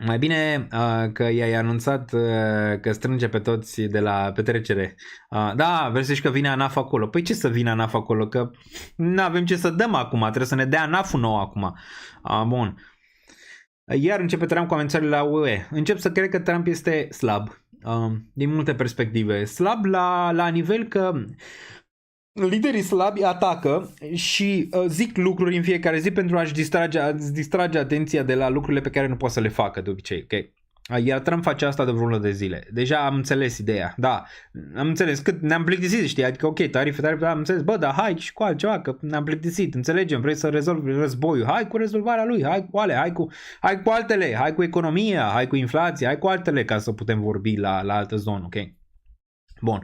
Mai bine că i-ai anunțat că strânge pe toți de la petrecere. Da, vrei să zici că vine ANAF acolo. Păi ce să vină ANAF acolo? Că nu avem ce să dăm acum. Trebuie să ne dea ANAF-ul nou acum. Bun. Iar începe Trump cu amenințările la UE. Încep să cred că Trump este slab. Din multe perspective. Slab la nivel că liderii slabi atacă și zic lucruri în fiecare zi pentru a-și distrage atenția de la lucrurile pe care nu poate să le facă de obicei. Okay? Iar Trump face asta de vreo lună de zile. Deja am înțeles ideea. Da, am înțeles cât ne-am plictisit, știi? Adică ok, tarife, am înțeles. Bă, dar hai și cu altceva, că ne-am plictisit. Înțelegem, vrei să rezolvi războiul. Hai cu rezolvarea lui, hai cu ale, hai cu altele, hai cu economia, hai cu inflația, hai cu altele ca să putem vorbi la altă zonă, ok? Bun.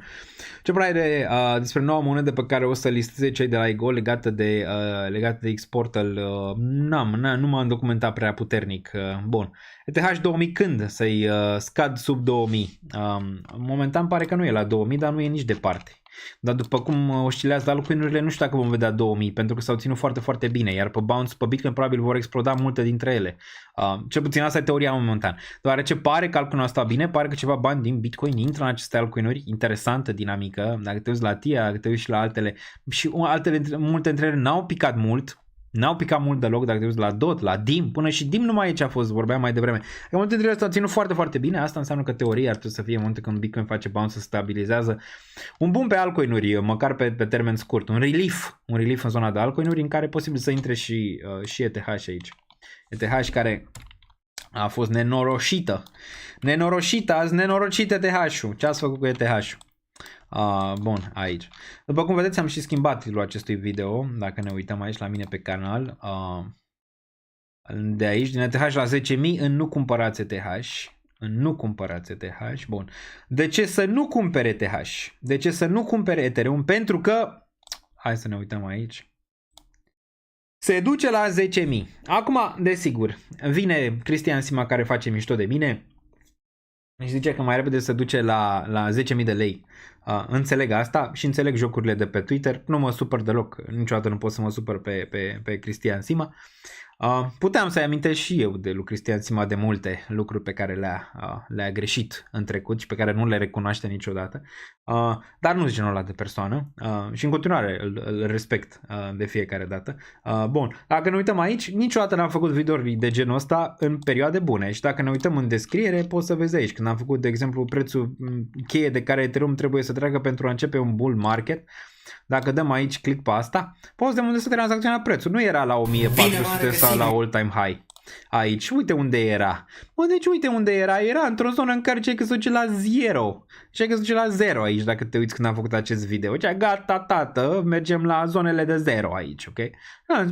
Ce părere despre noua monedă pe care o să listeze cei de la IGO legată de X-Portal? Nu m-am documentat prea puternic. Bun. ETH 2000 când să-i scad sub 2000? Momentan pare că nu e la 2000, dar nu e nici departe. Dar după cum oscilează altcoin-urile, nu știu dacă vom vedea 2000, pentru că s-au ținut foarte, foarte bine, iar pe Bounce, pe Bitcoin probabil vor exploda multe dintre ele. Cel puțin asta e teoria momentan. Deoarece pare că altcoin-ul ăsta bine, pare că ceva bani din Bitcoin intră în aceste altcoin-uri, interesantă dinamică, dacă te uiți la TIA, dacă te uiți și la altele, și multe dintre ele n-au picat mult. N-au picat mult deloc, dacă te uiți la DOT, la DIM, până și DIM numai aici a fost, vorbeam mai devreme. În multe dintre ele s-au ținut foarte, foarte bine, asta înseamnă că teoria ar trebui să fie în momentul când Bitcoin face bounce, se stabilizează. Un bun pe altcoin-uri, măcar pe termen scurt, un relief în zona de altcoin-uri în care e posibil să intre și ETH aici. ETH care a fost nenorocită azi, nenorocit ETH-ul. Ce ați făcut cu ETH-ul? Bun, aici. După cum vedeți, am și schimbat titlul acestui video, dacă ne uităm aici la mine pe canal. De aici, din ETH la 10.000, în nu cumpărați ETH. Nu cumpărați ETH. Bun. De ce să nu cumpere ETH? De ce să nu cumpere Ethereum? Pentru că, hai să ne uităm aici, se duce la 10.000. Acum, desigur, vine Cristian Sima care face mișto de mine și zice că mai repede se duce la 10.000 de lei. Înțeleg asta și înțeleg jocurile de pe Twitter. Nu mă supăr deloc. Niciodată nu pot să mă supăr pe Cristian Sima. Puteam să-i amintesc și eu de lui Cristian Sima de multe lucruri pe care le-a greșit în trecut și pe care nu le recunoaște niciodată, dar nu zice genul ăla de persoană și în continuare îl respect de fiecare dată. Bun, dacă ne uităm aici, niciodată n-am făcut videouri de genul ăsta în perioade bune și dacă ne uităm în descriere poți să vezi aici când am făcut, de exemplu, prețul cheie de care Ethereum trebuie să treacă pentru a începe un bull market. Dacă dăm aici click pe asta, poți de unde să tranzacționa prețul. Nu era la 1400 sau la all-time high. Aici, uite unde era. Bă, deci uite unde era. Era într-o zonă în care ce se duce la 0. Ce se duce la 0 aici, dacă te uiți când am făcut acest video. Deci, gata, tată, mergem la zonele de 0 aici, ok?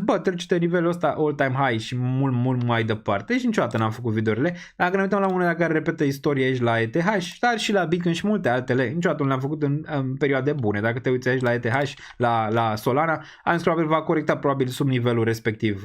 Bă, trece de nivelul ăsta all-time high și mult, mult mai departe. Și niciodată n-am făcut videourile. Dacă ne uităm la unele care repetă istoria aici la ETH, dar și la Bitcoin și multe altele, niciodată nu le-am făcut în perioade bune. Dacă te uiți aici la ETH, la Solana, am probabil va corecta probabil sub nivelul respectiv.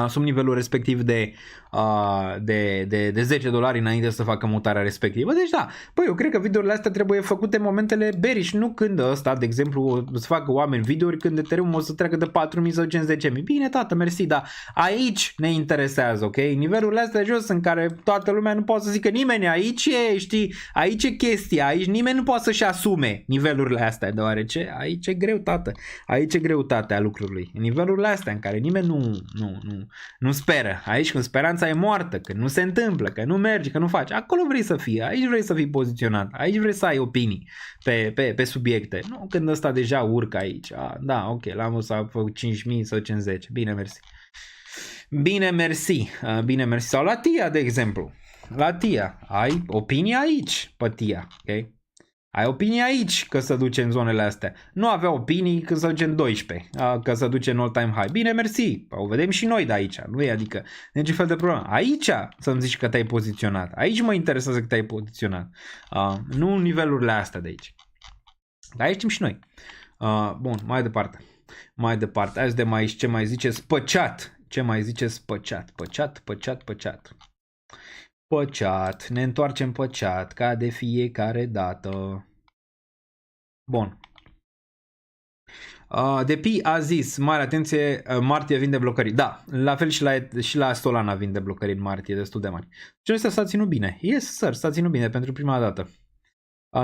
Sub nivelul respectiv de $10 înainte să facă mutarea respectivă. Deci da, păi eu cred că videourile astea trebuie făcute în momentele bearish, nu când ăsta, de exemplu, să facă oameni videouri când Ethereum o să treacă de 4.000 sau 10.000. Bine, tată, mersi, dar aici ne interesează, ok? Nivelurile astea jos în care toată lumea nu poate să zică nimeni, aici e, știi, aici e chestia, aici nimeni nu poate să-și asume nivelurile astea, deoarece aici e greu, tată. Aici e greutatea lucrurilor. Nivelurile astea în care nimeni nu nu speră. Aici când speranța e moartă, când nu se întâmplă, că nu merge, că nu faci, acolo vrei să fii, aici vrei să fii poziționat, aici vrei să ai opinii pe subiecte. Nu când ăsta deja urcă aici. Da, ok, l-am să făcut 5.000 sau 50. Bine, mersi. Bine, mersi. Bine, mersi. Sau la Tia, de exemplu. La Tia. Ai opinie aici pe Tia, ok? Ai opinie aici că se duce în zonele astea. Nu avea opinii când se duce în 12, că se duce în all-time high. Bine, mersi. O vedem și noi de aici. Nu e, adică, niciun fel de problemă. Aici să-mi zici că te-ai poziționat. Aici mă interesează că te-ai poziționat. Nu în nivelurile astea de aici. Dar aici știm și noi. Bun, mai departe. Mai departe. Hai să vedem aici ce mai zice spăceat. Ce mai zice spăceat? Păceat. Păceat. Ne întoarcem păceat ca de fiecare dată. Bun. Depi a zis, mare atenție, martie vinde blocări. Da, la fel și la Solana vinde blocări în martie, destul de mari. Și ăsta s-a ținut bine. Yes, sir, s-a ținut bine pentru prima dată.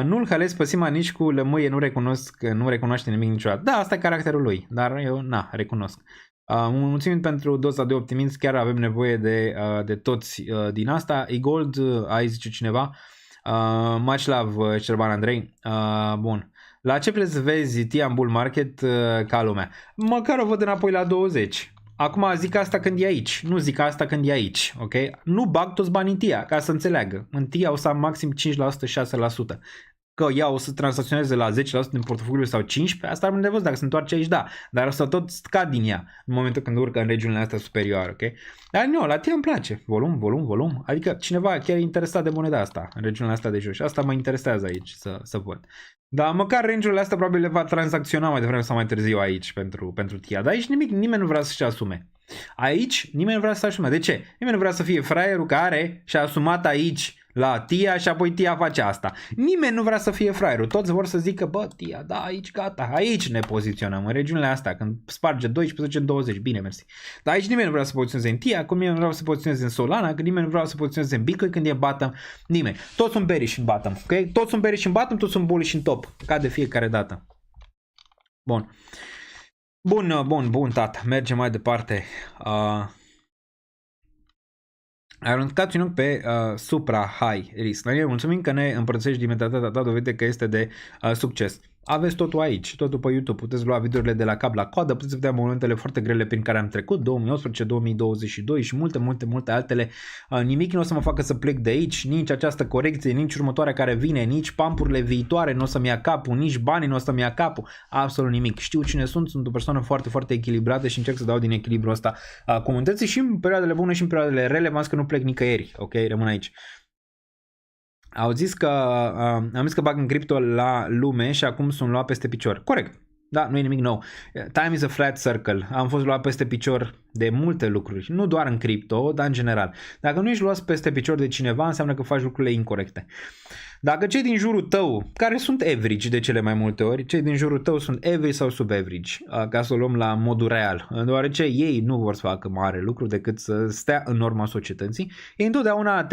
Nu-l hales pe Sima nici cu lămâie, nu recunoaște nimic niciodată. Da, asta e caracterul lui, dar eu, recunosc. Mulțumim pentru doza de optimism, chiar avem nevoie de toți din asta. E-Gold, ai zice cineva. Much love, Șerban Andrei. Bun. La ce preț vezi Tia în bull market ca lumea? Măcar o văd înapoi la 20. Acum zic asta când e aici, nu zic asta când e aici, ok? Nu bag toți banii în Tia, ca să înțeleagă. În Tia o să am maxim 5%, 6%. Că ea o să tranzacționeze la 10% din portofoliu sau 15%, asta rămâne de văzut, dacă se întoarce aici, da. Dar o să tot scad din ea în momentul când urcă în regiunile astea superioare, ok? Dar nu, la Tia îmi place. Volum. Adică cineva chiar e interesat de moneda asta, în regiunile astea de jos. Și asta mă interesează aici să văd. Dar măcar range-urile astea probabil le va tranzacționa mai devreme sau mai târziu aici pentru Tia. Dar aici nimeni nu vrea să-și asume. Aici nimeni nu vrea să-și asume. De ce? Nimeni nu vrea să fie fraierul care și-a asumat aici la Tia și apoi Tia face asta. Nimeni nu vrea să fie fraierul. Toți vor să zică, bă, Tia, da, aici gata, aici ne poziționăm, în regiunile astea, când sparge 12, 20, bine, mersi. Dar aici nimeni nu vrea să poziționeze în Tia, cum nimeni nu vrea să poziționeze în Solana, când nimeni nu vrea să poziționeze în Bitcoin când e bottom, nimeni. Toți sunt bearish în bottom, ok? Toți sunt bearish în bottom, toți sunt bullish în top, ca de fiecare dată. Bun, tata, mergem mai departe. Ai aruncat un ochi pe supra high risk. Daniel, mulțumim că ne împărțești dimensionalitatea ta, dovede că este de succes. Aveți totul aici, totul pe YouTube. Puteți lua videourile de la cap la coadă, puteți vedea momentele foarte grele prin care am trecut, 2018, 2022 și multe altele. Nimic nu o să mă facă să plec de aici, nici această corecție, nici următoarea care vine, nici pampurile viitoare nu o să-mi ia capul, nici banii nu o să-mi ia capul, absolut nimic. Știu cine sunt o persoană foarte, foarte echilibrată și încerc să dau din echilibrul ăsta comunității și în perioadele bune și în perioadele rele, m-am zis că nu plec nicăieri, ok, rămân aici. Am zis că bag în cripto la lume și acum sunt luat peste picior. Corect. Da, nu e nimic nou. Time is a flat circle. Am fost luat peste picior de multe lucruri. Nu doar în cripto, dar în general. Dacă nu ești luat peste picior de cineva, înseamnă că faci lucrurile incorrecte. Dacă cei din jurul tău, care sunt average de cele mai multe ori, cei din jurul tău sunt average sau sub-average, ca să o luăm la modul real, deoarece ei nu vor să facă mare lucru decât să stea în norma societății, ei întotdeauna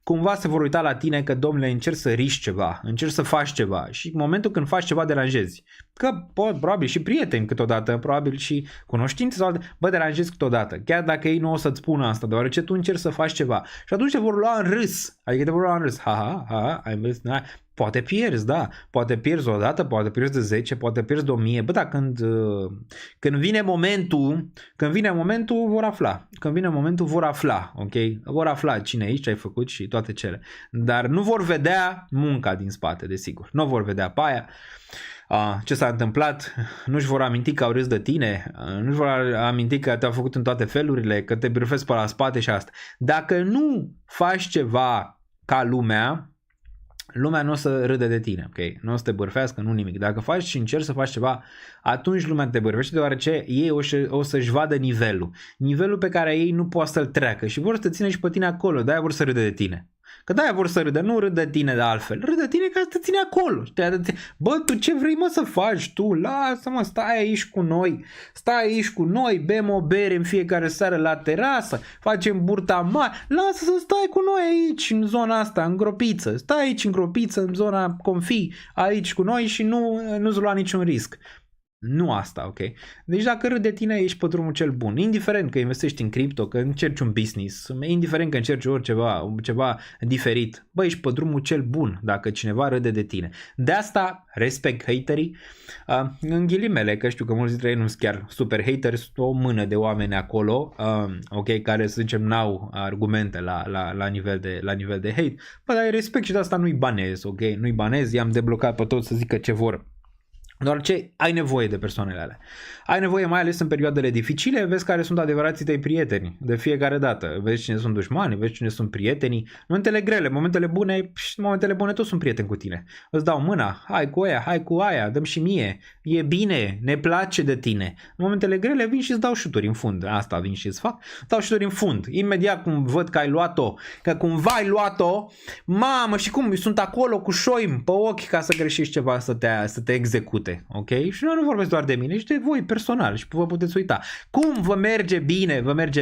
cumva se vor uita la tine că, domnule, încerci să riști ceva, încerci să faci ceva și în momentul când faci ceva deranjezi. Că probabil și prieteni câteodată, probabil și cunoștințe sau alte, deranjezi câteodată, chiar dacă ei nu o să-ți spună asta, deoarece tu încerci să faci ceva și atunci te vor lua în râs, adică te vor lua în râs, ai văzut, poate pierzi, da, poate pierzi o dată, poate pierzi de 10, poate pierzi de 1000, da, când vine momentul vor afla, ok, vor afla cine ești, ce ai făcut și toate cele, dar nu vor vedea munca din spate, desigur, nu vor vedea pe aia. Ce s-a întâmplat, nu-și vor aminti că au râs de tine, nu-și vor aminti că te-au făcut în toate felurile, că te bârfezi pe la spate și asta. Dacă nu faci ceva ca lumea nu o să râde de tine, ok? Nu o să te bârfească, nu nimic. Dacă faci și încerci să faci ceva, atunci lumea te bârfește, deoarece ei o să-și vadă nivelul pe care ei nu pot să-l treacă și vor să te țină și pe tine acolo, de-aia vor să râde de tine. Că de-aia vor să râdă, nu râdă de tine de altfel, râdă de tine ca să te ține acolo. Bă, tu ce vrei mă să faci tu? Lasă-mă, stai aici cu noi, bem o bere în fiecare seară la terasă, facem burta mare, lasă să stai cu noi aici în zona asta, în gropiță, stai aici în gropiță, în zona confii, aici cu noi și nu-ți lua niciun risc. Nu asta, ok? Deci dacă râd de tine, ești pe drumul cel bun. Indiferent că investești în cripto, că încerci un business, indiferent că încerci ceva diferit, bă, ești pe drumul cel bun dacă cineva râde de tine. De asta respect haterii, în ghilimele, că știu că mulți dintre ei nu sunt chiar super haters, o mână de oameni acolo, ok, care să zicem n-au argumente la nivel de hate, bă, dar respect și de asta nu-i banez, ok? Nu-i banez, i-am deblocat pe toți să zică ce vor. Doar ce ai nevoie de persoanele alea. Ai nevoie mai ales în perioadele dificile, vezi care sunt adevărații tăi prieteni de fiecare dată. Vezi cine sunt dușmani, vezi cine sunt prietenii. Momentele grele, momentele bune toți sunt prieteni cu tine. Îți dau mâna, hai cu aia, hai cu aia, dăm și mie. E bine, ne place de tine. În momentele grele vin și îți dau șuturi în fund. Asta vin și îți fac. Dau șuturi în fund. Imediat cum văd că ai luat-o, că cumva ai luat-o, mamă, și cum sunt acolo cu șoim pe ochi ca să greșești ceva, să te execute. Ok? Și nu vorbesc doar de mine, ci de voi personal și vă puteți uita. Cum vă merge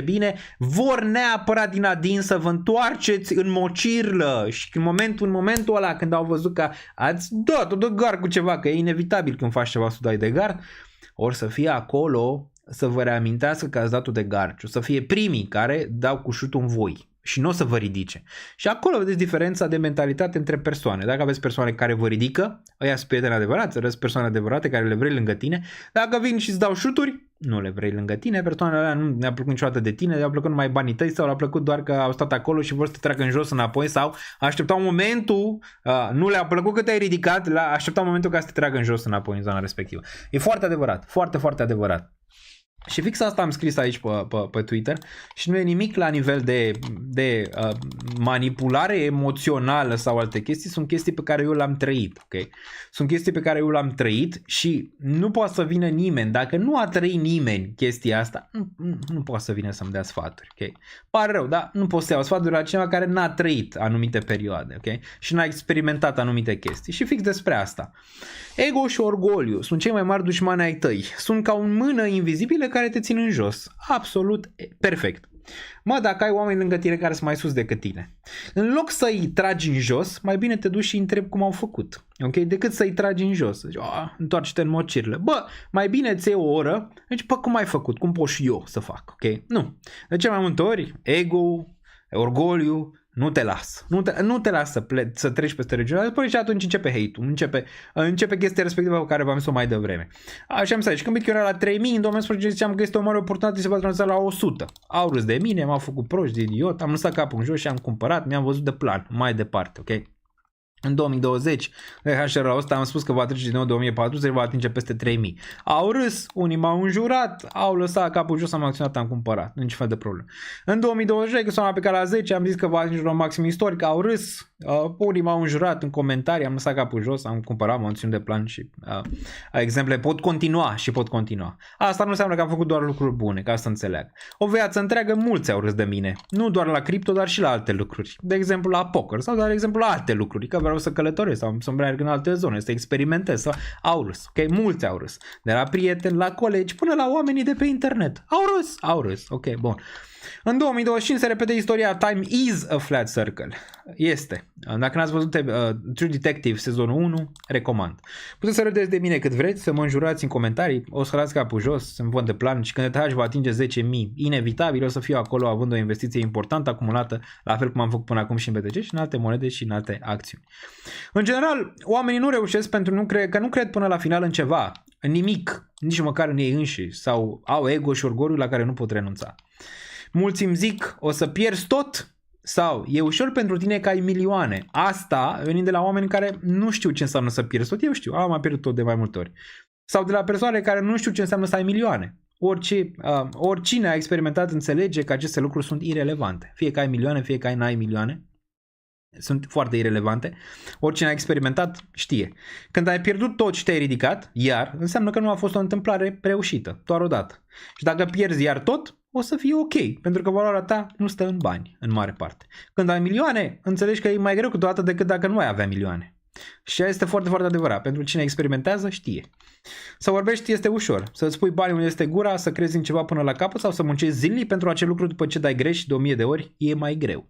bine, vor neapărat din adin să vă întoarceți în mocirlă și în momentul ăla când au văzut că ați dat-o de gard cu ceva, că e inevitabil când faci ceva să dai de gard, or să fie acolo să vă reamintească că ați dat-o de gard și o să fie primii care dau cu șutul în voi. Și nu o să vă ridice. Și acolo vedeți diferența de mentalitate între persoane. Dacă aveți persoane care vă ridică, ăia sunt prieteni adevărați, aveți persoane adevărate care le vrei lângă tine. Dacă vin și îți dau șuturi, nu le vrei lângă tine. Persoanele alea nu le-a plăcut niciodată de tine, le-au plăcut numai banii tăi sau le-a plăcut doar că au stat acolo și vor să te tragă în jos înapoi sau așteptau momentul, nu le-a plăcut că te-ai ridicat, așteptau momentul ca să te tragă în jos înapoi în zona respectivă. E foarte adevărat, foarte, foarte adevărat. Și fix asta am scris aici pe Twitter și nu e nimic la nivel de manipulare emoțională sau alte chestii, sunt chestii pe care eu le-am trăit, ok? Sunt chestii pe care eu le-am trăit și nu poate să vină nimeni, dacă nu a trăit nimeni chestia asta, nu poate să vină să-mi dea sfaturi, ok? Pare rău, dar nu pot să iau sfaturi la cineva care n-a trăit anumite perioade, ok? Și n-a experimentat anumite chestii și fix despre asta. Ego și orgoliu sunt cei mai mari dușmani ai tăi, sunt ca o mână invizibilă care te țin în jos. Absolut perfect. Mă, dacă ai oameni lângă tine care sunt mai sus decât tine, în loc să-i tragi în jos, mai bine te duci și întrebi cum au făcut. Ok? Decât să-i tragi în jos. Zici, întoarce-te în mocirle. Bă, mai bine ți o oră. Deci, bă, cum ai făcut? Cum pot și eu să fac? Ok? Nu. De ce mai multe ori, ego, orgoliu, nu te las. Nu te las să treci peste regiunea. După și atunci începe hate-ul. Începe chestia respectivă pe care v-am zis-o mai devreme. Așa am zis, când Bitcoin era la 3000, în 2011 ziceam că este o mare oportunitate, se va tranza la 100. Au râs de mine, m-au făcut proști, de idiot, am lăsat capul în jos și am cumpărat, mi-am văzut de plan, mai departe, ok? În 2020, HRL-ul ăsta am spus că va trece din nou 2400, va atinge peste 3000. Au râs, unii m-au înjurat, au lăsat capul jos, am acționat, am cumpărat. Nici fel de problemă. În 2020, când s-am aplicat la 10, am zis că va atinge un maxim istoric, au râs, unii m-au înjurat în comentarii, am lăsat capul jos, am cumpărat, m-am ținut de plan și exemple pot continua și pot continua. Asta nu înseamnă că am făcut doar lucruri bune, ca să înțeleg. O viață întreagă mulți au râs de mine, nu doar la cripto, dar și la alte lucruri. De exemplu la poker sau de exemplu la alte lucruri, că vreau să călătoresc sau să merg în alte zone, să experimentez, sau au râs, ok? Mulți au râs. De la prieteni, la colegi, până la oamenii de pe internet. Au râs, ok, bun. În 2025 se repete istoria Time is a flat circle. Este. Dacă n-ați văzut True Detective sezonul 1, recomand. Puteți să râdeți de mine cât vreți, să mă înjurați în comentarii, o să dați capul jos, să-mi văd de plan și când ETH va atinge 10.000, inevitabil o să fiu acolo având o investiție importantă acumulată, la fel cum am făcut până acum și în BTC și în alte monede și în alte acțiuni. În general, oamenii nu reușesc pentru că nu cred până la final în ceva, în nimic, nici măcar în ei înșiși, sau au ego și orgoliu la care nu pot renunța. Mulți îmi zic, o să pierzi tot sau e ușor pentru tine că ai milioane. Asta venind de la oameni care nu știu ce înseamnă să pierzi tot. Eu știu, am pierdut tot de mai multe ori. Sau de la persoane care nu știu ce înseamnă să ai milioane. Oricine a experimentat înțelege că aceste lucruri sunt irelevante. Fie că ai milioane, fie că n-ai milioane. Sunt foarte irelevante. Oricine a experimentat știe. Când ai pierdut tot și te-ai ridicat, iar, înseamnă că nu a fost o întâmplare reușită, doar o dată. Și dacă pierzi iar tot, o să fie ok, pentru că valoarea ta nu stă în bani, în mare parte. Când ai milioane, înțelegi că e mai greu câteodată decât dacă nu ai avea milioane. Și este foarte, foarte adevărat. Pentru cine experimentează, știe. Să vorbești este ușor. Să-ți pui banii unde este gura, să crezi în ceva până la capăt sau să muncești zilnic pentru acel lucru după ce dai greș de 1000 de ori, e mai greu.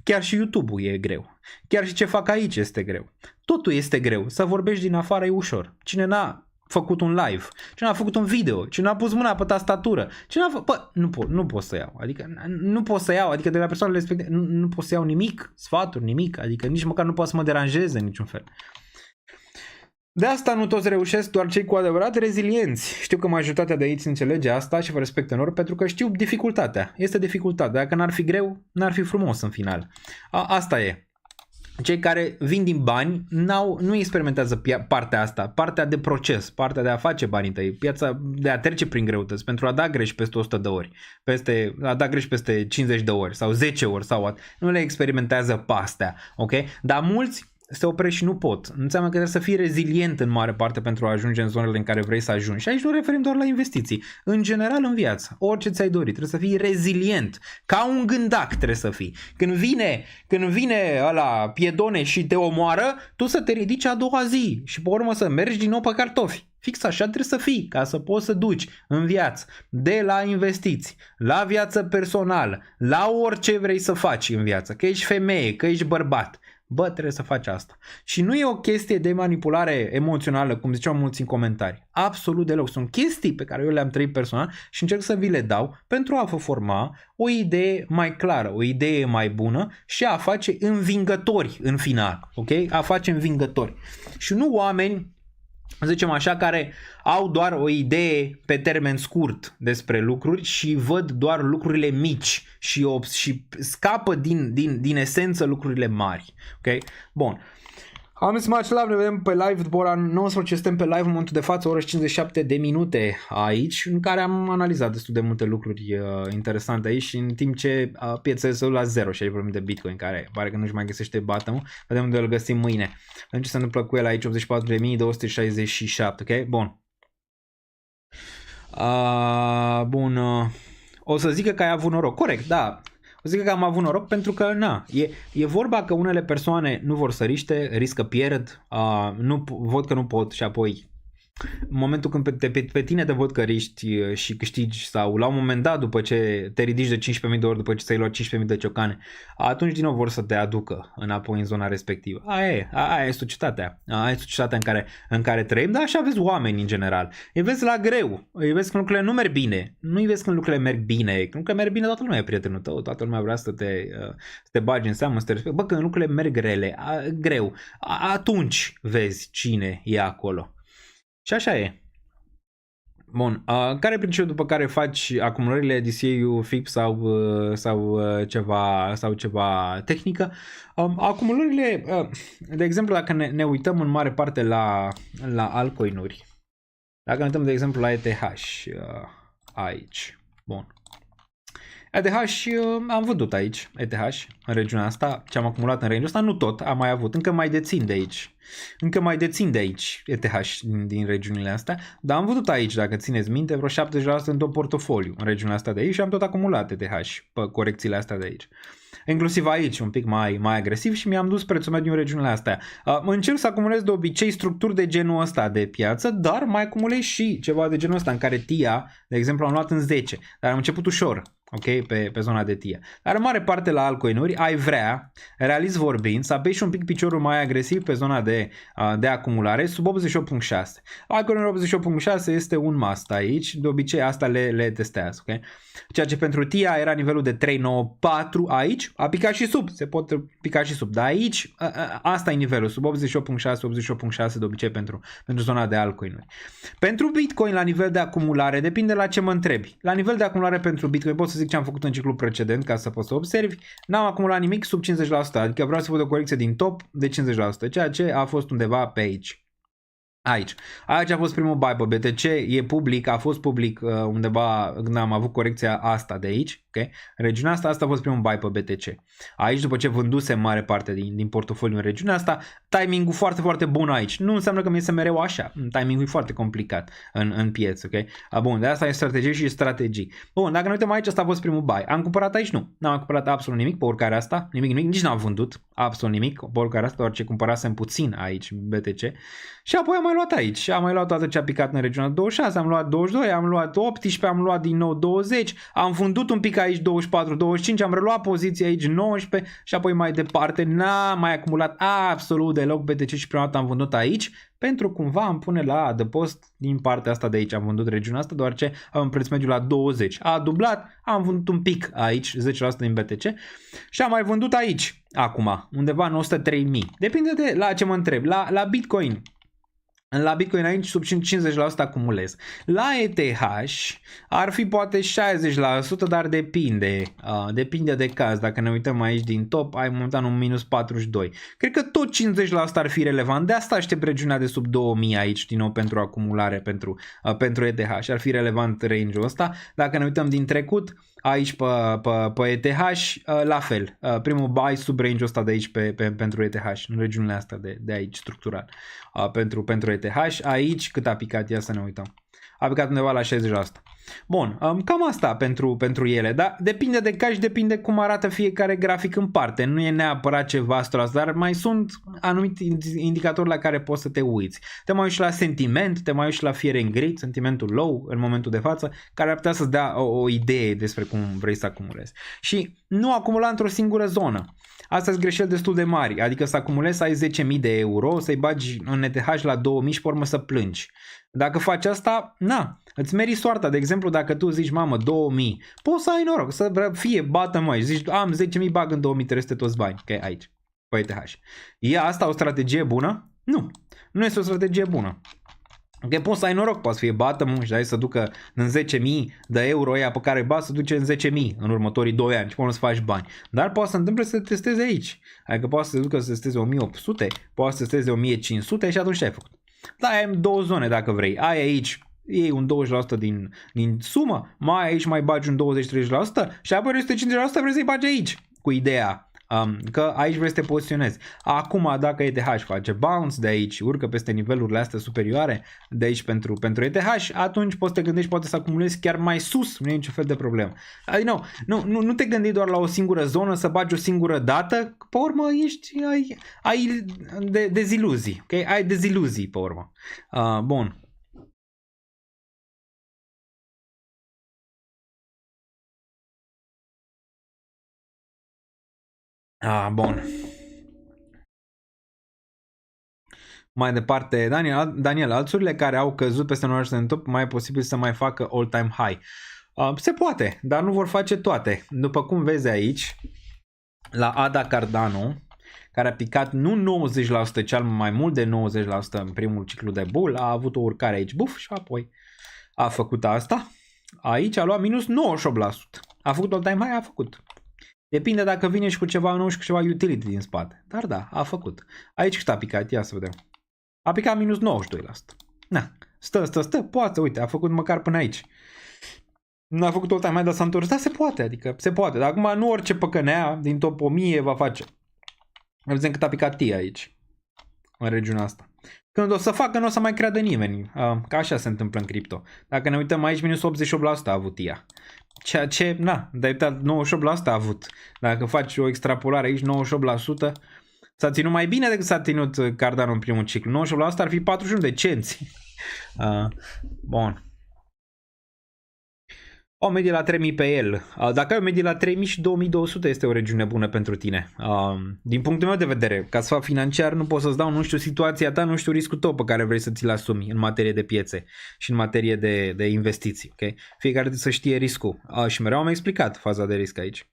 Chiar și YouTube-ul e greu. Chiar și ce fac aici este greu. Totul este greu. Să vorbești din afară e ușor. Cine n-a făcut un live, cine n-a făcut un video, cine n-a pus mâna pe tastatură, cine n-a făcut... Bă, nu pot să iau, adică de la persoanele respective nu pot să iau nimic, sfaturi, nimic, adică nici măcar nu pot să mă deranjeze în niciun fel. De asta nu toți reușesc, doar cei cu adevărat rezilienți. Știu că majoritatea de aici înțelege asta și vă respect enorm pentru că știu dificultatea. Este dificultate. Dacă n-ar fi greu, n-ar fi frumos în final. Asta e. Cei care vin din bani nu experimentează partea asta, partea de proces, partea de a face banii tăi, piața de a trece prin greutăți, pentru a da greș peste 100 de ori, a da greș peste 50 de ori sau 10 ori sau nu le experimentează pe astea, ok? Dar mulți se opresc și nu pot. Înseamnă că trebuie să fii rezilient în mare parte pentru a ajunge în zonele în care vrei să ajungi. Și aici nu referim doar la investiții. În general în viață, orice ți-ai dorit, trebuie să fii rezilient. Ca un gândac trebuie să fii. Când vine ăla piedone și te omoară, tu să te ridici a doua zi și pe urmă să mergi din nou pe cartofi. Fix așa trebuie să fii, ca să poți să duci în viață, de la investiții, la viață personală, la orice vrei să faci în viață, că ești femeie, că ești bărbat. Bă, trebuie să faci asta. Și nu e o chestie de manipulare emoțională, cum ziceau mulți în comentarii. Absolut deloc. Sunt chestii pe care eu le-am trăit personal și încerc să vi le dau pentru a vă forma o idee mai clară, o idee mai bună și a face învingători în final. Ok? A face învingători. Și nu oameni, zicem așa, care au doar o idee pe termen scurt despre lucruri și văd doar lucrurile mici și scapă din esență lucrurile mari. Ok? Bun. Am zis much love, ne vedem pe live după ora 19, suntem pe live în momentul de față, ora 57 de minute aici, în care am analizat destul de multe lucruri interesante aici și în timp ce piețele sunt la zero și aici vorbim de Bitcoin, care pare că nu-și mai găsește bottom-ul, vedem unde îl găsim mâine. Vedem ce se întâmplă cu el aici, 84.267, ok? Bun. Bun. O să zică că ai avut noroc, corect, da. O să zic că am avut noroc pentru că, e vorba că unele persoane nu vor să riște, riscă pierd, văd că nu pot și apoi în momentul când pe tine te văd că riști și câștigi sau la un moment dat după ce te ridici de 15.000 de ori după ce ți-ai luat 15.000 de ciocane, atunci din nou vor să te aducă înapoi în zona respectivă. Aia e societatea. Aia e societatea în care trăim, dar așa vezi oameni în general. Îi vezi la greu, îi vezi când lucrurile nu merg bine, nu îi vezi când lucrurile merg bine. Când lucrurile merg bine, toată lumea e prietenul tău, toată lumea vrea să te bagi în seamă, să te respecti. Bă, când lucrurile merg greu, atunci vezi cine e acolo. Și așa e. Bun. Care e principiul după care faci acumulările DCA-ul FIP sau ceva tehnică? Acumulările, de exemplu, dacă ne uităm în mare parte la altcoin-uri, dacă ne uităm, de exemplu, la ETH aici. Bun. ETH am văzut aici, ETH, în regiunea asta, ce am acumulat în range-ul ăsta, nu tot, am mai avut, încă mai dețin de aici ETH din regiunile astea, dar am văzut aici, dacă țineți minte, vreo 70% în tot portofoliu în regiunea asta de aici și am tot acumulat ETH pe corecțiile astea de aici. Inclusiv aici, un pic mai agresiv și mi-am dus prețul meu din regiunile astea. Încerc să acumulez de obicei structuri de genul ăsta de piață, dar mai acumulez și ceva de genul ăsta în care TIA, de exemplu, am luat în 10, dar am început ușor. Ok, pe zona de TIA. Dar în mare parte la altcoin-uri ai vrea, realist vorbind, să apeși un pic piciorul mai agresiv pe zona de acumulare sub 88.6. Altcoin-uri 88.6 este un must aici, de obicei asta le testează, ok? Ceea ce pentru TIA era nivelul de 394 aici, a picat și sub, se pot pica și sub, dar aici asta e nivelul, sub 88.6 de obicei pentru zona de altcoin-uri. Pentru Bitcoin la nivel de acumulare, depinde la ce mă întrebi. La nivel de acumulare pentru Bitcoin pot să zic ce am făcut în ciclul precedent ca să poți să observi, n-am acumulat nimic sub 50%, adică vreau să văd o corecție din top de 50%, ceea ce a fost undeva pe aici. Aici a fost primul buy pe BTC, e public, a fost public undeva când am avut corecția asta de aici, ok? Regiunea asta a fost primul buy pe BTC. Aici, după ce vânduse mare parte din portofoliu în regiunea asta, timingul foarte, foarte bun aici. Nu înseamnă că mi iese mereu așa, timingul e foarte complicat în piețe, ok? Bun, de asta e strategie și strategii. Bun, dacă ne uităm aici, asta a fost primul buy. Am cumpărat aici? Nu. N-am cumpărat absolut nimic pe oricare asta, nimic, nici n-am vândut. absolut nimic, bolcara asta, doar ce cumpărasem puțin aici, BTC. Și apoi am mai luat aici, și am mai luat toată ce a picat în regiunea 26, am luat 22, am luat 18, am luat din nou 20, am vândut un pic aici 24, 25, am reluat poziția aici 19 și apoi mai departe n-am mai acumulat absolut deloc BTC și prima dată am vândut aici pentru cumva îmi pune la adăpost din partea asta de aici. Am vândut regiunea asta deoarece am un preț mediu la 20. A dublat, am vândut un pic aici, 10% din BTC și am mai vândut aici, acum, undeva în 103.000. Depinde de la ce mă întreb. La Bitcoin. La Bitcoin aici sub 50% acumulez. La ETH ar fi poate 60%, dar depinde. Depinde de caz. Dacă ne uităm aici din top, ai momentan un minus 42. Cred că tot 50% ar fi relevant. De asta aștept regiunea de sub 2000 aici din nou pentru acumulare pentru ETH. Și ar fi relevant range-ul ăsta. Dacă ne uităm din trecut, aici pe ETH, la fel. Primul buy sub range-ul ăsta de aici pentru ETH, în regiunile astea de aici structural. Pentru ETH. Aici cât a picat, ia să ne uităm. A picat undeva la 60%. Bun, cam asta pentru ele, dar depinde de caz și depinde cum arată fiecare grafic în parte. Nu e neapărat ceva astfel, dar mai sunt anumite indicatori la care poți să te uiți. Te mai uiți la sentiment, te mai uiți la fear and greed, sentimentul low în momentul de față, care ar putea să-ți dea o idee despre cum vrei să acumulezi. Și nu acumula într-o singură zonă. Asta sunt greșeli destul de mari, adică să acumulezi, să ai 10.000 de euro, să-i bagi în ETH la 2.000 și pe urmă să plângi. Dacă faci asta, îți meri soarta. De exemplu, dacă tu zici, mamă, 2.000, poți să ai noroc, să fie bată mai, zici, am 10.000, bag în 2.300 toți bani, ok, aici, pe ETH. E asta o strategie bună? Nu este o strategie bună. Că poți să ai noroc, poți să fie bată și dai să ducă în 10.000 de euro aia pe care bani să duce în 10.000 în următorii 2 ani și poți să faci bani. Dar poate să întâmple să te testeze aici. Adică poate să te ducă să testeze 1.800, poate să testeze 1.500 și atunci ce ai făcut? Da, ai două zone dacă vrei. Ai aici, iei un 20% din sumă, mai aici mai bagi un 20-30% și apoi 150% vrei să-i bagi aici. Cu ideea că aici vrei să te poziționezi. Acum dacă ETH face bounce de aici, urcă peste nivelurile astea superioare de aici pentru ETH, atunci poți să te gândești poate să acumulezi chiar mai sus, nu e niciun fel de problemă. Adică nu te gândi doar la o singură zonă, să bagi o singură dată, că pe urmă ai deziluzii, ok? Ai deziluzii pe urmă. Bun. Bun. Mai departe, Daniel, alțurile care au căzut peste 90% în top, mai e posibil să mai facă all-time high. Se poate, dar nu vor face toate. După cum vezi aici, la ADA Cardano, care a picat nu 90%, cel mai mult de 90% în primul ciclu de bull, a avut o urcare aici, buf, și apoi a făcut asta. Aici a luat minus 98%. A făcut all-time high, a făcut. Depinde dacă vine și cu ceva nou și cu ceva utility din spate. Dar da, a făcut. Aici cât a picat? Ia să vedem. A picat minus 92%. Stă, poate, uite, a făcut măcar până aici. Nu a făcut tot mai, dar s-a întors. Da, se poate, adică se poate. Dar acum nu orice păcănea din top 1000 va face. Vedem cât a picat tia aici. În regiunea asta. Când o să facă, nu o să mai creadă nimeni. Că așa se întâmplă în cripto. Dacă ne uităm aici, minus 88% a avut tia. Ceea ce, de uitat, 98% a avut. Dacă faci o extrapolare aici, 98%, s-a ținut mai bine decât s-a ținut Cardano în primul ciclu. 98% ar fi 41 de cenți. Bun. O medie la 3000 pe el. Dacă ai o medie la 3000 și 2200 este o regiune bună pentru tine. Din punctul meu de vedere, ca sfat financiar nu pot să-ți dau, nu știu situația ta, nu știu riscul tău pe care vrei să ți-l asumi în materie de piețe și în materie de investiții. Okay? Fiecare trebuie să știe riscul. Și mereu am explicat faza de risc aici.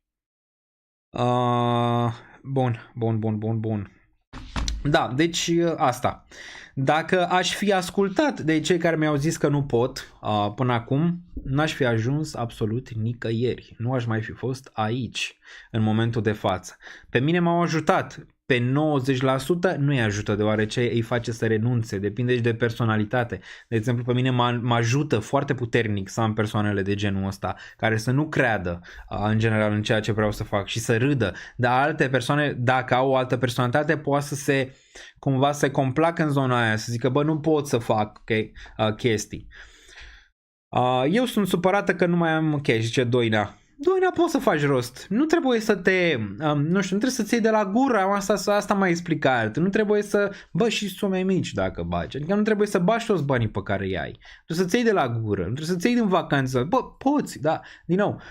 Bun. Da, deci asta. Dacă aș fi ascultat de cei care mi-au zis că nu pot până acum, n-aș fi ajuns absolut nicăieri. Nu aș mai fi fost aici în momentul de față. Pe mine m-au ajutat. Pe 90% nu îi ajută deoarece îi face să renunțe. Depinde și de personalitate. De exemplu, pe mine mă ajută foarte puternic să am persoanele de genul ăsta care să nu creadă în general în ceea ce vreau să fac și să râdă. Dar alte persoane, dacă au o altă personalitate, poate să se cumva se complacă în zona aia, să zică, bă, nu pot să fac chestii. Eu sunt supărată că nu mai am cash, zice Doina. Doina, poți să faci rost. Nu trebuie să te, nu trebuie să-ți iei de la gură, asta m-a explicat. Nu trebuie să, și sume mici dacă bagi. Adică nu trebuie să bagi toți banii pe care îi ai. Trebuie să-ți iei de la gură, nu trebuie să-ți iei din vacanță. Poți, da. Din nou,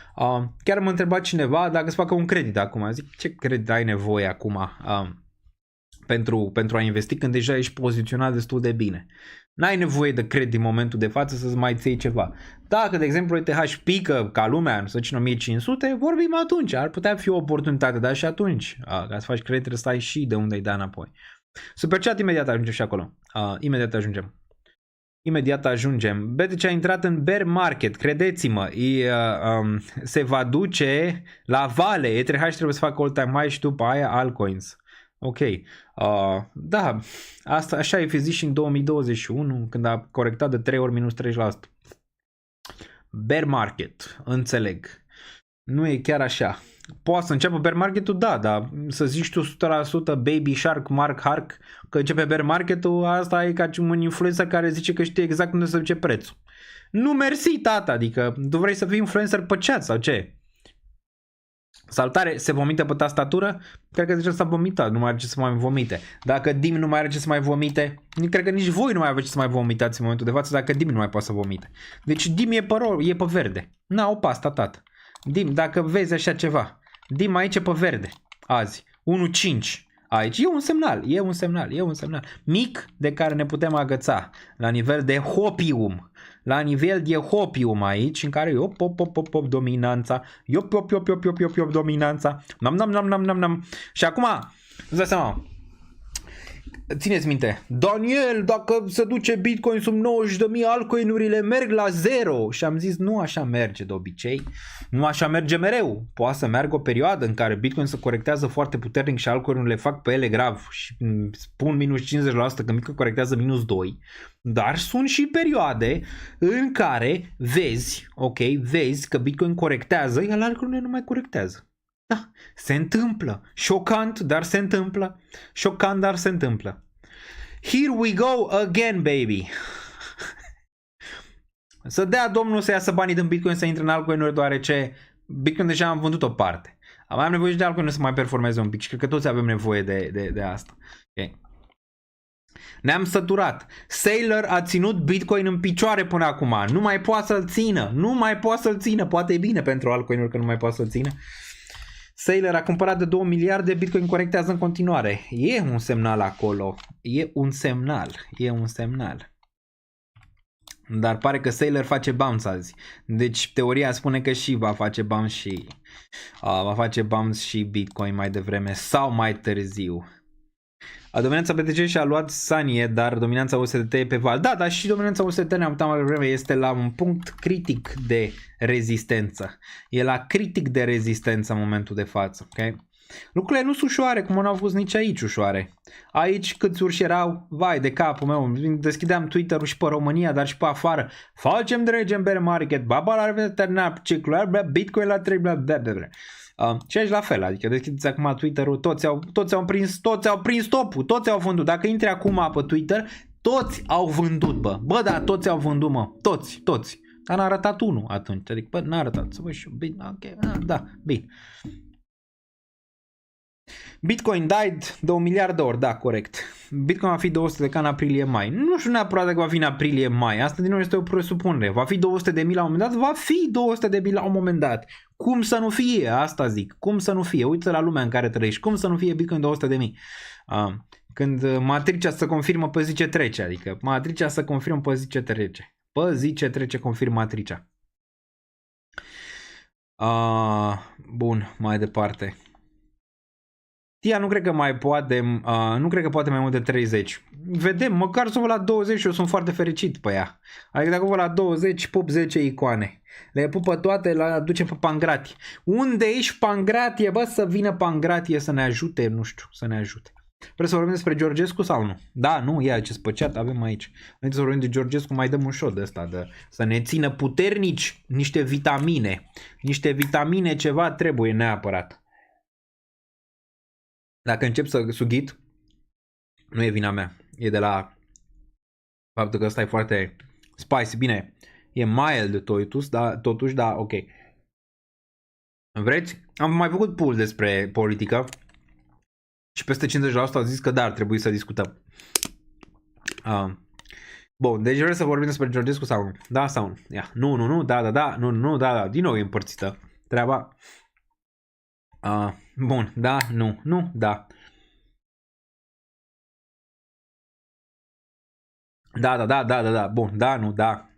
chiar m-a întrebat cineva dacă îți facă un credit acum. Zic, ce credit ai nevoie acum pentru a investi când deja ești poziționat destul de bine? N-ai nevoie de credit în momentul de față să-ți mai ții ceva. Dacă, de exemplu, ETH pică ca lumea, să zicem 1500, vorbim atunci. Ar putea fi o oportunitate, dar și atunci, ca să faci credit, trebuie să ai și de unde îi da înapoi. Super chat, imediat ajungem și acolo. Imediat ajungem. BTC a intrat în bear market, credeți-mă, se va duce la vale. ETH trebuie să facă all-time high și după aia altcoins. Ok, da, asta așa ai fi zis și în 2021 când a corectat de 3 ori minus 30%. Bear market, înțeleg. Nu e chiar așa. Poate să înceapă bear market-ul, da, dar să zici tu 100% baby shark, Mark Hark că începe bear market-ul, asta e ca un influencer care zice că știe exact unde se duce prețul. Nu mersi, tata, adică tu vrei să fii influencer pe chat sau ce? Salutare, se vomită pe tastatură? Cred că deja s-a vomitat, nu mai are ce să mai vomite. Dacă Dim nu mai are ce să mai vomite, cred că nici voi nu mai aveți ce să mai vomitați în momentul de față dacă Dim nu mai poate să vomite. Deci Dim e pe verde. N-au pasta, tată. Dim, dacă vezi așa ceva, Dim aici e pe verde, azi, 1.5. Aici e un semnal mic de care ne putem agăța la nivel de hopium. La nivel de hopium aici, în care dominanța, dominanța, nam. Și acum, îți dai seama, țineți minte, Daniel, dacă se duce Bitcoin sub 90.000, altcoin-urile merg la 0. Și am zis, nu așa merge de obicei, nu așa merge mereu. Poate să meargă o perioadă în care Bitcoin se corectează foarte puternic și altcoin-urile fac pe ele grav și spun minus 50% când Bitcoin corectează minus 2. Dar sunt și perioade în care vezi că Bitcoin corectează, iar altcoin-urile nu mai corectează. Da, se întâmplă. Șocant, dar se întâmplă. Here we go again, baby. Să dea Domnul să iasă banii din Bitcoin să intre în altcoin-uri, deoarece Bitcoin deja am vândut o parte. Am nevoie și de altcoin să mai performeze un pic și cred că toți avem nevoie de asta. Okay. Ne-am săturat. Sailor a ținut Bitcoin în picioare până acum. Nu mai poate să-l țină. Poate e bine pentru altcoin-uri că nu mai poate să-l țină. Sailor a cumpărat de 2 miliarde, Bitcoin corectează în continuare. E un semnal acolo. E un semnal. Dar pare că Sailor face bounce azi. Deci teoria spune că și va face bounce și Bitcoin mai devreme sau mai târziu. Dominanța BTC și-a luat Sanie, dar dominanța USDT e pe val. Da, dar și dominanța USDT, ne-am uitat mai devreme, este la un punct critic de rezistență. E la critic de rezistență în momentul de față, ok? Lucrurile nu sunt ușoare, cum nu au fost nici aici ușoare. Aici câți urși erau, vai de capul meu, deschideam Twitter-ul și pe România, dar și pe afară. Facem dregem bear market, baba la terminat ciclul, Bitcoin la 3, și aici la fel, adică deschideți acum Twitter-ul, toți au prins topul, toți au vândut. Dacă intri acum pe Twitter, toți au vândut, bă, da, toți au vândut, mă, toți. Dar n-a arătat unul atunci, adică, n-a arătat, să văd și eu, bine, ok, da, bine. Bitcoin died de 1 miliard de ori, da, corect. Bitcoin va fi 200 de ca în aprilie-mai. Nu știu neapărat dacă va fi în aprilie-mai. Asta din nou este o presupunere. Va fi 200.000 la un moment dat? Va fi 200.000 la un moment dat. Cum să nu fie? Asta zic. Cum să nu fie? Uite la lumea în care trăiești. Cum să nu fie Bitcoin 200.000? Când matricea se confirmă pe zi ce trece. Adică matricea se confirmă pe zi ce trece. Pe zi ce trece confirmă matricea. Bun, mai departe. Tia nu cred că mai poate, nu cred că poate mai mult de 30. Vedem, măcar să vă la 20 și eu sunt foarte fericit pe ea. Adică dacă vă la 20, pup 10 icoane. Le pupă toate, le aducem pe Pangratie. Unde ești Pangratie? Bă, să vină Pangratie să ne ajute, nu știu, să ne ajute. Vreți să vorbim despre Georgescu sau nu? Da, nu, ia ce spăceat avem aici. Înainte să vorbim de Georgescu, mai dăm un shot de ăsta, să ne țină puternici niște vitamine. Niște vitamine, ceva trebuie neapărat. Dacă încep să sughit, nu e vina mea. E de la faptul că ăsta e foarte spicy. Bine, e mild totuși, da, ok. Vreți? Am mai făcut pool despre politică și peste 50% au zis că da, ar trebui să discutăm. Bun, deci vreau să vorbim despre Georgescu sau nu? Da sau nu? Ia. Nu, da, nu, da. Din nou e împărțită treaba. Bun, da, nu, da. Da, bun, da, nu, da.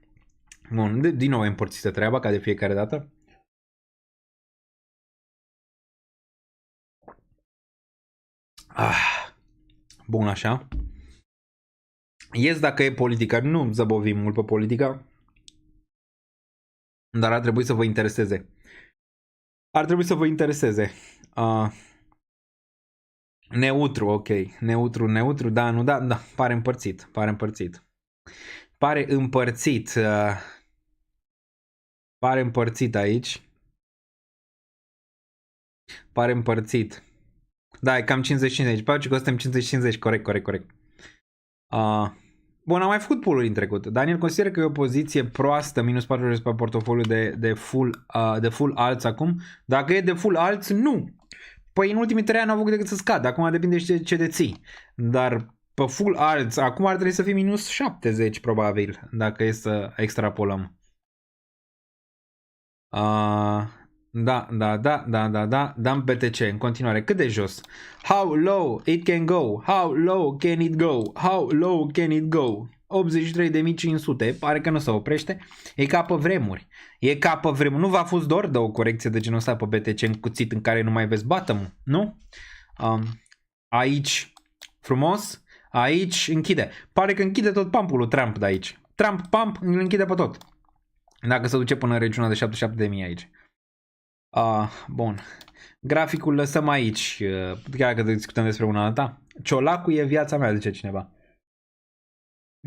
Bun, din nou e împărțită treaba, ca de fiecare dată. Bun, așa. Dacă e politica, nu zăbovim mult pe politica, dar ar trebui să vă intereseze. Neutru, ok. Neutru, da, nu, da, pare împărțit. Pare împărțit aici. Pare împărțit. Da, e cam 50-50. Pare că suntem 50-50, corect. Bun, am mai făcut pool-uri în trecut. Daniel consideră că e o poziție proastă, minus 40 pe portofoliu de full alts acum. Dacă e de full alts, nu. Păi în ultimii 3 ani nu au făcut decât să scadă. Acum depinde ce deții. Dar pe full alts, acum ar trebui să fie minus 70 probabil, dacă e să extrapolăm. Da, BTC, în continuare, cât de jos? How low it can go? How low can it go? How low can it go? 83.500, pare că nu se oprește. E ca pe vremuri. Nu v-a fost dor de o corecție de genul ăsta pe BTC în cuțit în care nu mai vezi bottom, nu? Aici, frumos. Aici închide. Pare că închide tot pumpul lui Trump de aici. Trump pump îl închide pe tot. Dacă se duce până în regiunea de 77.000 aici. Bun. Graficul lăsăm aici. Chiar că discutăm despre una alta. Ciolacul e viața mea, zice cineva.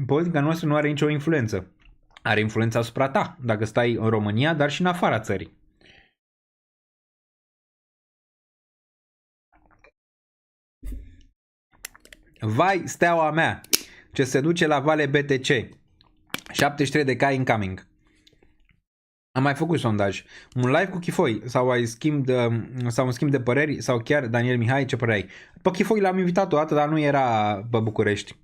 Politica noastră nu are nicio influență. Are influență asupra ta, dacă stai în România, dar și în afara țării. Vai, steaua mea, ce se duce la Vale BTC. 73 de K incoming. Am mai făcut sondaj. Un live cu Chifoi sau un schimb de păreri sau chiar Daniel Mihai, ce părere ai? Pe Chifoi l-am invitat o dată, dar nu era pe București.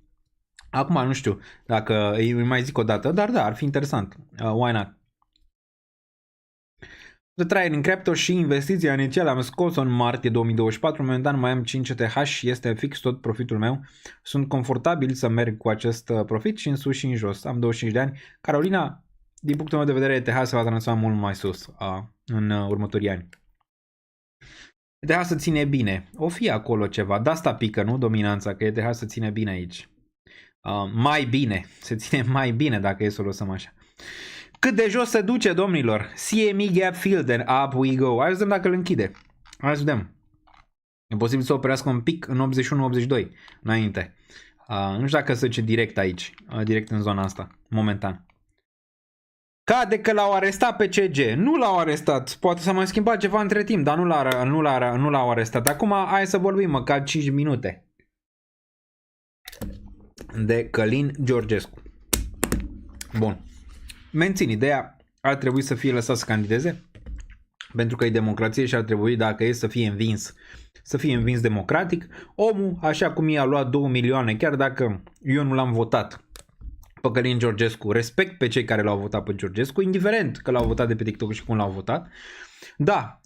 Acum nu știu dacă îi mai zic o dată, dar da, ar fi interesant. Why not? De traieri în crypto și investiția inițială am scos-o în martie 2024, momentan mai am 5 ETH, este fix tot profitul meu. Sunt confortabil să merg cu acest profit și în sus și în jos. Am 25 de ani. Carolina, din punctul meu de vedere, ETH se va transforma mult mai sus în următorii ani. ETH se ține bine. O fi acolo ceva. De asta pică, nu? Dominanța, că ETH se ține bine aici. Mai bine. Se ține mai bine dacă e să o lăsăm așa. Cât de jos se duce, domnilor? CME gap field and up we go. Hai să vedem dacă îl închide. Hai să vedem. E posibil să oprească un pic în 81-82 înainte. Nu știu dacă se duce direct aici. Direct în zona asta. Momentan. Cade că l-au arestat pe CG. Nu l-au arestat. Poate s-a mai schimbat ceva între timp, dar nu l-au arestat. Acum hai să vorbim măcar 5 minute de Călin Georgescu. Bun. Mențin ideea, ar trebui să fie lăsat să candideze, pentru că e democrație și ar trebui, dacă e să fie învins democratic. Omul, așa cum i-a luat 2 milioane, chiar dacă eu nu l-am votat pe Călin Georgescu, respect pe cei care l-au votat pe Georgescu, indiferent că l-au votat de pe TikTok și cum l-au votat. Da,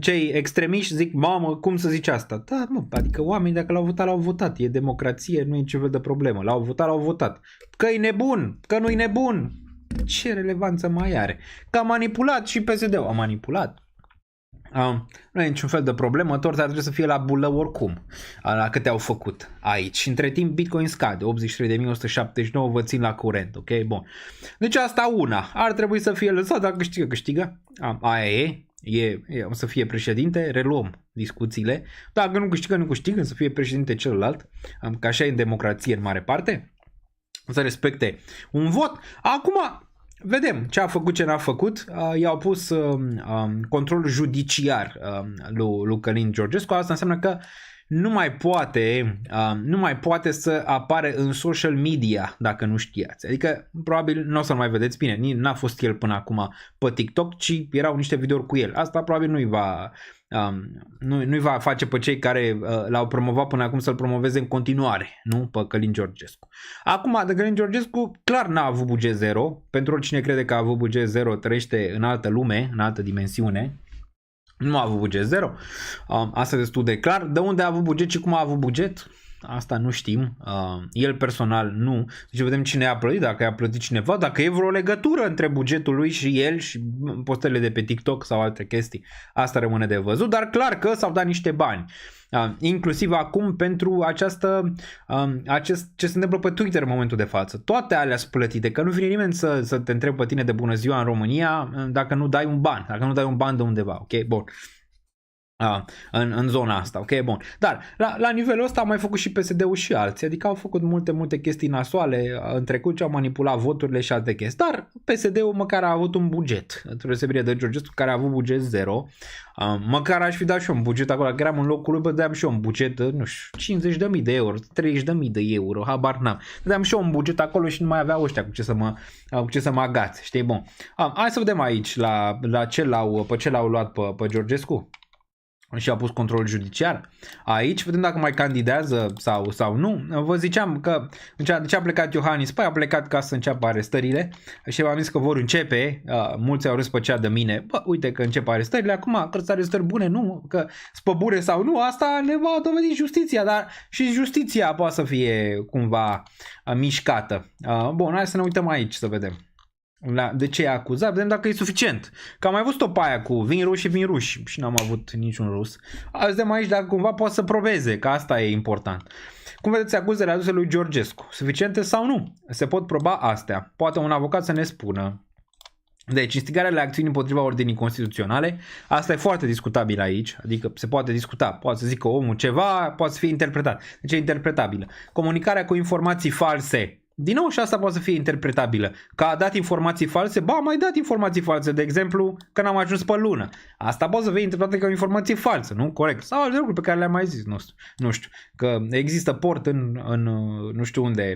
cei extremiști zic, mamă, cum să zici asta? Da, mă, adică oamenii dacă l-au votat, e democrație, nu e ce fel de problemă. L-au votat. Că e nebun, că nu-i nebun. Ce relevanță mai are? Că a manipulat și PSD-ul a manipulat. Nu e niciun fel de problemă, torta trebuie să fie la bulă oricum, la câte au făcut aici. Și între timp Bitcoin scade, 83.179 vă țin la curent, ok? Bun. Deci asta una, ar trebui să fie lăsat, dacă câștigă. Aia o să fie președinte, reluăm discuțiile. Dacă nu câștigă, să fie președinte celălalt, că așa e în democrație în mare parte. Să respecte un vot. Acum vedem ce a făcut, ce n-a făcut. I-au pus control judiciar lui Călin Georgescu. Asta înseamnă că nu mai poate să apare în social media, dacă nu știați. Adică probabil nu o să-l mai vedeți bine, n-a fost el până acum pe TikTok, ci erau niște videouri cu el. Asta probabil nu-i va face pe cei care l-au promovat până acum să-l promoveze în continuare, nu? Pe Călin Georgescu. Acum, de Călin Georgescu clar n-a avut buget zero. Pentru oricine crede că a avut buget zero, trăiește în altă lume, în altă dimensiune. Nu a avut buget zero. Asta e destul de clar. De unde a avut buget și cum a avut buget? Asta nu știm. El personal nu. Deci vedem cine a plătit, dacă a plătit cineva, dacă e vreo legătură între bugetul lui și el și postările de pe TikTok sau alte chestii. Asta rămâne de văzut, dar clar că s-au dat niște bani. Inclusiv acum pentru ce se întâmplă pe Twitter în momentul de față. Toate alea sunt plătite, că nu vine nimeni să te întrebe pe tine de bună ziua în România dacă nu dai un ban, dacă nu dai un ban de undeva, ok? Bun. În zona asta, ok, bun. Dar la nivelul ăsta au mai făcut și PSD-ul și alții, adică au făcut multe chestii nasoale în trecut și au manipulat voturile și alte chestii, dar PSD-ul măcar a avut un buget, într-o deosebire de Georgescu care a avut buget zero. Măcar aș fi dat și eu un buget acolo, că eram în locul lui, dădeam și eu un buget, nu știu, 50.000 de euro, 30.000 de euro, habar n-am. Dădeam și eu un buget acolo și nu mai avea ăștia cu ce să mă agați, știi, bun. Hai să vedem aici pe ce l-au luat pe Georgescu. Și a pus control judiciar. Aici vedem dacă mai candidează sau nu. Vă ziceam că de ce a plecat Iohannis? Păi a plecat ca să înceapă arestările și v-am zis că vor începe. Mulți au râs pe cea de mine. Bă, uite că încep arestările. Acum că sunt arestări bune, nu? Că sunt bune sau nu, asta ne va dovedi justiția. Dar și justiția poate să fie cumva mișcată. Bun, hai să ne uităm aici să vedem. De ce e acuzat, vedem dacă e suficient. Că am mai văzut-o pe aia cu vin ruși și n-am avut niciun rus. Vedem aici dacă cumva poate să proveze, că asta e important. Cum vedeți acuzele aduse lui Georgescu? Suficiente sau nu? Se pot proba astea. Poate un avocat să ne spună. Deci, instigarea la acțiuni împotriva ordinii constituționale, asta e foarte discutabil aici, adică se poate discuta, poate să zică omul ceva, poate să fie interpretat. Deci e interpretabilă. Comunicarea cu informații false. Din nou și asta poate să fie interpretabilă. Că a dat informații false, a mai dat informații false, de exemplu, că n-am ajuns pe lună. Asta poate să fie interpretată ca o informație falsă, nu? Corect. Sau alte lucruri pe care le-am mai zis, nu știu, că există port în nu știu unde,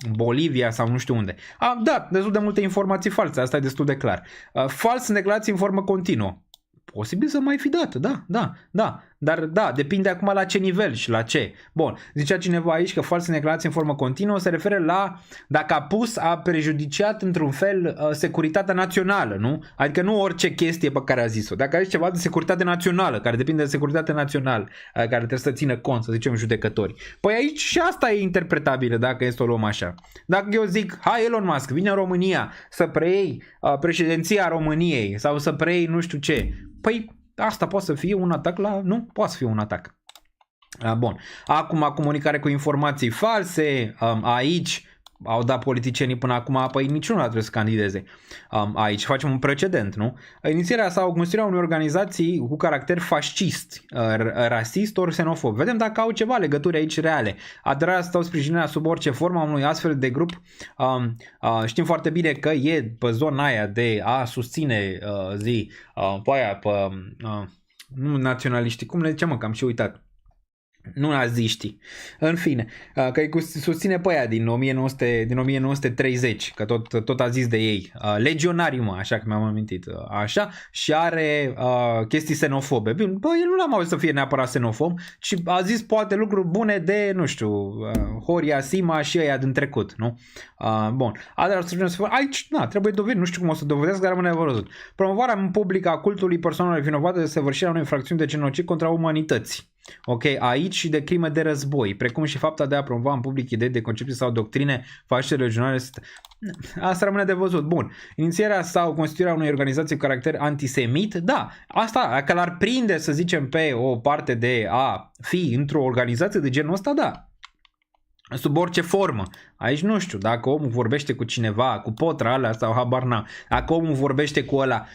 în Bolivia sau nu știu unde. Da, destul de multe informații false, asta e destul de clar. Fals în declarații în formă continuă. Posibil să mai fi dat, da. Dar da, depinde acum la ce nivel și la ce. Bun, zicea cineva aici că falsă declarație în formă continuă se referă la dacă a prejudiciat într-un fel securitatea națională, nu? Adică nu orice chestie pe care a zis-o. Dacă ai ceva de securitate națională, care depinde de securitatea națională, care trebuie să țină cont, să zicem judecători. Păi aici și asta e interpretabilă dacă este o luăm așa. Dacă eu zic, hai Elon Musk, vine în România să preiei președinția României sau să preiei nu știu ce. Păi asta poate să fie un atac nu? Poate să fie un atac. Bun. Acum comunicare cu informații false. Aici au dat politicienii până acum, păi niciunul nu trebuie să candideze. Aici facem un precedent, nu? Inițierea sau construirea unei organizații cu caracter fascist, rasist ori xenofob. Vedem dacă au ceva legături aici reale. Aderarea sau sprijinirea sub orice formă a unui astfel de grup. Știm foarte bine că e pe zona aia de a susține nu naționaliștii, cum le zicem, că am și uitat. Nu naziștii. În fine, că îi susține pe aia din 1930, că tot a zis de ei. Legionarii, așa că mi-am amintit. Așa, și are chestii xenofobe. Bine, el nu l-am auzit să fie neapărat xenofob, ci a zis poate lucruri bune de, nu știu, Horia, Sima și ăia din trecut, nu? Bun. Aici, trebuie dovedi, nu știu cum o să dovedesc, dar rămâne văzut. Promovarea în public a cultului persoanelor vinovate de săvârșirea unei infracțiuni de genocid contra umanității. Ok, aici și de crime de război, precum și fapta de a promova în public idei de concepții sau doctrine fasciste regionale. Asta rămâne de văzut. Bun. Inițierea sau constituirea unei organizații cu caracter antisemit, da, asta, dacă l-ar prinde, să zicem, pe o parte de a fi într-o organizație de genul ăsta, da. Sub orice formă. Aici nu știu, dacă omul vorbește cu cineva, cu potra alea sau habar n-am, dacă omul vorbește cu ăla,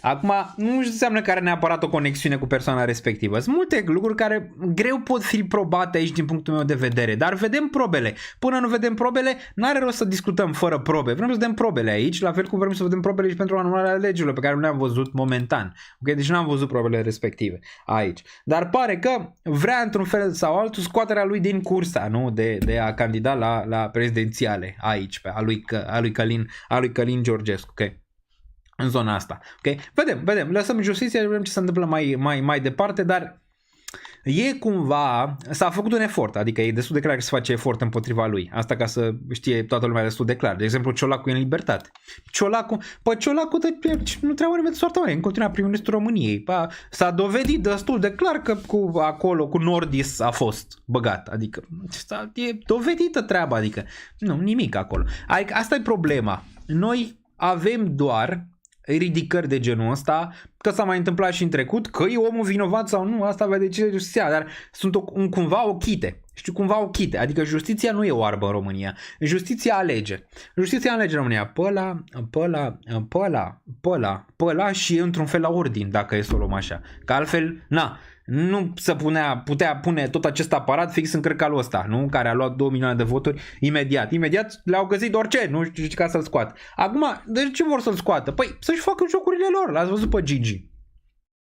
Acum, nu înseamnă că are neapărat o conexiune cu persoana respectivă. Sunt multe lucruri care greu pot fi probate aici din punctul meu de vedere, dar vedem probele. Până nu vedem probele, n-are rost să discutăm fără probe. Vrem să vedem probele aici, la fel cum vrem să vedem probele și pentru anularea legilor pe care nu le-am văzut momentan. Okay? Deci nu am văzut probele respective aici. Dar pare că vrea într-un fel sau altul scoaterea lui din cursa, nu? De a candida la prezidențiale aici, a lui Călin Georgescu. Okay? În zona asta. Okay? Vedem, lăsăm justiția și vedem ce se întâmplă mai departe, dar e cumva, s-a făcut un efort, adică e destul de clar că se face efort împotriva lui. Asta ca să știe toată lumea destul de clar. De exemplu, Ciolacu e în libertate. Ciolacu nu trebuie nimeni de soartă mare, în continuare prim-ministrul României. S-a dovedit destul de clar că acolo cu Nordis a fost băgat. Adică e dovedită treaba, adică nu, nimic acolo. Adică asta e problema. Noi avem doar ridicări de genul ăsta, că s-a mai întâmplat și în trecut, că e omul vinovat sau nu, asta va decide justiția, dar sunt cumva ochite. Știu, cumva ochite, adică justiția nu e oarbă în România. Justiția alege. Justiția alege în România pe ăla și într-un fel la ordine, dacă e să o luăm așa. Că altfel, nu se putea pune tot acest aparat fix în cărcalul ăsta, nu? Care a luat 2 milioane de voturi imediat. Imediat le-au găsit orice, nu știu ca să-l scoată. Acum, de ce vor să-l scoată? Păi să-și facă jocurile lor. L-ați văzut pe Gigi.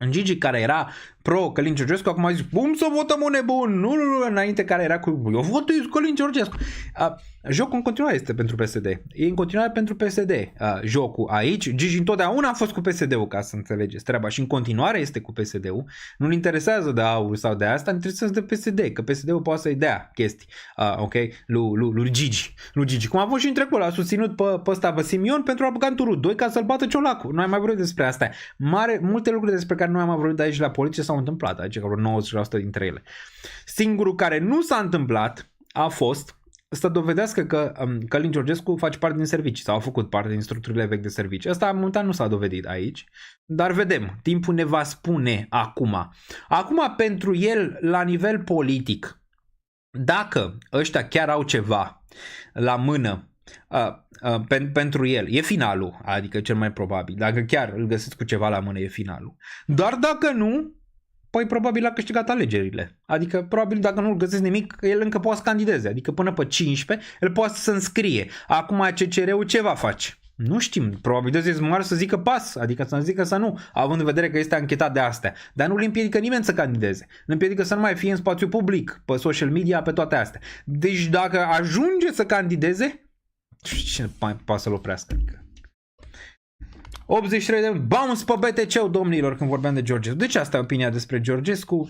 Gigi, care era pro Călin Georgescu, acum a zis, cum să votăm un nebun? Nu, înainte care era cu, eu votez Călin Georgescu. Jocul în continuare este pentru PSD. E în continuare pentru PSD jocul aici. Gigi întotdeauna a fost cu PSD-ul, ca să înțelegeți treaba, și în continuare este cu PSD-ul. Nu-l interesează de AUR sau de asta, îl interesează de PSD, că PSD-ul poate să-i dea chestii, ok, lui Gigi. Cum a fost și în trecut, a susținut pe ăsta, pe Simion, pentru a băga în turul 2 ca să-l bată Ciolacu. Nu am mai vorbit despre asta. Multe lucruri despre care nu am mai vorbit aici la poliție s-au întâmplat, adică vreo 90% dintre ele. Singurul care nu s-a întâmplat a fost să dovedească că Călin Georgescu face parte din servicii sau a făcut parte din structurile vechi de servicii. Asta momentan nu s-a dovedit aici, dar vedem, timpul ne va spune acum. Acum, pentru el, la nivel politic, dacă ăștia chiar au ceva la mână pentru el, e finalul, adică cel mai probabil. Dacă chiar îl găsesc cu ceva la mână, e finalul. Dar dacă nu, păi probabil a câștigat alegerile. Adică probabil dacă nu-l găsesc nimic, el încă poate să candideze. Adică până pe 15 el poate să se înscrie. Acum CCR-ul ce va face? Nu știm. Probabilitățile sunt mari să zică pas. Adică să zică să nu, având în vedere că este anchetat de astea. Dar nu îl împiedică nimeni să candideze. Îl împiedică să nu mai fie în spațiu public, pe social media, pe toate astea. Deci dacă ajunge să candideze, cine poate să-l oprească? Adică 83 de bounce pe BTC-ul, domnilor, când vorbeam de Georgescu. Deci asta e opinia despre Georgescu.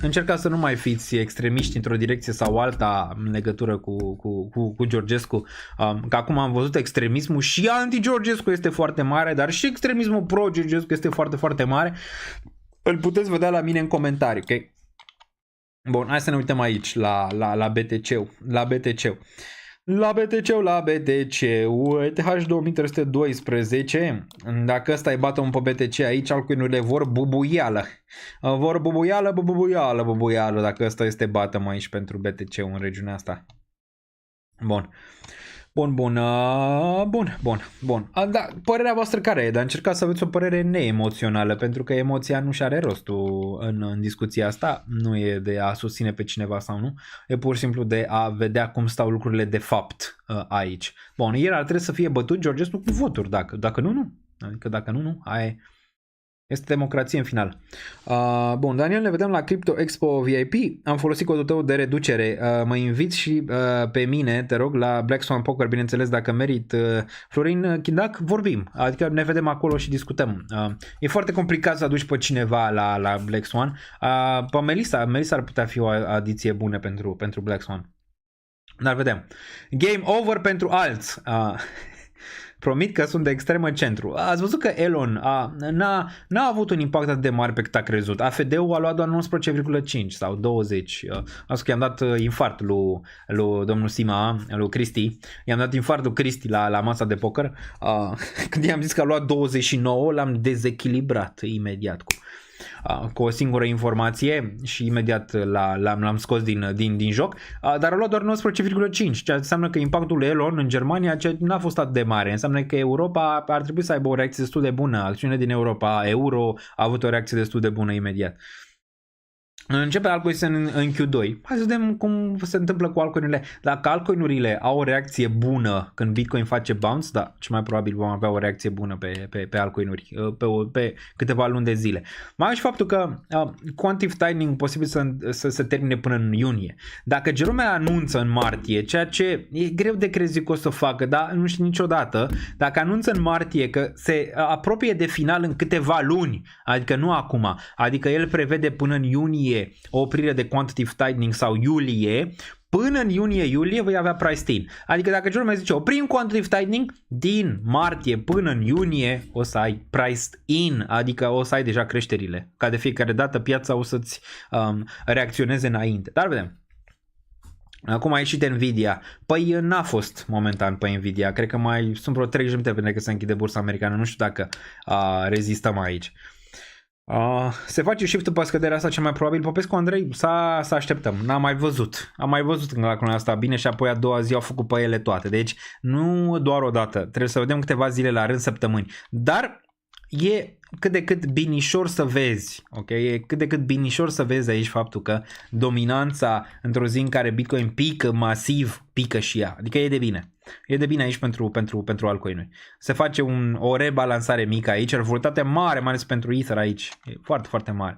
Încercați să nu mai fiți extremiști într-o direcție sau alta în legătură cu Georgescu. Că acum am văzut extremismul și anti-Georgescu este foarte mare, dar și extremismul pro-Georgescu este foarte, foarte mare. Îl puteți vedea la mine în comentarii, ok? Bun, hai să ne uităm aici la BTC-ul. La BTC, ETH 2312, dacă ăsta îi bată un pe BTC aici, altcoinurile vor bubuială. Vor bubuială, dacă ăsta este bată mai aici pentru BTC în regiunea asta. Bun. Da, părerea voastră care e? Dar încercați să aveți o părere neemoțională, pentru că emoția nu și are rostul în discuția asta. Nu e de a susține pe cineva sau nu, e pur și simplu de a vedea cum stau lucrurile de fapt aici. Bun, el ar trebui să fie bătut Georgescu cu voturi, dacă nu. Adică dacă nu, este democrație în final. Bun, Daniel, ne vedem la Crypto Expo VIP. Am folosit codul tău de reducere. Mă inviți și pe mine, te rog, la Black Swan Poker, bineînțeles, dacă merit. Florin Chindac, vorbim. Adică ne vedem acolo și discutăm. E foarte complicat să aduci pe cineva la Black Swan. Pe Melissa ar putea fi o adiție bună pentru Black Swan. Dar vedem. Game over pentru alți. Promit că sunt de extremă centru. Ați văzut că Elon n-a avut un impact atât de mare pe cât a crezut. AFD-ul a luat doar 19,5 sau 20. Asta că i-am dat infart lui domnul Sima, lui Cristi. I-am dat infart lui Cristi la masa de poker. Când i-am zis că a luat 29, l-am dezechilibrat imediat cu cu o singură informație și imediat l-am scos din joc, dar a luat doar 19,5, ceea ce înseamnă că impactul Elon în Germania n-a fost atât de mare. Înseamnă că Europa ar trebui să aibă o reacție destul de bună. Acțiunile din Europa, euro, a avut o reacție destul de bună imediat. Începe altcoin în Q2. Hai să vedem cum se întâmplă cu altcoinurile. Dacă altcoinurile au o reacție bună când Bitcoin face bounce, da, cel mai probabil vom avea o reacție bună pe altcoinuri pe câteva luni de zile. Mai și faptul că quantitative tightening posibil să se termine până în iunie. Dacă Jerome anunță în martie, ceea ce e greu de crezut că o să facă, dar nu știu niciodată, dacă anunță în martie că se apropie de final în câteva luni, adică nu acum, adică el prevede până în iunie o oprire de quantitative tightening sau iulie, până în iunie-iulie vei avea priced in. Adică dacă Jerome zice oprim quantitative tightening, din martie până în iunie o să ai priced in, adică o să ai deja creșterile. Ca de fiecare dată piața o să-ți reacționeze înainte. Dar vedem. Acum a ieșit Nvidia. Păi n-a fost momentan pe Nvidia. Cred că mai sunt vreo 30 minute până că se închide bursa americană. Nu știu dacă rezistăm aici. Se face shift pe scăderea asta cel mai probabil. Popescu Andrei, să așteptăm. N-am mai văzut. Am mai văzut când la clona asta bine și apoi a doua zi au făcut pe ele toate. Deci nu doar o dată. Trebuie să vedem câteva zile la rând, săptămâni. Dar e cât de cât binișor să vezi, ok? E cât de cât binișor să vezi aici faptul că dominanța într-o zi în care Bitcoin pică masiv, pică și ea. Adică e de bine. E de bine aici pentru altcoin-uri. Se face o rebalansare mică aici, o volatilitate mare, mai ales pentru Ether aici. E foarte, foarte mare.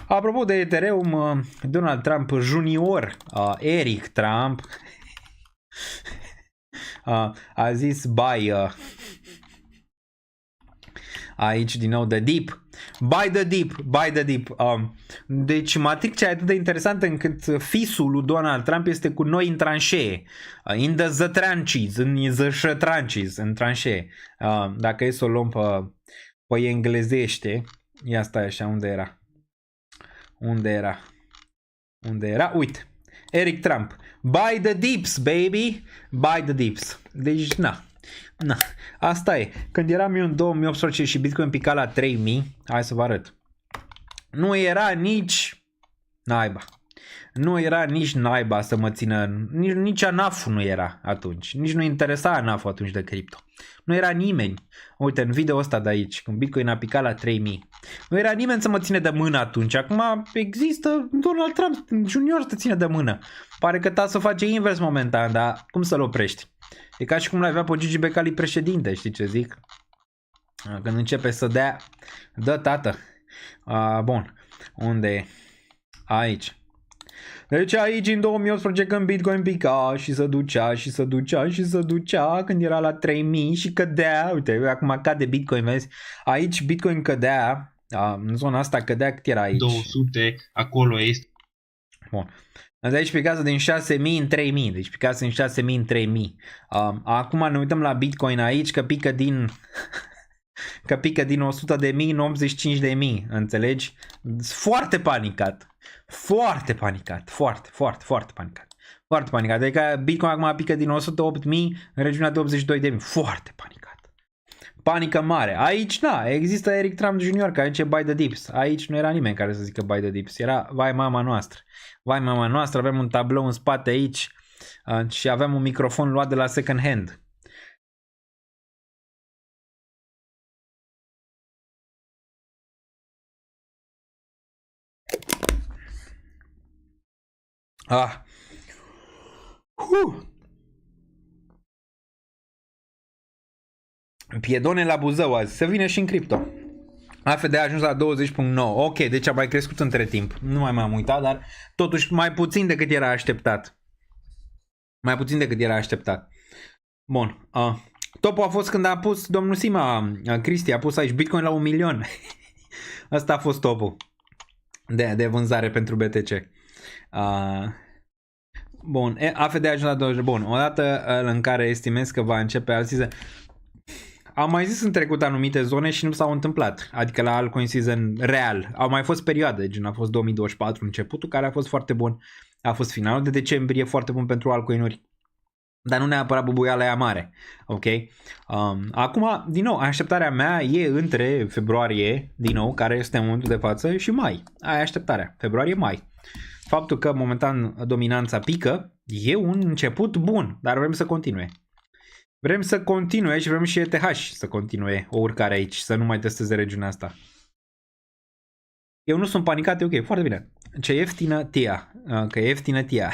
Apropo de Ethereum, Donald Trump Junior, Eric Trump, a zis buy aici din nou the deep. Buy the deep. Deci matricea e atât de interesantă încât fisul lui Donald Trump este cu noi în tranșee. In the trenches, în tranșee. Dacă e să o luăm pe englezește, ia stai așa, unde era? Uite, Eric Trump. Buy the dips, baby. Buy the dips. Deci, na, asta e. Când eram eu în 2018 și Bitcoin pica la 3000, hai să vă arăt. Nu era nici naiba să mă țină, nici ANAF nu era atunci, nici nu interesa ANAF atunci de cripto. Nu era nimeni. Uite, în video ăsta de aici, când Bitcoin a picat la 3000, nu era nimeni să mă ține de mână atunci. Acum există Donald Trump Junior să te ține de mână. Pare că ta să face invers momentan, dar cum să-l oprești? E ca și cum l-ai avea pe Gigi Becali președinte, știi ce zic? Când începe să dea, dă tată. Bun, unde e? Aici. Deci aici în 2018 când Bitcoin pica și se ducea când era la 3000 și cădea, uite, acum cade Bitcoin, vezi? Aici Bitcoin cădea, în zona asta cădea, cât era aici? 200, acolo este. Bun. De aici picase din 6000 în 3000, deci picase din 6000 în 3000. Acum ne uităm la Bitcoin aici că pică din 100.000 în 85.000, înțelegi? Foarte panicat. Foarte panicat. Adică Bitcoin acum pică din 108.000 în regiunea de 82.000. Foarte panicat. Panică mare. Aici, există Eric Trump Junior care zice buy the dips. Aici nu era nimeni care să zică buy the dips. Era vai mama noastră. Avem un tablou în spate aici și aveam un microfon luat de la second hand. Piedone la Buzău azi. Se vine și în cripto. AFD a ajuns la 20.9. Ok, deci a mai crescut între timp. Nu mai m-am uitat, dar totuși mai puțin decât era așteptat. Bun. Topul a fost când a pus domnul Sima, Cristi, a pus aici Bitcoin la 1.000.000. Asta a fost topul de vânzare pentru BTC. Bun, AFD a ajuns la 20. Bun, odată în care estimez că va începe alt season. Am mai zis în trecut anumite zone și nu s-au întâmplat. Adică la altcoin season real. Au mai fost perioade, gen a fost 2024 începutul, care a fost foarte bun. A fost finalul de decembrie foarte bun pentru altcoinuri. Dar nu neapărat bubuiala aia mare. Ok? Acum, din nou, așteptarea mea e între februarie, din nou, care este în momentul de față, și mai. Aia e așteptarea. Februarie-mai. Faptul că momentan dominanța pică e un început bun, dar vrem să continue. Vrem să continue și vrem și ETH să continue o urcare aici, să nu mai testeze regiunea asta. Eu nu sunt panicat, e ok, foarte bine. Ce ieftină tia, că e ieftină tia.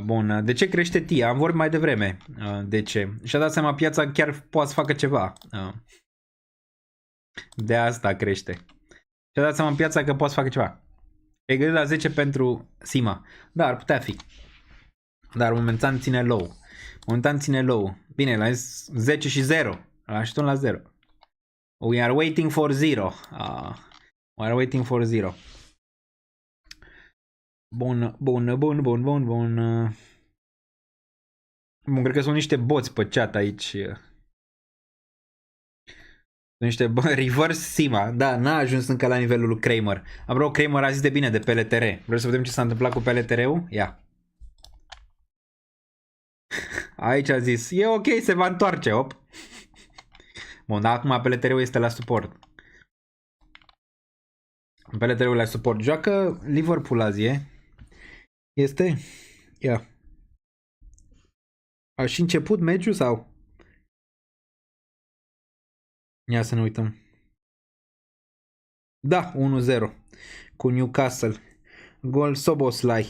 Bun, de ce crește tia? Am vorbit mai devreme. De ce? Și-a dat seama piața chiar poate să facă ceva. De asta crește. Și-a dat seama piața că poate să facă ceva. E gândit la 10 pentru Sima. Da, ar putea fi. Dar momentan ține low. Momentan ține low. Bine, la 10 și 0. Așteptăm la 0. We are waiting for 0. We are waiting for 0. Bun. Bun, cred că sunt niște boți pe chat aici. Sunt niște reverse Sima. Da, n-a ajuns încă la nivelul lui Kramer. Apropo, Kramer a zis de bine de PLTR. Vreau să vedem ce s-a întâmplat cu PLTR-ul? Ia. Aici a zis, e ok, se va întoarce, op. Bun, dar acum PLTR-ul este la suport. PLTR-ul la suport. Joacă Liverpool azi, e? Este? Ia. A și început meciul sau? Ia să ne uităm. Da, 1-0 cu Newcastle. Gol Soboslai.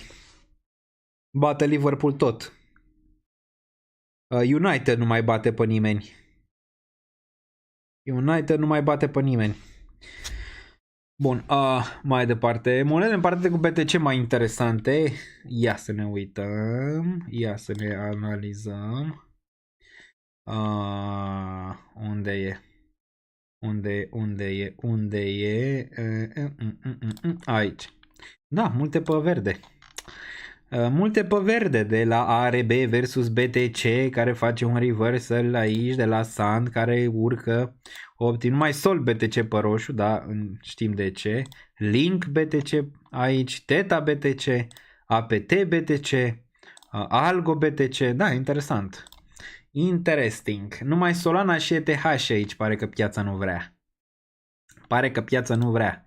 Bate Liverpool tot. United nu mai bate pe nimeni. United nu mai bate pe nimeni. Bun, mai departe. Monede în parte cu BTC mai interesante. Ia să ne uităm. Ia să ne analizăm. Unde e? Unde e? Aici. Da, multe pe verde. Multe pe verde de la ARB versus BTC care face un reversal aici de la Sand care urcă optim. Numai Sol BTC pe roșu, da, știm de ce. Link BTC aici, Theta BTC, APT BTC, Algo BTC, da, interesant. Interesting. Numai Solana și ETH aici pare că piața nu vrea. Pare că piața nu vrea.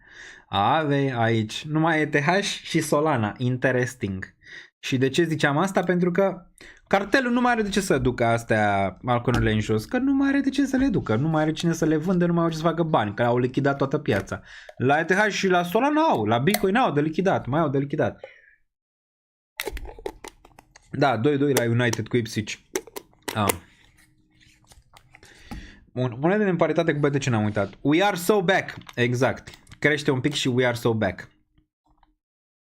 Ave aici numai ETH și Solana. Interesting. Și de ce ziceam asta? Pentru că cartelul nu mai are de ce să ducă astea alconurile în jos, că nu mai are de ce să le ducă, nu mai are cine să le vândă, nu mai au ce să facă bani, că au lichidat toată piața. La ETH și la Solana au, la Bitcoin au de lichidat, mai au de lichidat. Da, 2-2 la United cu Ipswich. Bun, monedele în paritate cu BTC n-am uitat. We are so back, exact. Crește un pic și we are so back.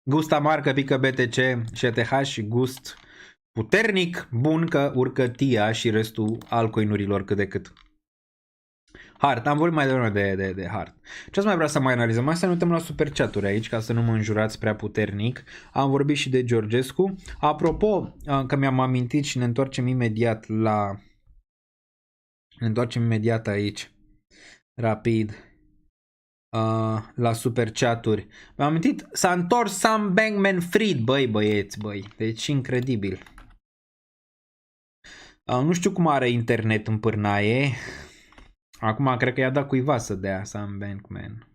Gust amar că pică BTC și ETH și gust puternic, bun că urcă TIA și restul altcoinurilor cât de cât. Hard, am vorbit mai devreme de hard. Ce mai vreau să mai analizăm? Mai să ne uităm la super chat-uri aici, ca să nu mă înjurați prea puternic. Am vorbit și de Georgescu. Apropo, că mi-am amintit și ne întoarcem imediat la... Ne întoarcem imediat aici. Rapid. La super chat-uri. Mi-am amintit, s-a întors Sam Bankman-Fried, băieți. Deci incredibil. Nu știu cum are internet în pârnaie. Acum cred că i-a dat cuiva să dea Sam Bankman.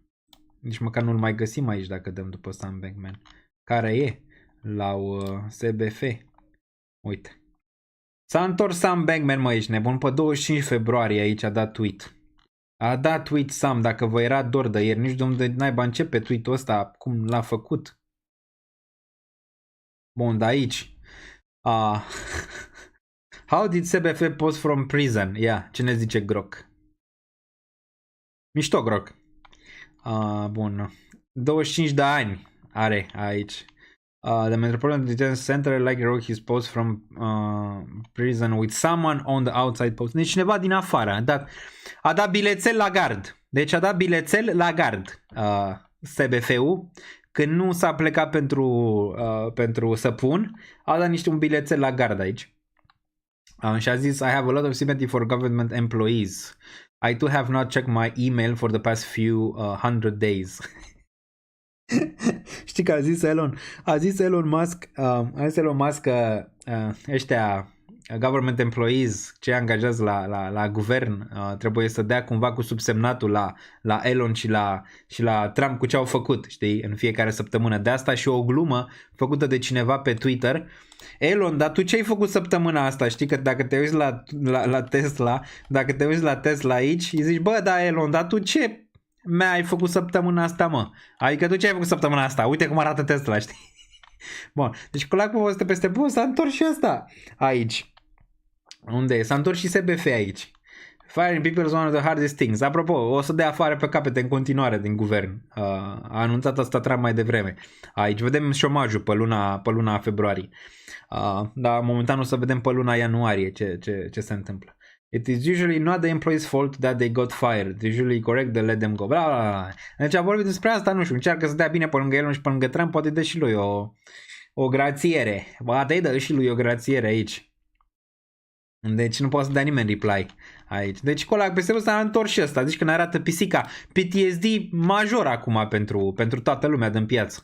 Nici măcar nu-l mai găsim aici dacă dăm după Sam Bankman. Care e? La SBF. Uite. S-a întors Sam Bankman, mă, ești nebun. Pe 25 februarie aici a dat tweet. A dat tweet Sam, dacă vă era dor de ieri, nici de unde naiba începe tweet-ul ăsta, cum l-a făcut. Bun, de aici. How did SBF post from prison? Ia, ce ne zice Groc? Mișto, Groc. Bun. 25 de ani are aici. The Metropolitan Detention Center like wrote his post from prison with someone on the outside post. Deci cineva din afară a dat bilețel la gard. Deci a dat bilețel la gard SBF-ul. Când nu s-a plecat pentru săpun, a dat un bilețel la gard aici. Și a zis, I have a lot of sympathy for government employees. I too have not checked my email for the past few 100 days. Știi că a zis Elon Musk că ăștia government employees, cei angajați la guvern, trebuie să dea cumva cu subsemnatul la Elon și la Trump cu ce au făcut, știi, în fiecare săptămână. De asta și o glumă făcută de cineva pe Twitter. Elon, dar tu ce ai făcut săptămâna asta? Știi că dacă te uiți la Tesla, dacă te uiți la Tesla aici, îi zici, bă, da, Elon, dar tu ce ai făcut săptămâna asta, mă? Adică tu ce ai făcut săptămâna asta? Uite cum arată Tesla, știi? Bun, deci colac pe poveste peste bun, s-a întors și asta aici. Unde e? S-a întors și SBF aici. Firing people is one of the hardest things. Apropo, o să dea afară pe capete în continuare din guvern. A anunțat asta Trump mai devreme. Aici vedem șomajul pe luna februarie. Dar momentan o să vedem pe luna ianuarie ce se întâmplă. It is usually not the employee's fault that they got fired. It's usually correct to let them go. Bla, bla, bla. Deci a vorbit despre asta, nu știu, încearcă să dea bine pe lângă el și pe lângă Trump, poate dă și lui o grațiere. Poate îi dă și lui o grațiere aici. Deci nu poate să dea nimeni reply aici. Deci colac peste s-a întors și ăsta. Deci când arată pisica, PTSD major acum pentru toată lumea din piață.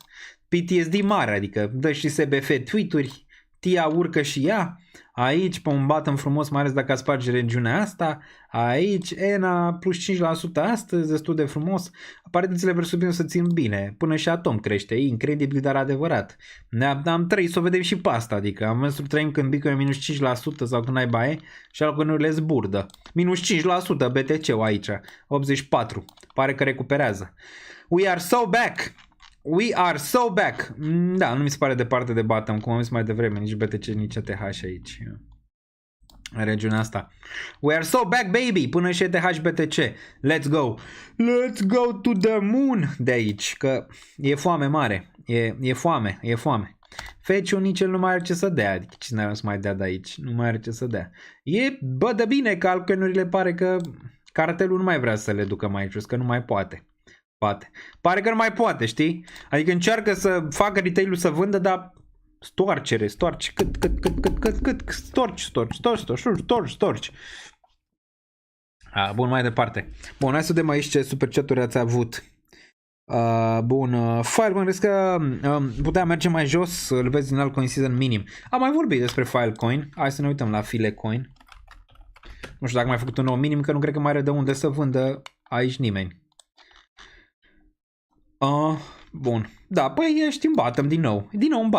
PTSD mare, adică dă și SBF tweet-uri, Tia urcă și ea, aici pe un button frumos, mai ales dacă sparge regiunea asta, aici ENA plus 5% astăzi, destul de frumos, paritățile versus să țin bine, până și Atom crește, e incredibil, dar adevărat. Am trăit să o vedem și pe asta, adică am văzut trăim când Bitcoin minus 5% sau când ai baie și alcunurile zburdă. Minus 5% BTC-ul aici, 84, pare că recuperează. We are so back! We are so back! Da, nu mi se pare departe de bottom, cum am zis mai devreme, nici BTC, nici ETH aici. În regiunea asta. We are so back, baby! Până și ETH BTC. Let's go! Let's go to the moon! De aici, că e foame mare. E foame. Feciul nici el nu mai are ce să dea. Adică cine are să mai dea de aici? Nu mai are ce să dea. Bă, de bine că alcoinurile pare că cartelul nu mai vrea să le ducă mai jos, că nu mai poate. Pare că nu mai poate, știi? Adică încearcă să facă retail-ul să vândă, dar storci. Cât, storci. Bun, mai departe. Bun, hai să vedem aici ce super chat-uri ați avut. Bun, Filecoin, crezi că putea merge mai jos, îl vezi din altcoin season minim. Am mai vorbit despre Filecoin, hai să ne uităm la Filecoin. Nu știu dacă mai făcut un nou minim, că nu cred că mai are de unde să vândă aici nimeni. Bun. Da, păi ești în bottom din nou. Din nou în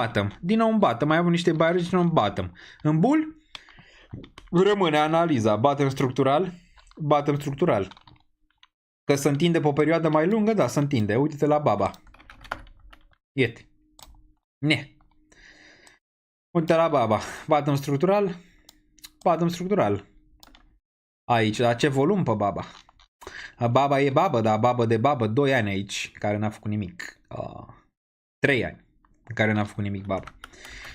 bottom. Mai avem niște buy-uri, din nou în bottom. În bull rămâne analiza. Bottom structural. Că se întinde pe o perioadă mai lungă, da, se întinde. Uite-te la Baba. Iete. Uite la Baba. Bottom structural. Aici, dar ce volum pe Baba? Baba e babă, dar babă de babă, 2 ani aici, care n-a făcut nimic. 3 ani, care n-a făcut nimic babă.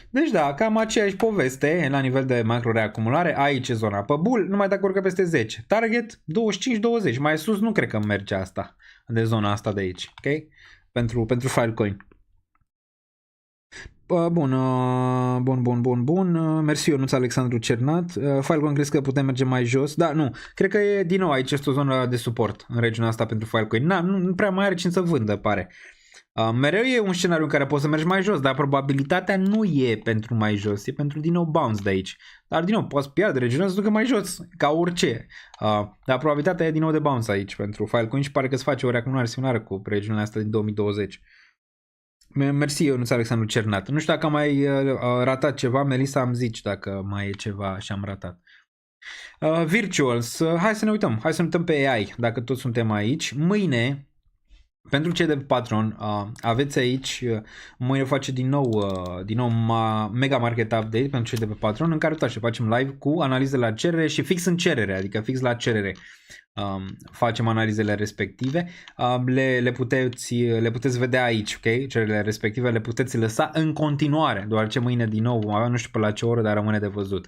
Deci da, cam aceeași poveste la nivel de macro reacumulare. Aici e zona pe bull, numai dacă urcă peste 10. Target 25-20, mai sus nu cred că merge asta, de zona asta de aici, ok? Pentru Filecoin. Bun. Mersi, Ionuț Alexandru Cernat. Filecoin, crezi că putem merge mai jos? Da, nu. Cred că e din nou aici este o zonă de suport în regiunea asta pentru Filecoin. Nu prea mai are cine să vândă, pare. Mereu e un scenariu în care poți să mergi mai jos, dar probabilitatea nu e pentru mai jos, e pentru din nou bounce de aici. Dar din nou, poți pierde regiunea să ducă mai jos, ca orice. Dar probabilitatea e din nou de bounce aici pentru Filecoin și pare că se face o reacumulare similară cu regiunea asta din 2020. Mersi, Ionuț Alexandru Cernat. Nu știu dacă am mai ratat ceva, Melissa îmi zici dacă mai e ceva și am ratat. Virtuals, hai să ne uităm pe AI, dacă toți suntem aici. Mâine, pentru cei de pe Patreon, aveți aici, mâine face din nou Mega Market Update pentru cei de pe Patreon, în care facem live cu analize la cerere și fix în cerere, adică fix la cerere. Facem analizele respective, le puteți vedea aici, ok? Cererile respective le puteți lăsa în continuare, deoarece mâine din nou vom avea, nu știu pe la ce oră, dar rămâne de văzut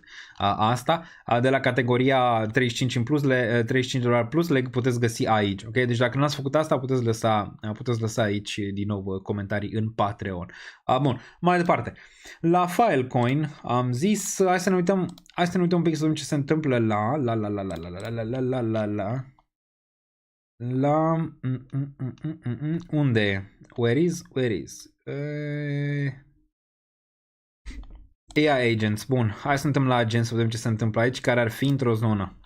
asta, de la categoria 35 în plus, $35 plus le puteți găsi aici, ok? Deci dacă nu ați făcut asta, puteți lăsa aici din nou comentarii în Patreon. Bun, mai departe, la Filecoin am zis, hai să ne uităm un pic să vedem ce se întâmplă la La... Unde e? Where is? AI Agents, bun, hai să suntem la Agents să vedem ce se întâmplă aici, care ar fi într-o zonă.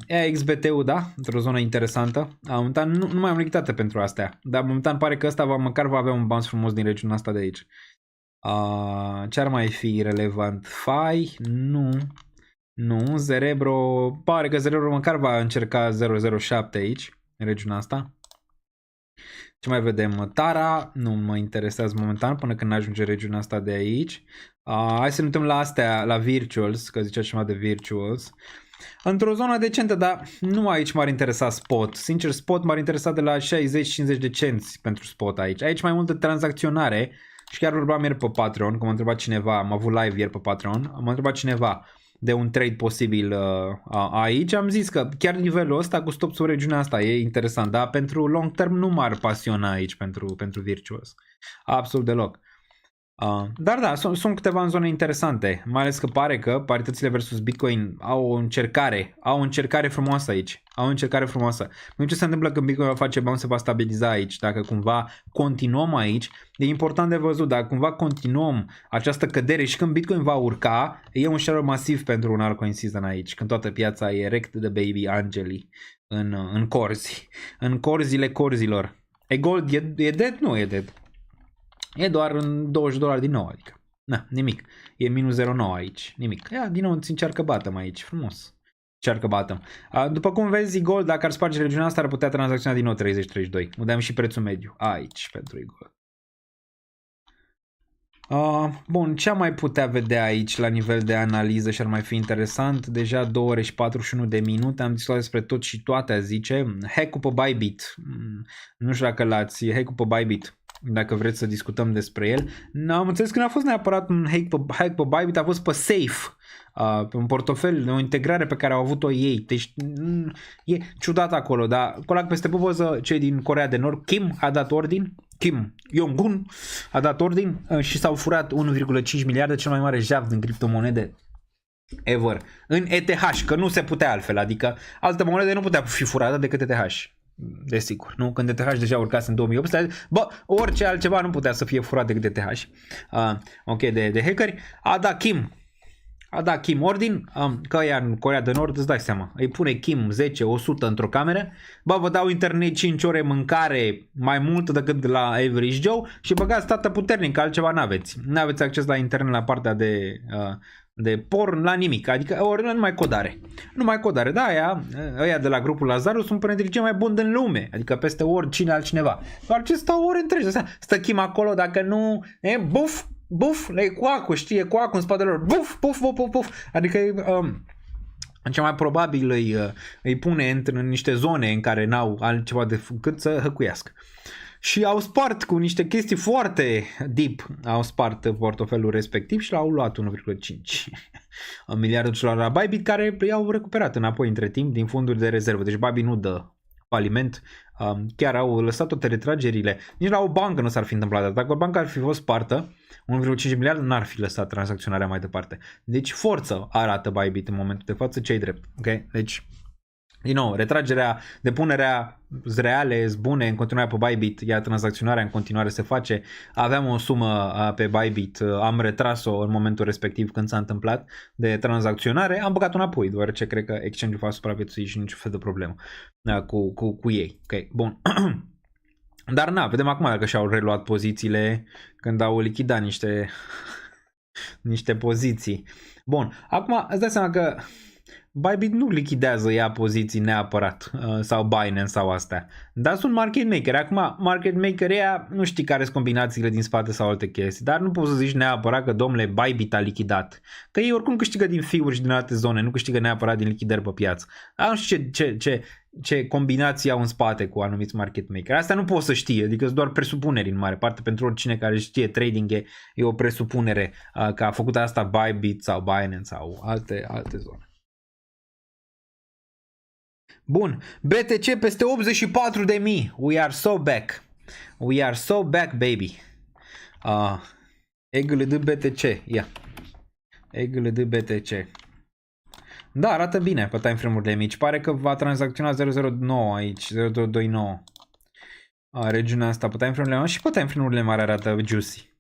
AXBT-ul, da, într-o zonă interesantă. Momentan nu mai am lichitate pentru astea, dar momentan pare că ăsta măcar va avea un bounce frumos din regiunea asta de aici. Ce ar mai fi relevant? FI? Nu, Zerebro, pare că Zerebro măcar va încerca 007 aici, în regiunea asta. Ce mai vedem? Tara nu mă interesează momentan până când ajunge regiunea asta de aici. Hai să ne uităm la astea, la Virtuals, că zicea ceva de Virtuals. Într-o zonă decentă, dar nu aici m-ar interesa spot. Sincer, spot m-ar interesa de la 60-50 de cenți pentru spot aici. Aici mai multă tranzacționare și chiar vorbeam ieri pe Patreon, că m-a întrebat cineva, am avut live ieri pe Patreon, m-a întrebat cineva de un trade posibil aici. Am zis că chiar nivelul ăsta cu stop sub regiunea asta e interesant, dar pentru long term nu m-ar pasiona aici pentru Virtuos. Absolut deloc. Dar da, sunt câteva în zone interesante, mai ales că pare că paritățile versus Bitcoin au o încercare frumoasă aici. Au o încercare frumoasă. Nu ce se întâmplă când Bitcoin va face bounce, se va stabiliza aici. Dacă cumva continuăm aici, e important de văzut. Dacă cumva continuăm această cădere și când Bitcoin va urca, e un share masiv pentru un altcoin season aici. Când toată piața e wrecked de baby angelii în corzi. În corzile corzilor. E gold, e dead? Nu e dead. E doar în $20 din nou, adică. Na, nimic. E minus 0,9 aici. Nimic. Ia, din nou îți încearcă bottom aici. Frumos. Încearcă bottom. După cum vezi, gold, dacă ar sparge regiunea asta, ar putea tranzacționa din nou 30-32. Udeam și prețul mediu. Aici, pentru gold. Bun, ce am mai putea vedea aici la nivel de analiză și ar mai fi interesant? Deja 2 ore și 41 de minute, am discutat despre tot și toate, zice. Hack-ul pe Bybit. Nu știu dacă l-ați, hack-ul pe Bybit. Dacă vreți să discutăm despre el. Am înțeles că n-a fost neapărat un hack pe Bybit, a fost pe Safe. Pe un portofel, o integrare pe care au avut-o ei. Deci e ciudat acolo, dar colac peste pupoză, cei din Coreea de Nord, Kim a dat ordin, Kim Jong-un a dat ordin și s-au furat 1,5 miliarde, cel mai mare jaf din criptomonede ever. În ETH, că nu se putea altfel, adică altă monedă nu putea fi furată decât ETH. Desigur, nu? Când ETH deja urcase în 2018, orice altceva nu putea să fie furat decât ETH. Ok, de hackeri. A dat Kim ordin, că ea în Coreea de Nord, îți dai seama, îi pune Kim 10-100 într-o cameră, vă dau internet 5 ore, mâncare mai mult decât la Average Joe și băgați tată puternic, altceva n-aveți. N-aveți acces la internet la partea de porn, la nimic, adică ori numai codare. Numai codare, da, ăia de la grupul Lazarus sunt printre cei mai buni din lume, adică peste oricine altcineva. Doar ce stau ore întregi, stă Kim acolo, dacă nu, buf, le coacu, știe, coacu în spatele lor, buf, adică cel mai probabil îi pune în niște zone în care n-au altceva decât să hăcuiască. Și au spart cu niște chestii foarte deep, au spart portofelul respectiv și l-au luat 1,5 miliarde de dolari la Bybit, care i-au recuperat înapoi între timp din fonduri de rezervă. Deci Bybit nu dă faliment, chiar au lăsat toate retragerile. Nici la o bancă nu s-ar fi întâmplat. Dacă o bancă ar fi fost spartă, 1,5 miliarde n-ar fi lăsat tranzacționarea mai departe. Deci forță arată Bybit în momentul de față, ce-i drept. Okay? Deci, din nou, retragerea, depunerea reale, bune în continuare pe Bybit, iar tranzacționarea în continuare se face. Aveam o sumă pe Bybit, am retras-o în momentul respectiv când s-a întâmplat de tranzacționare, am băgat-o înapoi, deoarece cred că exchange-ul va supraviețui și niciun fel de problemă cu ei. Ok, bun. Dar na, vedem acum dacă și-au reluat pozițiile când au lichidat niște poziții. Bun, acum îți dai seama că Bybit nu lichidează ea poziții neapărat sau Binance sau astea, dar sunt market maker. Acum market maker ea nu știi care sunt combinațiile din spate sau alte chestii, dar nu poți să zici neapărat că domnule Bybit a lichidat, că ei oricum câștigă din fee-uri și din alte zone, nu câștigă neapărat din lichidări pe piață. Dar nu știu ce combinații au în spate cu anumiți market maker. Asta nu poți să știi, adică sunt doar presupuneri în mare parte. Pentru oricine care știe trading e o presupunere că a făcut asta Bybit sau Binance sau alte zone. Bun, BTC peste 84.000. We are so back. We are so back, baby. EGLD BTC. Ia. EGLD BTC. Da, arată bine pe time frame-urile mici. Pare că va tranzacționa 009 aici, 0229. Regiunea asta pe time frame-urile mari și pe time frame-urile mari arată juicy.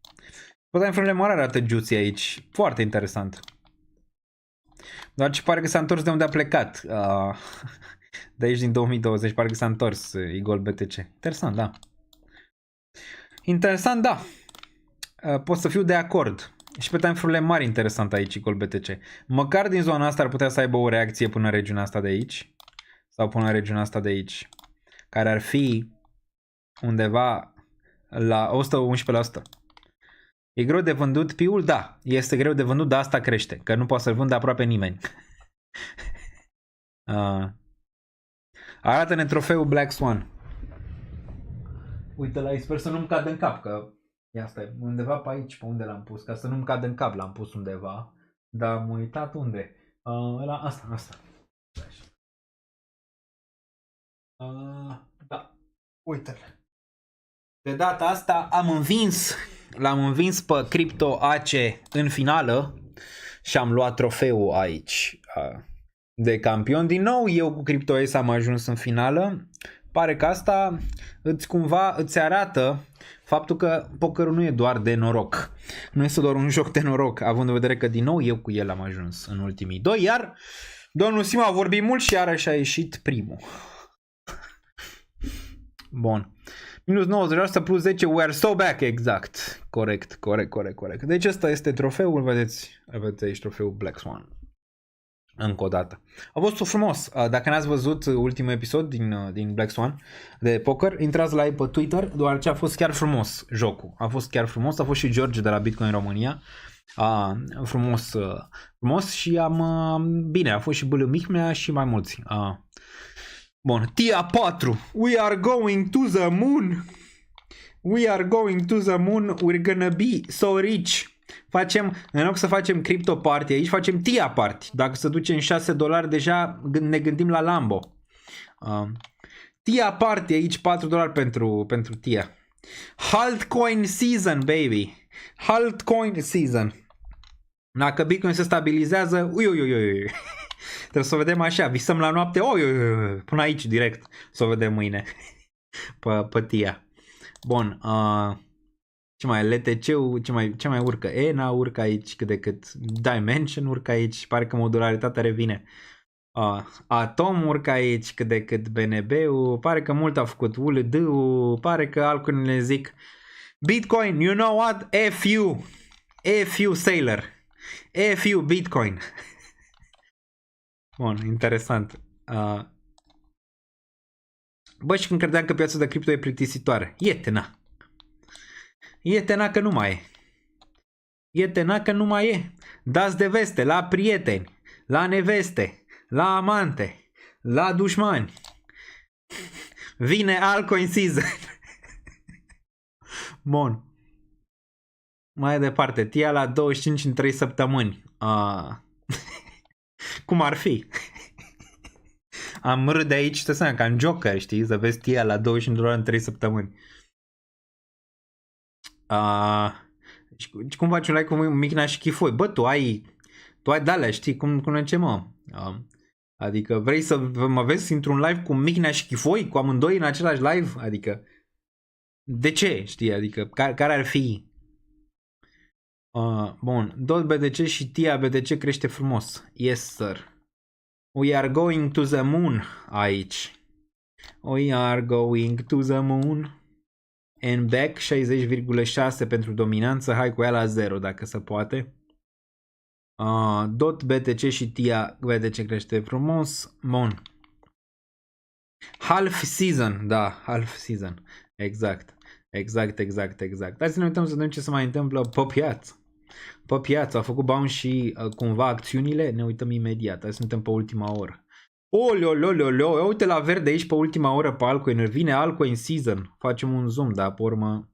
Pe time frame-urile mari arată juicy aici. Foarte interesant. Doar ce pare că s-a întors de unde a plecat. De aici din 2020 pare că s-a întors Igol BTC. Interesant, da. Interesant, da. Pot să fiu de acord. Și pe time frame-urile mari interesant aici Igol BTC. Măcar din zona asta ar putea să aibă o reacție până în regiunea asta de aici. Sau până în regiunea asta de aici. Care ar fi undeva la 111%. E greu de vândut piul? Da. Este greu de vândut, dar asta crește. Că nu poate să-l vândă aproape nimeni. Arată-ne trofeul Black Swan. Uite-l aici, sper să nu-mi cadă în cap, că ia stai, undeva pe aici, pe unde l-am pus, ca să nu-mi cadă în cap, l-am pus undeva, dar am uitat unde. La asta. Da, uite-l. De data asta l-am învins pe Crypto AC în finală și am luat trofeul aici de campion. Din nou, eu cu Crypto Ace am ajuns în finală. Pare că asta îți arată faptul că pokerul nu e doar de noroc. Nu este doar un joc de noroc, având în vedere că din nou eu cu el am ajuns în ultimii doi, iar domnul Sima a vorbit mult și iarăși a ieșit primul. Bun. Minus 90% plus 10, we are so back, exact. Corect. Deci ăsta este trofeul, vedeți aici trofeul Black Swan. Încă o dată. A fost frumos. Dacă n-ați văzut ultimul episod din Black Swan de poker, intrați la ei pe Twitter, deoarece a fost chiar frumos jocul. A fost chiar frumos. A fost și George de la Bitcoin România. Frumos și bine, a fost și Bălă Mihnea și mai mulți. Bun, Tia 4. We are going to the moon. We are going to the moon. We're gonna be so rich. În loc să facem Crypto Party aici, facem Tia Party. Dacă se duce în $6, deja ne gândim la Lambo. Tia Party aici, $4 pentru Tia. Altcoin season, baby. Altcoin season. Dacă Bitcoin se stabilizează, trebuie să o vedem așa, visăm la noapte, până aici direct, să o vedem mâine pe Tia. Bun, ce mai, LTC-ul, ce mai urcă? ENA urcă aici cât de cât, Dimension urcă aici, pare că modularitatea revine. Atom urcă aici cât de cât, BNB-ul, pare că mult a făcut, ULD-ul, pare că altcoin-urile zic Bitcoin, you know what? F you Sailor, F you Bitcoin. Bun, interesant. Bă, și când credeam că piața de cripto e plictisitoare, e tena că nu mai e. Dați de veste la prieteni, la neveste, la amante, la dușmani. Vine altcoin season. Bun. Mai departe, Tia la 25 în 3 săptămâni. Cum ar fi? Am râd de aici, să seama, ca în Joker, știi? Să vezi Tia la $25 în 3 săptămâni. Și cum faci un like cu Mihnea și Chifoi? Bă, tu ai de-alea, știi? Cum ne ce, mă? Adică vrei să mă vezi într-un live cu Mihnea și Chifoi? Cu amândoi în același live? Adică de ce, știi? Adică care ar fi? Bun, DOT BTC și Tia BTC crește frumos. Yes, sir. We are going to the moon aici. We are going to the moon. And back 60,6 pentru dominanță. Hai cu ea la 0 dacă se poate. DOT BTC și Tia BTC crește frumos. Bun. Half season. Da, half season. Exact. Hai să ne uităm să vedem ce se mai întâmplă pe piață. Pe piață a făcut bounce și cumva acțiunile. Ne uităm imediat. Hai să ne uităm pe ultima oră. Uite la verde aici pe ultima oră pe altcoin. Vine altcoin season. Facem un zoom, dar pe urmă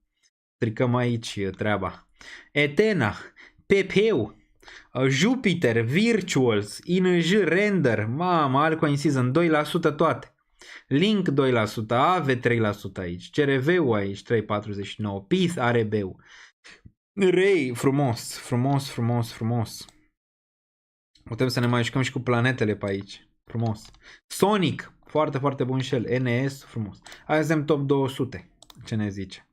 stricăm aici treaba. Ethena, PP-ul, Jupiter, Virtuals, INJ, Render, mamă, altcoin season 2% toate. Link 2%, AVE 3% aici, CRV-ul aici 3,49%, PIS, ARB-ul. Rei, frumos. Putem să ne mai jucăm și cu planetele pe aici. Frumos. Sonic. Foarte, foarte bun și el. NS. Frumos. Hai să top 200. Ce ne zice?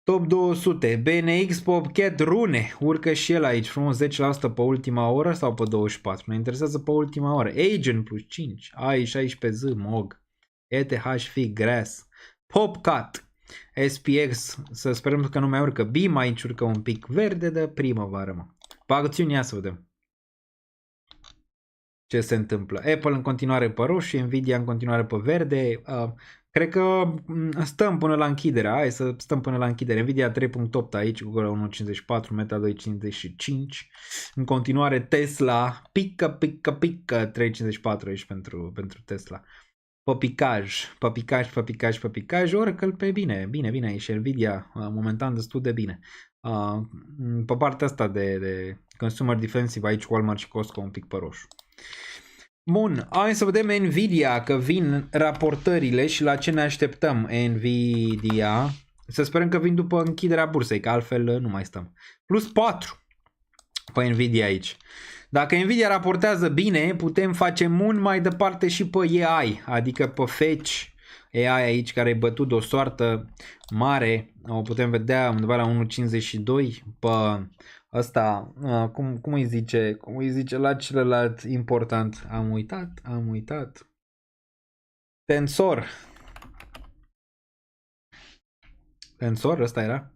Top 200. BNX Popcat Rune. Urcă și el aici. Frumos. 10% pe ultima oră sau pe 24? Ne interesează pe ultima oră. Agent plus 5. AI 16 Z. MOG. ETH Fig Grass. Popcat. SPX. Să sperăm că nu mai urcă. BIM aici urcă un pic verde de primăvară, mă. Pe acțiuni, ia să vedem ce se întâmplă. Apple în continuare pe roșu, Nvidia în continuare pe verde. Cred că stăm până la închidere. Hai să stăm până la închidere. Nvidia 3.8 aici, Google 1.54, Meta 2.55. În continuare Tesla pică 3.54 aici pentru Tesla. Pe picaj, Oracle pe bine aici. Nvidia momentan destul de bine. Pe partea asta de consumer defensive aici Walmart și Costco un pic pe roșu. Bun, hai să vedem Nvidia, că vin raportările și la ce ne așteptăm. Nvidia, să sperăm că vin după închiderea bursei, că altfel nu mai stăm. Plus 4 pe Nvidia aici. Dacă Nvidia raportează bine, putem face mult mai departe și pe AI, adică pe Fetch. AI aici care a bătut de o soartă mare, o putem vedea undeva la 1.52 pe ăsta, cum îi zice la celălalt important, am uitat. Tensor, ăsta era?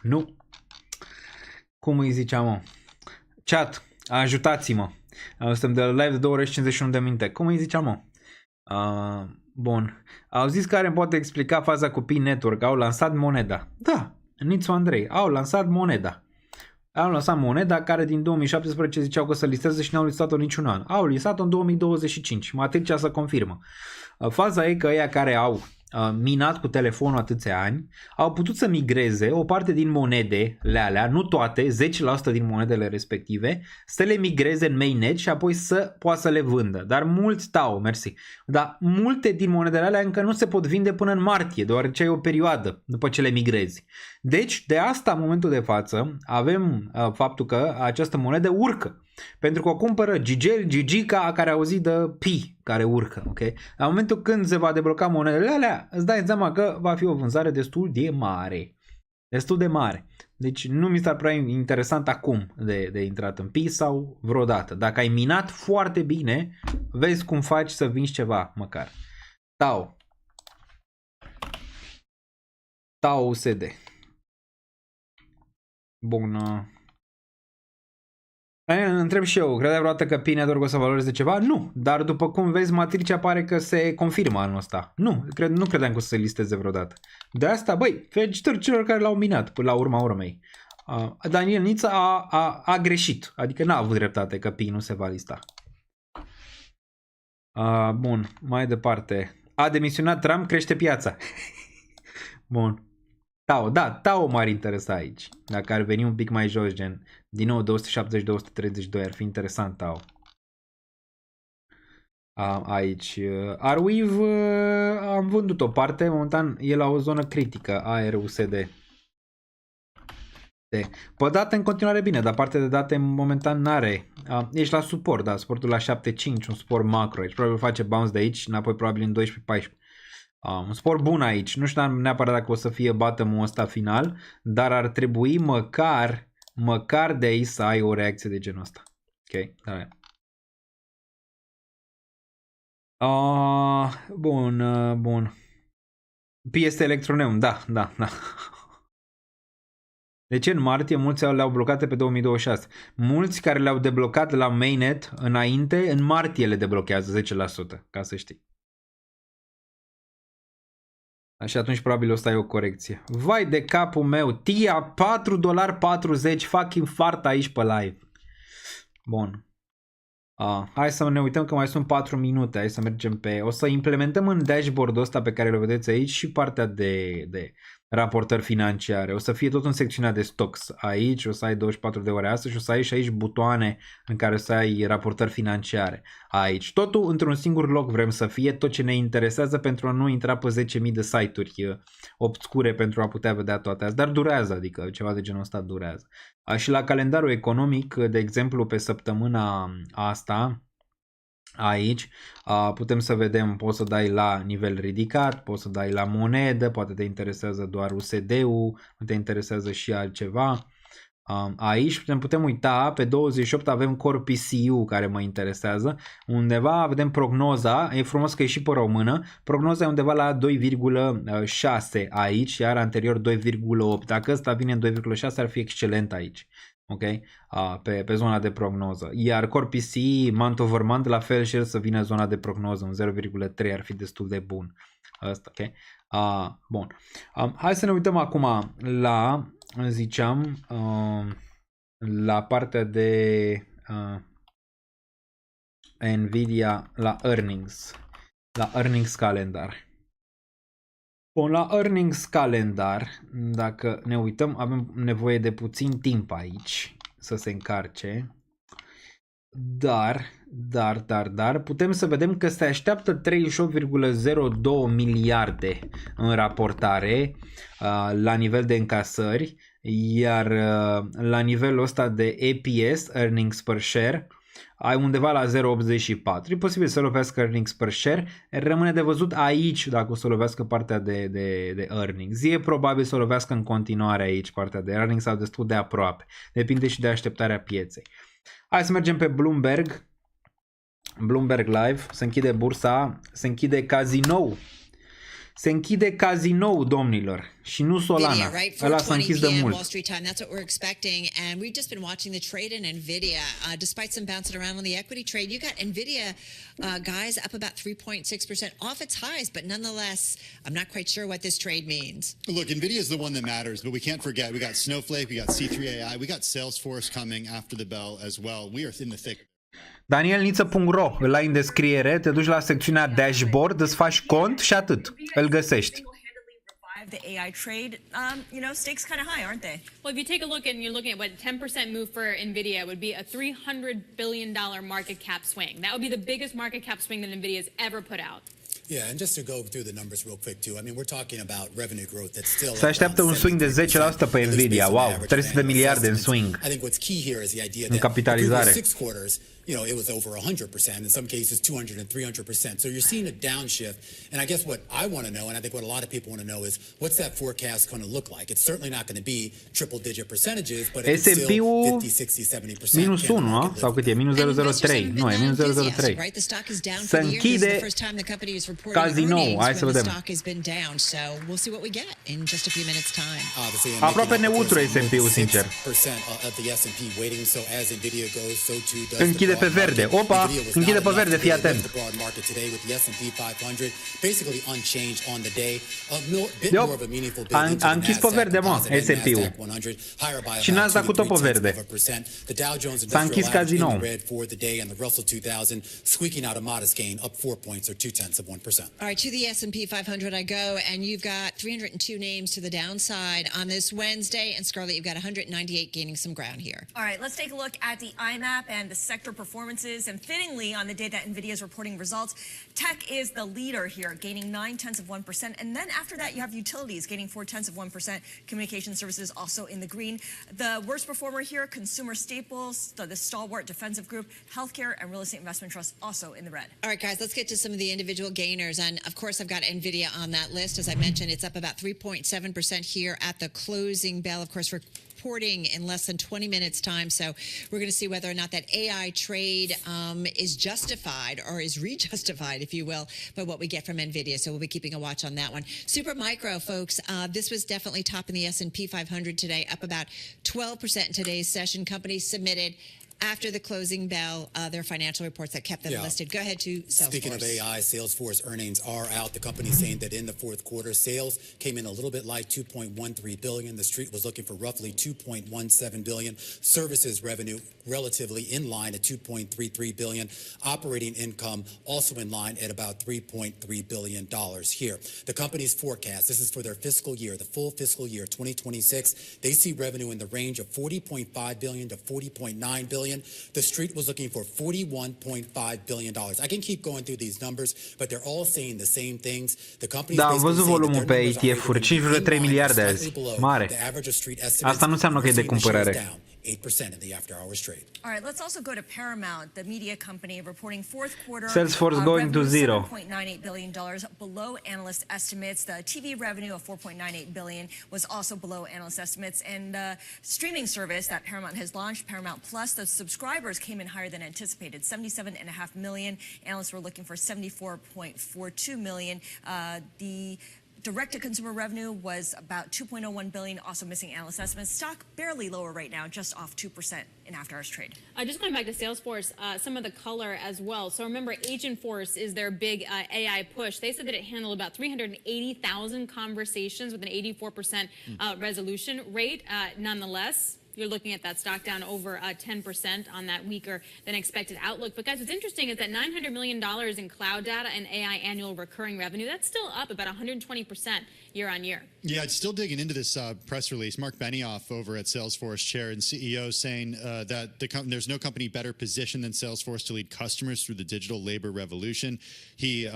Nu. Cum îi ziceam, mă? Chat, ajutați-mă. Suntem de live de 2 ore și 51 de minute. Cum îi ziceam, mă? Bun. Au zis că îmi poate explica faza cu Pi Network. Au lansat moneda. Da, Nițu Andrei. Au lansat moneda care din 2017 ziceau că să listeze și n-au listat-o niciun an. Au listat-o în 2025. Matricea să confirmă. Faza e că ăia care au minat cu telefonul atâția ani au putut să migreze o parte din monedele alea, nu toate, 10% din monedele respective, să le migreze în mainnet și apoi să poată să le vândă. Dar mulți dar multe din monedele alea încă nu se pot vinde până în martie, deoarece ai o perioadă după ce le migrezi. Deci, de asta, în momentul de față, avem faptul că această monedă urcă. Pentru că o cumpără Gigica care a auzit de Pi care urcă, ok? La momentul când se va debloca monedele alea, îți dai seama că va fi o vânzare destul de mare. Deci nu mi s-ar prea interesant acum de intrat în Pi sau vreodată. Dacă ai minat foarte bine, vezi cum faci să vinzi ceva măcar. Tau USD. Bun. Întreb și eu, credeai vreodată că Pi Network o să valoreze ceva? Nu, dar după cum vezi, matricea pare că se confirmă anul ăsta. Nu credeam că o să se listeze vreodată. De asta, felicitări celor care l-au minat până la urma urmei. Daniel Niță a greșit, adică n-a avut dreptate că Pi nu se va lista. Bun, mai departe. A demisionat Trump, crește piața. Bun. Tau m-ar interesa aici. Dacă ar veni un pic mai jos, gen din nou 270-232, ar fi interesant Tau. Aici Arweave am vândut o parte, momentan e la o zonă critică, ARUSD. Pe date în continuare bine, dar partea de date momentan n-are. Ești la suport, da, suportul la 7.5, un suport macro aici, probabil face bounce de aici, înapoi probabil în 12-14. Un spor bun aici, nu știu neapărat dacă o să fie bottom-ul ăsta final, dar ar trebui măcar de aici să ai o reacție de genul ăsta. Ok, da. Bun. PS Electroneum, da. Deci în martie mulți le-au blocate pe 2026. Mulți care le-au deblocat la mainnet înainte, în martie le deblochează 10%, ca să știi. Și atunci probabil o să ai o corecție. Vai de capul meu, TIA $4.40, fucking fart aici pe live. Bun. Hai să ne uităm că mai sunt 4 minute. Hai să mergem pe... O să implementăm în dashboard-ul ăsta pe care îl vedeți aici și partea de raportări financiare. O să fie tot în secțiunea de stocks. Aici o să ai 24 de ore astăzi și o să ai și aici butoane în care să ai raportări financiare. Aici. Totul într-un singur loc vrem să fie, tot ce ne interesează pentru a nu intra pe 10.000 de site-uri obscure pentru a putea vedea toate astea. Dar durează, adică ceva de genul ăsta durează. Și la calendarul economic, de exemplu, pe săptămâna asta, aici putem să vedem, poți să dai la nivel ridicat, poți să dai la monedă, poate te interesează doar USD-ul, nu te interesează și altceva. Aici putem uita, pe 28 avem Core PCU care mă interesează, undeva vedem prognoza, e frumos că e și pe română, prognoza e undeva la 2,6 aici, iar anterior 2,8, dacă ăsta vine în 2,6 ar fi excelent aici. Ok? Pe zona de prognoză. Iar Core PCI, month over month, la fel și el să vină zona de prognoză, un 0,3 ar fi destul de bun. Asta, ok? Bun. Hai să ne uităm acum la, ziceam, la partea de Nvidia, la earnings calendar. Bun, la earnings calendar, dacă ne uităm, avem nevoie de puțin timp aici să se încarce, dar putem să vedem că se așteaptă 38,02 miliarde în raportare la nivel de încasări, iar la nivelul ăsta de EPS, earnings per share, ai undeva la 0,84. E posibil să lovească earnings per share. Rămâne de văzut aici dacă o să lovească partea de earnings. E probabil să lovească în continuare aici partea de earnings sau destul de aproape. Depinde și de așteptarea pieței. Hai să mergem pe Bloomberg. Bloomberg Live. Se închide bursa. Se închide Casino. Se închide Casino, domnilor, și nu Solana. Ăla s-a închis de mult. Wall Street time, that's what we're expecting, and we've just been watching the trade in Nvidia. Despite some bouncing around on the equity trade, you got Nvidia, guys, up about 3.6% off its highs, but nonetheless, I'm not quite sure what this trade means. Look, Nvidia is the one that matters, but we can't forget we got Snowflake, we got C3AI, we got Salesforce coming after the bell as well. We are in the thick. Danielniță.ro, îl ai în descriere, te duci la secțiunea dashboard, îți faci cont și atât, îl găsești. The AI trade, stakes kind of high, aren't they? Well, if you take a look and you're looking at what 10% move for Nvidia would be a $300 billion market cap swing. That would be the biggest market cap swing that Nvidia has ever put out. Yeah, and just to go through the numbers real quick too. I mean, we're talking about revenue growth that's still. Se așteaptă un swing de 10% pe Nvidia. Wow, 300 de miliarde în swing. I think what's key here is the idea în capitalizare. 6 quarters, it was over 100%, in some cases 200 and 300%. So you're seeing a downshift. And I guess what I want to know, and I think what a lot of people want to know, is what's that forecast going to look like? It's certainly not going to be triple digit percentages, but it's still 50, 60, 70%. Minus 1, sau cât e? Minus 0,03. Nu, e minus 0,03. Se închide Casino. Hai să vedem. Aproape neutru S&P-ul, sincer. Închide pe verde. Opa, închide pe verde, fii atent. A închis pe verde, mă, S&P-ul. Și Nasdaq cu tot pe verde. S-a închis Casino. All right, to the S&P 500 I go, and you've got 302 names to the downside on this Wednesday, and Scarlett, you've got 198 gaining some ground here. All right, let's take a look at the IMAP and the sector performances, and fittingly on the day that Nvidia is reporting results, tech is the leader here, gaining 0.9%, and then after that you have utilities gaining 0.4%, communication services also in the green. The worst performer here, consumer staples, the stalwart defensive group, healthcare and real estate investment trusts also in the red. All right, guys, let's get to some of the individual gainers, and of course I've got Nvidia on that list. As I mentioned, it's up about 3.7% here at the closing bell. Of course, reporting in less than 20 minutes time, so we're going to see whether or not that AI trade is justified or is rejustified, if you will, by what we get from Nvidia. So we'll be keeping a watch on that one. Supermicro, folks, this was definitely top in the S&P 500 today, up about 12% in today's session. Companies submitted after the closing bell, their financial reports that kept them listed. Go ahead to Salesforce. Speaking of AI, Salesforce earnings are out. The company's saying that in the fourth quarter, sales came in a little bit light, $2.13 billion. The street was looking for roughly $2.17 billion. Services revenue relatively in line at $2.33 billion. Operating income also in line at about $3.3 billion here. The company's forecast, this is for their fiscal year, the full fiscal year, 2026, they see revenue in the range of $40.5 billion to $40.9 billion. The street was looking for $41.5 billion. I can keep going through these numbers, but they're all saying the same things. The company Da, am văzut volumul pe ETF-uri, 5,3 miliarde azi. Mare. Asta nu înseamnă că e de cumpărare. 8% in the after-hours trade. All right, let's also go to Paramount, the media company, reporting fourth quarter Salesforce going to zero. $7.98 billion below analyst estimates. The TV revenue of $4.98 billion was also below analyst estimates. And streaming service that Paramount has launched, Paramount Plus, the subscribers came in higher than anticipated, 77.5 million. Analysts were looking for 74.42 million. The direct-to-consumer revenue was about $2.01 billion, also missing analyst estimates. Stock barely lower right now, just off 2% in after-hours trade. Just going back to Salesforce, some of the color as well. So remember, Agentforce is their big AI push. They said that it handled about 380,000 conversations with an 84% resolution rate. Nonetheless, you're looking at that stock down over 10% on that weaker than expected outlook. But guys, what's interesting is that $900 million in cloud data and AI annual recurring revenue, that's still up about 120% year on year. Yeah, still digging into this press release. Mark Benioff over at Salesforce, chair and CEO, saying that there's no company better positioned than Salesforce to lead customers through the digital labor revolution. He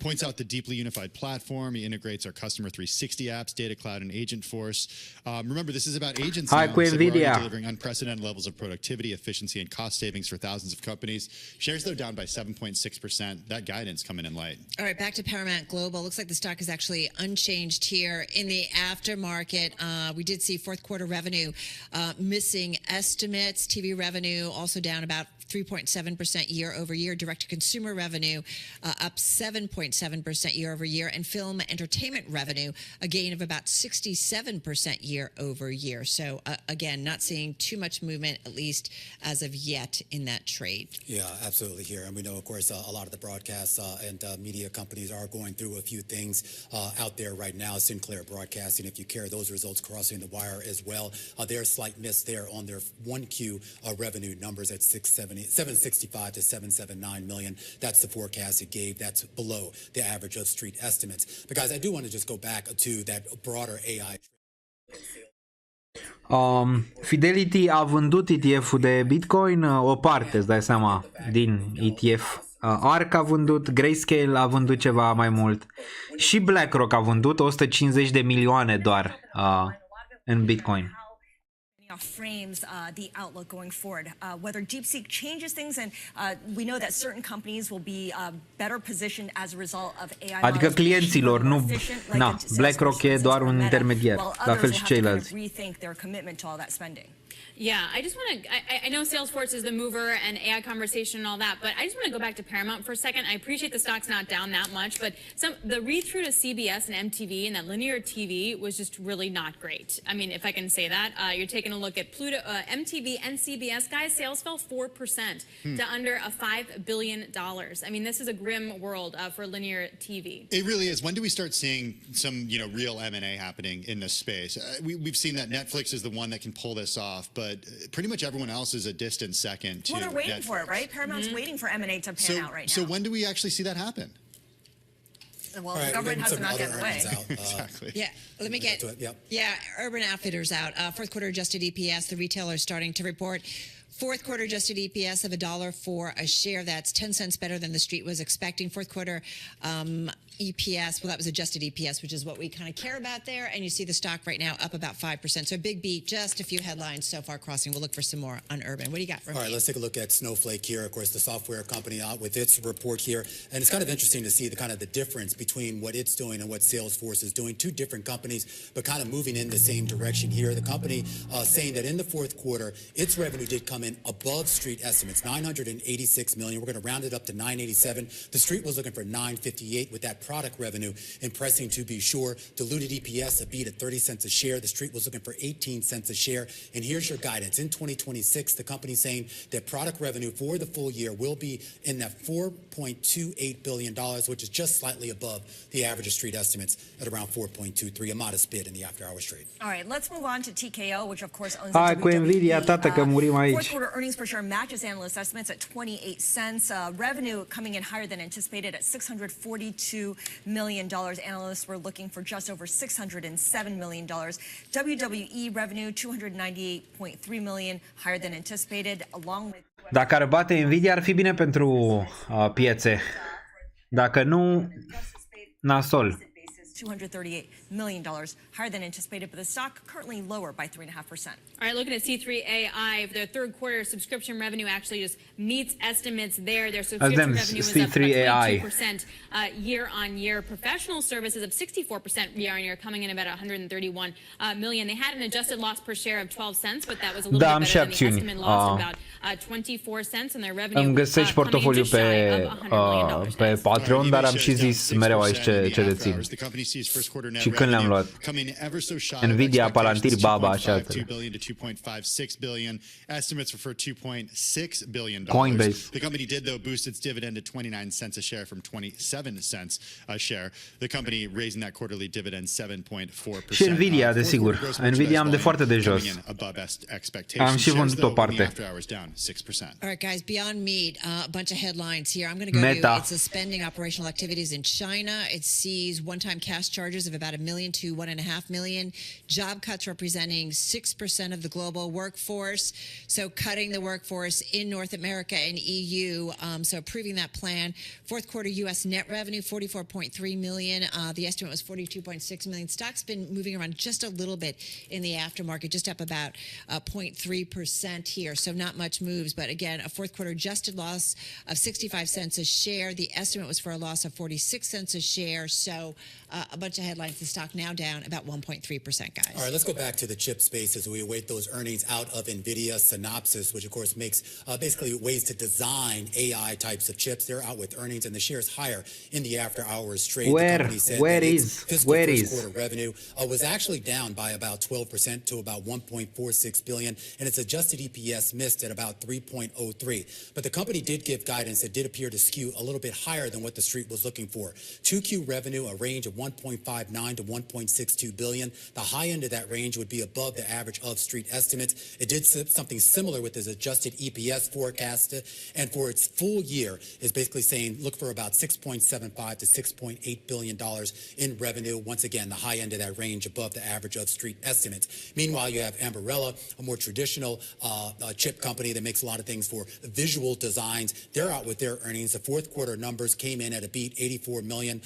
points out the deeply unified platform. He integrates our Customer 360 apps, Data Cloud, and Agentforce. Remember, this is about agents now. Hai cu Nvidia. Delivering unprecedented levels of productivity, efficiency, and cost savings for thousands of companies. Shares, though, down by 7.6%. That guidance coming in light. All right, back to Paramount Global. Looks like the stock is actually unchanged here. In the aftermarket, we did see fourth quarter revenue missing estimates. TV revenue also down about 3.7% year over year. Direct-to-consumer revenue up 7.7% year over year. And film entertainment revenue, a gain of about 67% year over year. So, again, not seeing too much movement, at least as of yet, in that trade. Yeah, absolutely here. And we know, of course, a lot of the broadcast and media companies are going through a few things out there right now. Sinclair Broadcasting, if you care, those results crossing the wire as well. There's a slight miss there on their 1Q revenue numbers at 765 to 779 million. That's the forecast it gave. That's below the average of street estimates. But guys, I do want to just go back to that broader AI. Fidelity a vândut ETF-ul de Bitcoin, o parte, îți dai seama, din ETF. ARK a vândut, Grayscale a vândut ceva mai mult și BlackRock a vândut 150 de milioane doar în Bitcoin. Frames the outlook going forward, whether DeepSeek changes things, and we know that certain companies will be better positioned as a result of AI. Adică clienților, nu, na, BlackRock e doar un intermediar, la fel și ceilalți. Rethink their commitment to all that spending. Yeah, I just want to, I know Salesforce is the mover and AI conversation and all that, but I just want to go back to Paramount for a second. I appreciate the stock's not down that much, but the read-through to CBS and MTV and that linear TV was just really not great. I mean, if I can say that. You're taking a look at Pluto, MTV and CBS, guys, sales fell 4% to under $5 billion. I mean, this is a grim world for linear TV. It really is. When do we start seeing some, real M&A happening in this space? We've seen that Netflix is the one that can pull this off, but pretty much everyone else is a distant second to Well, they're waiting Netflix. for it, right? Paramount's waiting for M&A to pan out right now. So when do we actually see that happen? Well, the government has to not get in the way. Exactly. Yeah, let me get. Urban Outfitters out. Fourth quarter adjusted EPS. The retailer is starting to report. Fourth quarter adjusted EPS of $1 for a share. That's 10 cents better than the street was expecting. Fourth quarter EPS, well, that was adjusted EPS, which is what we kind of care about there. And you see the stock right now up about 5%. So a big beat, just a few headlines so far crossing. We'll look for some more on Urban. What do you got, Ramesh? All right, let's take a look at Snowflake here. Of course, the software company out with its report here. And it's kind of interesting to see the difference between what it's doing and what Salesforce is doing. Two different companies, but kind of moving in the same direction here. The company saying that in the fourth quarter, its revenue did come come in above street estimates, 986 million. We're going to round it up to 987. The street was looking for 958 with that product revenue impressing to be sure. Diluted EPS, a beat at 30 cents a share. The street was looking for 18 cents a share. And here's your guidance. In 2026, the company's saying that product revenue for the full year will be in that $4.28 billion, which is just slightly above the average of street estimates at around 4.23, a modest bid in the after-hours trade. All right, let's move on to TKO, which of course owns Hai cu Nvidia, tată, că murim Fourth aici. quarter earnings per share matches analyst estimates at 28 cents. Revenue coming in higher than anticipated at $642 million. Analysts were looking for just over $607 million. WWE revenue $298.3 million, higher than anticipated, along with... Dacă ar bate Nvidia ar fi bine pentru piețe. Dacă nu, nasol. $238 million, higher than anticipated, but the stock currently lower by 3.5%. All right, looking at C3AI, their third quarter subscription revenue actually just meets estimates there. Their subscription revenue was up about 22% year on year. Professional services up 64% year on year, coming in about 131 million. They had an adjusted loss per share of 12 cents, but that was a little bit better than the estimate loss, about 24 cents, and their revenue Îmi găsești portofoliu pe Patreon, dar am și zis mereu aici ce dețin. Și când le-am luat? Nvidia, Palantir, Baba, așa. Coinbase. The company did though boost its dividend to 29 cents a share from 27 cents a share. The company raising that quarterly dividend 7.4%. Și Nvidia, desigur. Nvidia am de foarte de jos. Am și vândut o parte. All right, guys, Beyond Meat, a bunch of headlines here. I'm going to go to it's suspending operational activities in China. It sees one-time cash charges of about $1 million to $1.5 million. Job cuts representing 6% of the global workforce. So cutting the workforce in North America and EU. So approving that plan. Fourth quarter U.S. net revenue, $44.3 million. The estimate was $42.6 million. Stock's been moving around just a little bit in the aftermarket, just up about 0.3% here. So not much moves, but again, a fourth quarter adjusted loss of 65 cents a share. The estimate was for a loss of 46 cents a share. So a bunch of headlines. The stock now down about 1.3%, guys. All right, let's go back to the chip space as we await those earnings out of NVIDIA. Synopsys, which of course makes basically ways to design AI types of chips. They're out with earnings, and the share is higher in the after-hours trade. Where is quarter revenue was actually down by about 12% to about 1.46 billion, and its adjusted EPS missed at about 3.03. But the company did give guidance that did appear to skew a little bit higher than what the street was looking for. 2Q revenue, a range of 1.59 to 1.62 billion. The high end of that range would be above the average of street estimates. It did something similar with its adjusted EPS forecast, and for its full year is basically saying look for about 6.75 to 6.8 billion dollars in revenue. Once again, the high end of that range above the average of street estimates. Meanwhile, you have Ambarella, a more traditional chip company that makes a lot of things for visual designs. They're out with their earnings. The fourth quarter numbers came in at a beat, 84 million.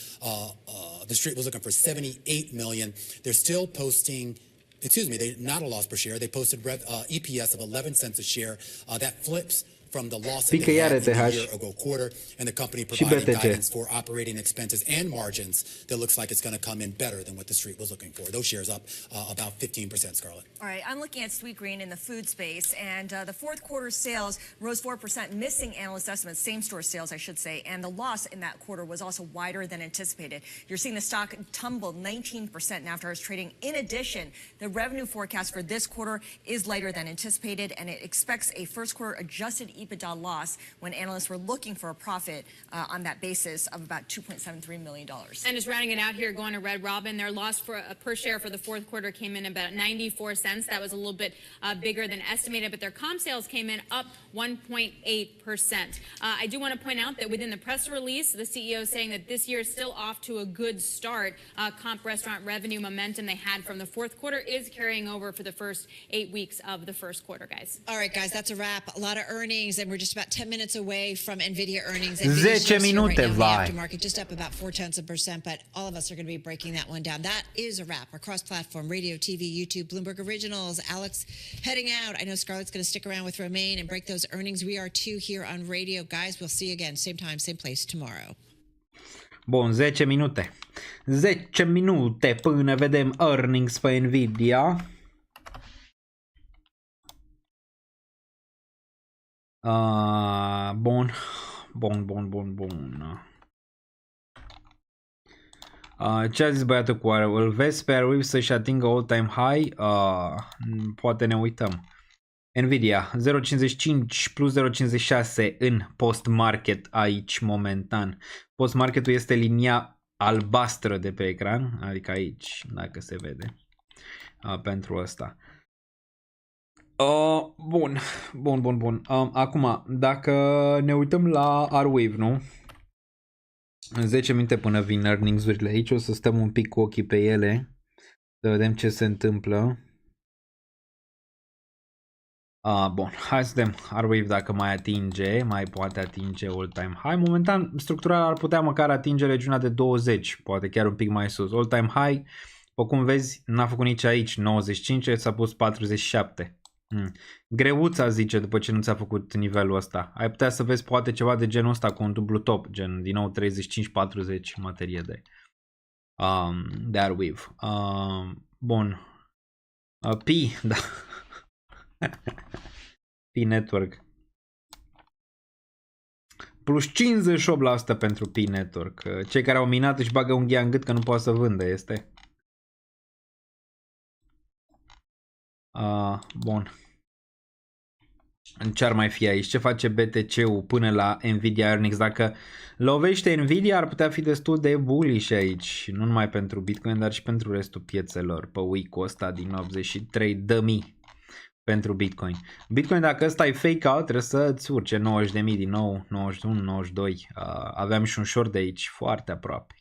The street was looking for 78 million. They're still posting, they not a loss per share. They posted EPS of 11 cents a share. That flips from the loss that they had in the year-ago quarter, and the company providing guidance for operating expenses and margins that looks like it's going to come in better than what the street was looking for. Those shares up about 15%, Scarlett. All right, I'm looking at Sweetgreen in the food space, and the fourth quarter sales rose 4%, missing analyst estimates, same-store sales, I should say, and the loss in that quarter was also wider than anticipated. You're seeing the stock tumble 19% after it's trading. In addition, the revenue forecast for this quarter is lighter than anticipated, and it expects a first quarter adjusted EBITDA loss when analysts were looking for a profit on that basis of about $2.73 million. And just rounding it out here, going to Red Robin, their loss per share for the fourth quarter came in about 94 cents. That was a little bit bigger than estimated, but their comp sales came in up 1.8%. I do want to point out that within the press release, the CEO is saying that this year is still off to a good start. Comp restaurant revenue momentum they had from the fourth quarter is carrying over for the first 8 weeks of the first quarter, guys. All right, guys, that's a wrap. A lot of earnings, and we're just about 10 minutes away from NVIDIA earnings. 10 minute, vai. Aftermarket just up about 0.4%, but all of us are going to be breaking that one down. That is a wrap. Our cross-platform, radio, TV, YouTube, Bloomberg Originals. Alex heading out. I know Scarlett's going to stick around with Romain and break those earnings. We are too here on radio. Guys, we'll see you again. Same time, same place tomorrow. Bun, 10 minute. 10 minute până vedem earnings pe Nvidia. Bun. Ce a zis băiatul cu Arrow? Îl vezi pe Arrow să-și atingă all-time high? Poate ne uităm. Nvidia 0.55 plus 0.56 în post-market aici momentan. Post-marketul este linia albastră de pe ecran, adică aici, dacă se vede, pentru ăsta. Bun. Acum, dacă ne uităm la R-Wave, nu? În 10 minute până vin earnings-urile aici, o să stăm un pic cu ochii pe ele, să vedem ce se întâmplă. Bun, hai să vedem R-Wave dacă mai poate atinge all-time high. Momentan, structural ar putea măcar atinge regiunea de 20, poate chiar un pic mai sus. All-time high, după cum vezi, n-a făcut nici aici 95, s-a pus 47. Greuța zice după ce nu ți-a făcut nivelul ăsta. Ai putea să vezi poate ceva de genul ăsta cu un dublu top, gen din nou 35-40 în materie de R-Wave. Bun. Pi, da. Pi Network. Plus 58% pentru Pi Network. Cei care au minat își bagă unghia în gât că nu poate să vândă, este. Bun. Ce ar mai fi aici? Ce face BTC-ul până la Nvidia Earnings? Dacă lovește Nvidia, ar putea fi destul de bullish aici. Nu numai pentru Bitcoin, dar și pentru restul piețelor. Pe week-ul ăsta din 83.000 pentru Bitcoin. Bitcoin, dacă ăsta e fake out, trebuie să-ți urce 90.000 din nou, 91, 92. Aveam și un short de aici, foarte aproape.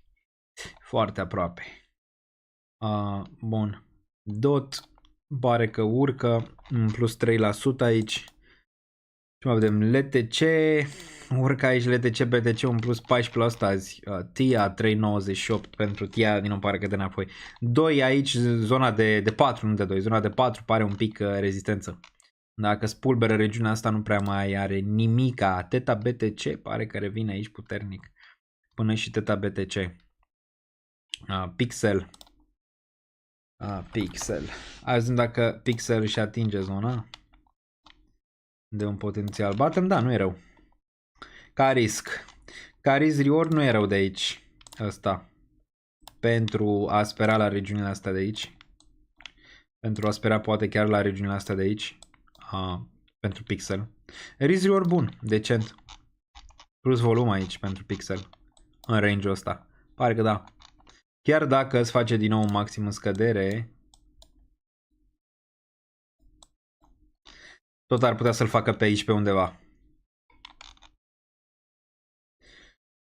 Foarte aproape. Bun. DOT pare că urcă în plus 3% aici. Ce mai vedem? LTC urcă aici, LTC, BTC un plus 14% azi. TIA 3,98 pentru TIA, din nou pare că de înapoi. 2 aici, zona de 4, nu de 2, zona de 4 pare un pic rezistență. Dacă spulberă regiunea asta nu prea mai are nimica. Teta BTC pare că revine aici puternic. Până și Teta BTC. Pixel. Pixel. Hai să vedem dacă Pixel își atinge zona de un potențial bottom. Da, nu e rău. Ca risc reward nu e rău de aici. Ăsta. Pentru a spera la regiunile astea de aici. Pentru a spera poate chiar la regiunile astea de aici. Pentru Pixel. Risk reward bun, decent. Plus volum aici pentru Pixel. În range-ul ăsta. Pare că da. Chiar dacă îți face din nou un maxim în scădere, tot ar putea să-l facă pe aici pe undeva.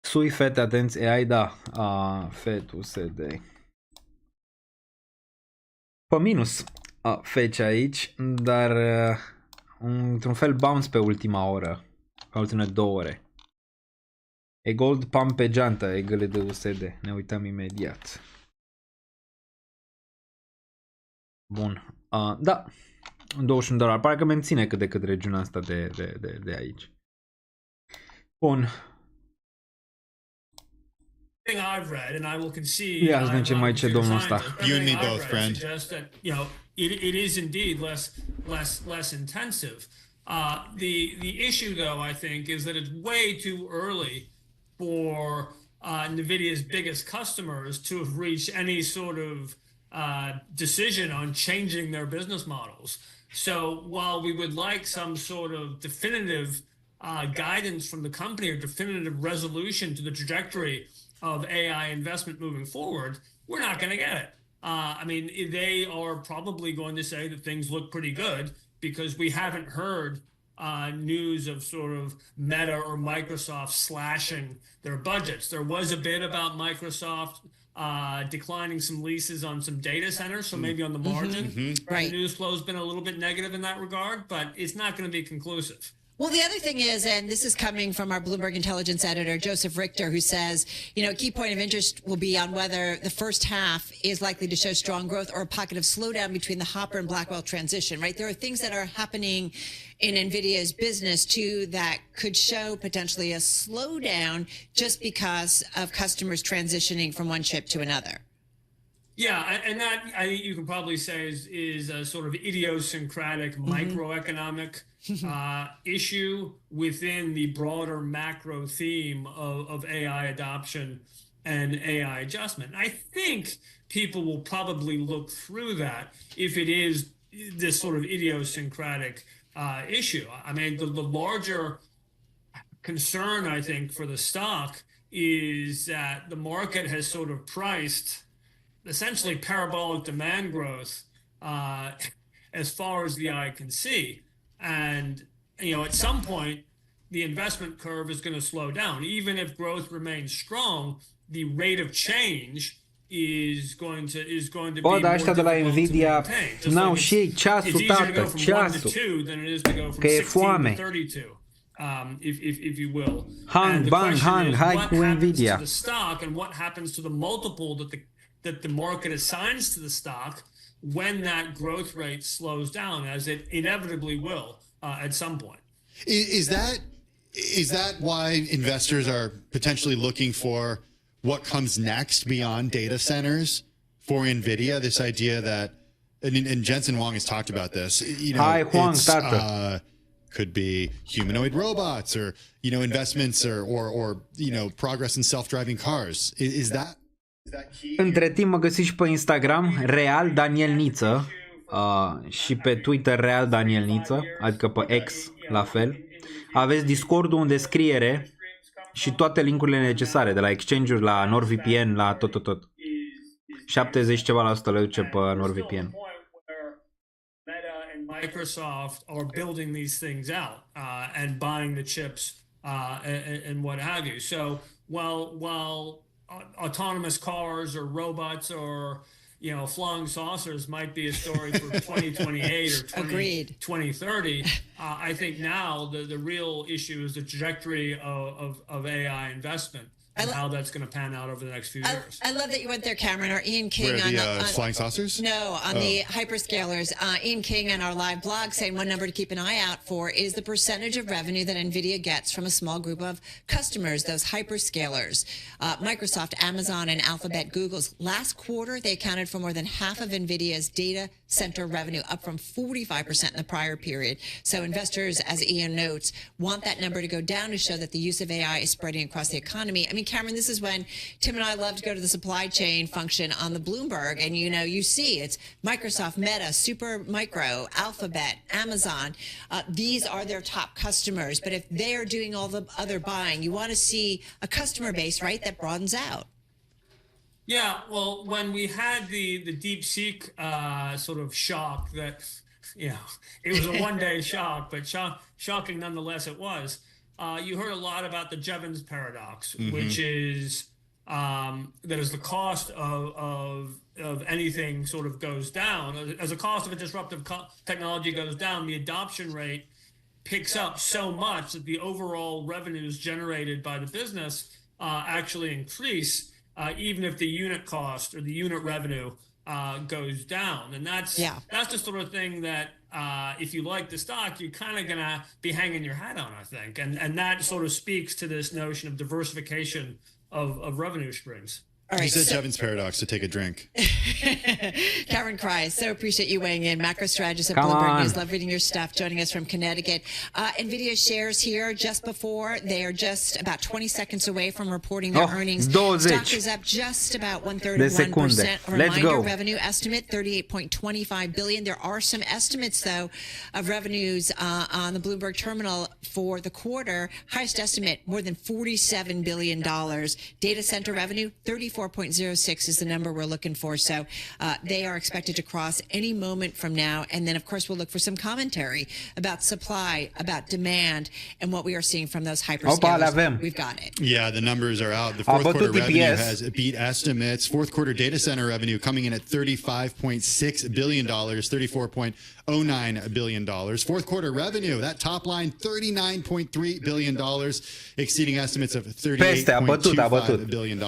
Sui, fete, atenți, AI, da. Fetul SD. Pe minus fece aici, dar într-un fel bounce pe ultima oră. Pe ultimele 2 ore. E gold pump pe geantă, egale de USD. Ne uităm imediat. Bun. Da. $21. Pare că menține cât de cât regiunea asta de aici. Bun. I've read, and I will concede. Ia să vedem ce mai ce domnul ăsta. You and me both, friend. That, you know, it is indeed less intensive. The issue, though, I think, is that it's way too early for NVIDIA's biggest customers to have reached any sort of decision on changing their business models. So while we would like some sort of definitive guidance from the company or definitive resolution to the trajectory of AI investment moving forward, we're not going to get it. I mean, they are probably going to say that things look pretty good because we haven't heard news of sort of Meta or Microsoft slashing their budgets. There was a bit about Microsoft declining some leases on some data centers, so maybe on the margin. Right. The news flow has been a little bit negative in that regard, but it's not going to be conclusive. Well, the other thing is, and this is coming from our Bloomberg Intelligence editor, Joseph Richter, who says, you know, key point of interest will be on whether the first half is likely to show strong growth or a pocket of slowdown between the Hopper and Blackwell transition, right? There are things that are happening in NVIDIA's business, too, that could show potentially a slowdown just because of customers transitioning from one chip to another. And that I think you can probably say is a sort of idiosyncratic microeconomic issue within the broader macro theme of AI adoption and AI adjustment. I think people will probably look through that if it is this sort of idiosyncratic issue. I mean, the larger concern, I think, for the stock is that the market has sort of priced essentially parabolic demand growth as far as the eye can see. And, at some point, the investment curve is going to slow down. Even if growth remains strong, the rate of change is going to be more ăștia de la Nvidia n-au și ei ceasul, tată, ceasul. Că e foame. If you will. Hang, bang, hang, hai cu Nvidia. The stock and what happens to the multiple that the market assigns to the stock when that growth rate slows down, as it inevitably will at some point. Is that why investors are potentially looking for what comes next beyond data centers for Nvidia? This idea that, and Jensen Huang has talked about this. Hai, Huang, could be humanoid robots, or investments, or progress in self-driving cars. Is that key? Între timp mă găsiți și pe Instagram Real Daniel Niță și pe Twitter Real Daniel Niță, adică pe X la fel. Aveți Discord-ul unde scriere și toate linkurile necesare, de la exchange-uri la NordVPN, la tot. 70 ceva la sută le duce pe NordVPN. Microsoft are building these things out and buying the chips and what have you. So while autonomous cars or robots or flying saucers might be a story for 2028 or 2030, I think now the real issue is the trajectory of AI investment. And how that's going to pan out over the next few years. I love that you went there, Cameron. Or Ian King on the flying saucers? No, on the hyperscalers. Ian King on our live blog saying one number to keep an eye out for is the percentage of revenue that NVIDIA gets from a small group of customers, those hyperscalers. Microsoft, Amazon, and Alphabet, Google's last quarter, they accounted for more than half of NVIDIA's data center revenue, up from 45% in the prior period. So investors, as Ian notes, want that number to go down to show that the use of AI is spreading across the economy. I mean, Cameron, this is when Tim and I love to go to the supply chain function on the Bloomberg, and you see it's Microsoft, Meta, Supermicro, Alphabet, Amazon. These are their top customers. But if they're doing all the other buying, you want to see a customer base, right, that broadens out. Yeah, well, when we had the DeepSeek sort of shock that, it was a one-day shock, but shocking nonetheless it was. You heard a lot about the Jevons paradox, which is that as the cost of anything sort of goes down, as the cost of a disruptive technology goes down, the adoption rate picks up so much that the overall revenues generated by the business actually increase, even if the unit cost or the unit revenue goes down. And that's the sort of thing that if you like the stock, you're kind of gonna be hanging your hat on, I think. And that sort of speaks to this notion of diversification of revenue streams. All right, you said Jevons paradox to take a drink. Cameron Cry, so appreciate you weighing in. Macro strategist at Bloomberg News. Love reading your stuff. Joining us from Connecticut. NVIDIA shares here just before. They are just about 20 seconds away from reporting their earnings. 20. Stock is up just about 131%. Let's go. Revenue estimate, $38.25 billion. There are some estimates, though, of revenues on the Bloomberg terminal for the quarter. Highest estimate, more than $47 billion. Data center revenue, 34.06 is the number we're looking for. So they are expected to cross any moment from now. And then, of course, we'll look for some commentary about supply, about demand, and what we are seeing from those hyperscalers. We've got it. Yeah, the numbers are out. The fourth quarter revenue has beat estimates. Fourth quarter data center revenue coming in at $35.6 billion, $34.09 billion. Fourth quarter revenue, that top line, $39.3 billion, exceeding estimates of $38.25 billion.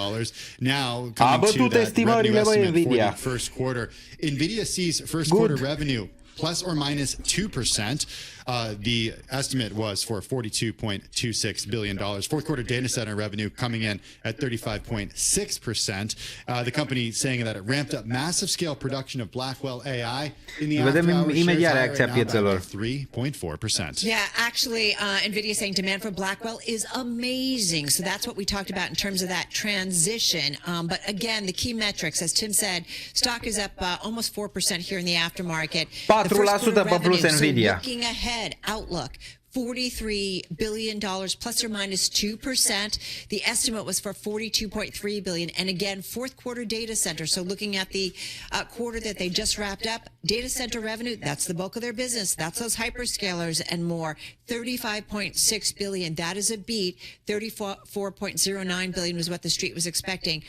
Now, coming to that revenue estimate for the first quarter, NVIDIA sees first quarter revenue plus or minus 2%. The estimate was for $42.26 billion. Fourth quarter data center revenue coming in at 35.6%. The company saying that it ramped up massive scale production of Blackwell AI in the Vedem after-hours imediat shares reacția higher right now by piețelor. 3.4%. Yeah, actually, NVIDIA saying demand for Blackwell is amazing. So that's what we talked about in terms of that transition. But again, the key metrics, as Tim said, stock is up almost 4% here in the aftermarket. 4% pe plus Nvidia. So looking ahead, outlook. $43 billion plus or minus 2%. The estimate was for $42.3 billion. And again, fourth quarter data center. So looking at the quarter that they just wrapped up, data center revenue, that's the bulk of their business. That's those hyperscalers and more. $35.6 billion. That is a beat. $34.09 billion was what the street was expecting.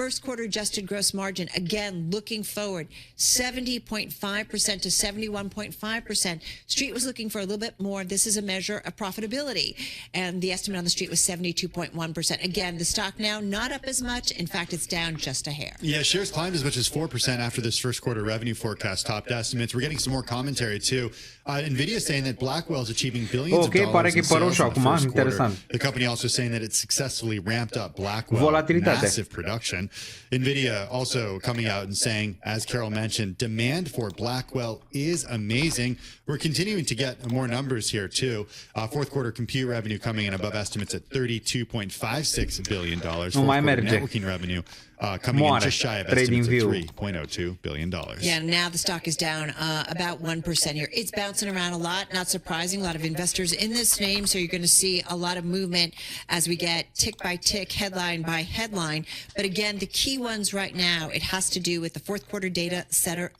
First quarter adjusted gross margin, again, looking forward, 70.5% to 71.5%. Street was looking for a little bit more. This is a measure of profitability. And the estimate on the street was 72.1%. Again, the stock now not up as much. In fact, it's down just a hair. Yeah, shares climbed as much as 4% after this first quarter revenue forecast topped estimates. We're getting some more commentary too. NVIDIA saying that Blackwell is achieving billions of dollars in sales in the first quarter. The company also saying that it successfully ramped up Blackwell massive production. NVIDIA also coming out and saying, as Carol mentioned, demand for Blackwell is amazing. We're continuing to get more numbers here too. Fourth quarter compute revenue coming in above estimates at $32.56 billion. Fourth quarter networking revenue coming in just shy of estimates at $3.02 billion. Yeah, now the stock is down about 1% here. It's bouncing around a lot, not surprising. A lot of investors in this name, so you're going to see a lot of movement as we get tick by tick, headline by headline. But again, the key ones right now, it has to do with the fourth quarter data center